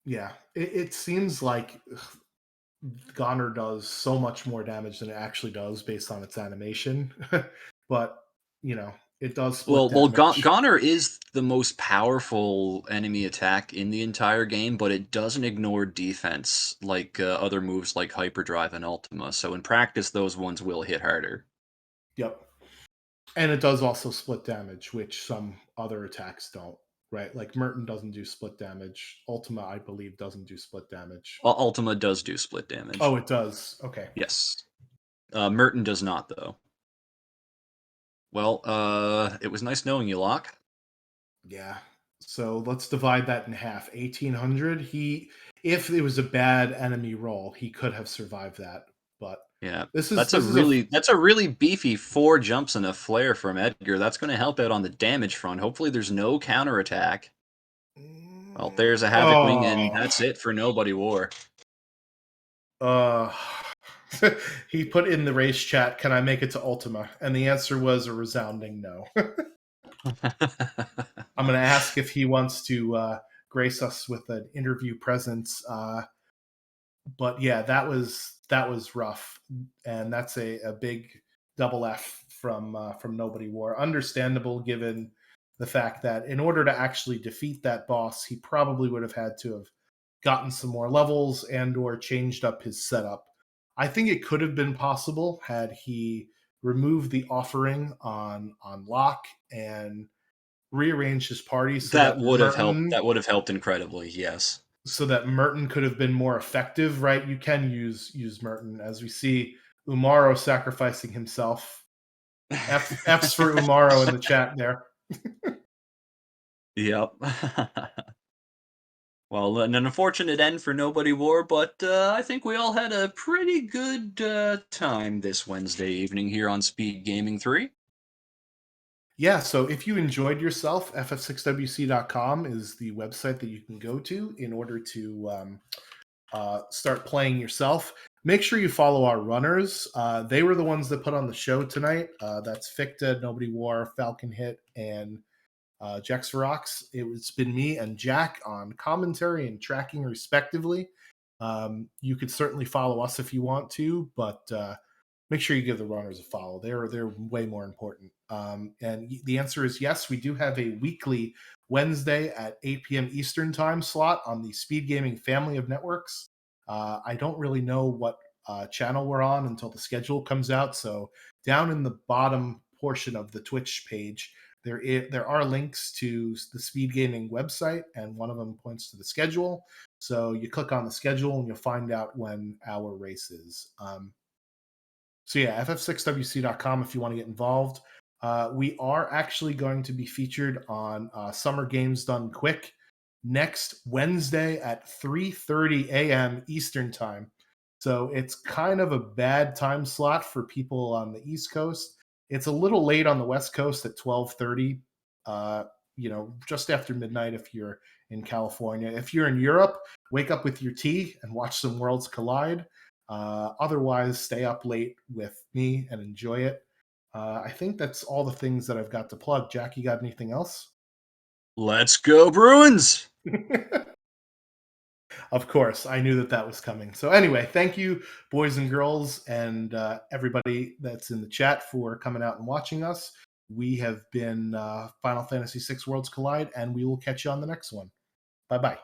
Yeah, it seems like Goner does so much more damage than it actually does based on its animation. But, it does split Well, damage. Goner is the most powerful enemy attack in the entire game, but it doesn't ignore defense like other moves like Hyperdrive and Ultima. So in practice, those ones will hit harder. Yep. And it does also split damage, which some other attacks don't, right? Like Merton doesn't do split damage. Ultima, I believe, doesn't do split damage. Ultima does do split Oh, damage. it does. Okay. Yes. Merton does not, though. Well, it was nice knowing you, Locke. Yeah. So let's divide that in half. 1800. If it was a bad enemy roll, he could have survived that. But Yeah, this is a that's a really beefy 4 jumps and a flare from Edgar. That's going to help out on the damage front. Hopefully, there's no counterattack. Well, there's a Havoc Wing, and oh that's it for Nobody War. uh he put in the race chat, can I make it to Ultima? And the answer was a resounding no. I'm going to ask if he wants to grace us with an interview presence. But yeah, that was rough, and that's a big double F from Nobody War. Understandable given the fact that in order to actually defeat that boss, he probably would have had to have gotten some more levels and or changed up his setup. I think it could have been possible had he removed the offering on Locke and rearranged his party so That that would have helped. Merton That would have helped incredibly. Yes. could have been more effective, right? You can use Merton, as we see Umaro sacrificing himself. F's for Umaro in the chat there. Yep. Well, an unfortunate end for Nobody War, but I think we all had a pretty good time this Wednesday evening here on Speed Gaming 3. Yeah, so if you enjoyed yourself, ff6wc.com is the website that you can go to in order to start playing yourself. Make sure you follow our runners. They were the ones that put on the show tonight. That's Ficta, Nobody War, Falcon Hit, and Jax Verox. It's been me and Jack on commentary and tracking, respectively. You could certainly follow us if you want to, but make sure you give the runners a follow. They're way more important. And the answer is yes. We do have a weekly Wednesday at 8 p.m. Eastern time slot on the Speed Gaming family of networks. I don't really know what channel we're on until the schedule comes out. So down in the bottom portion of the Twitch page, there are links to the Speed Gaming website, and one of them points to the schedule. So you click on the schedule and you'll find out when our race is. So yeah, ff6wc.com if you want to get involved. We are actually going to be featured on Summer Games Done Quick next Wednesday at 3:30 a.m. Eastern Time. So it's kind of a bad time slot for people on the East Coast. It's a little late on the West Coast at 12:30. Just after midnight if you're in California. If you're in Europe, wake up with your tea and watch some Worlds Collide. Otherwise, stay up late with me and enjoy it. I think that's all the things that I've got to plug. Jack, you got anything else? Let's go, Bruins! Of course, I knew that was coming. So anyway, thank you, boys and girls, and everybody that's in the chat for coming out and watching us. We have been Final Fantasy VI Worlds Collide, and we will catch you on the next one. Bye-bye.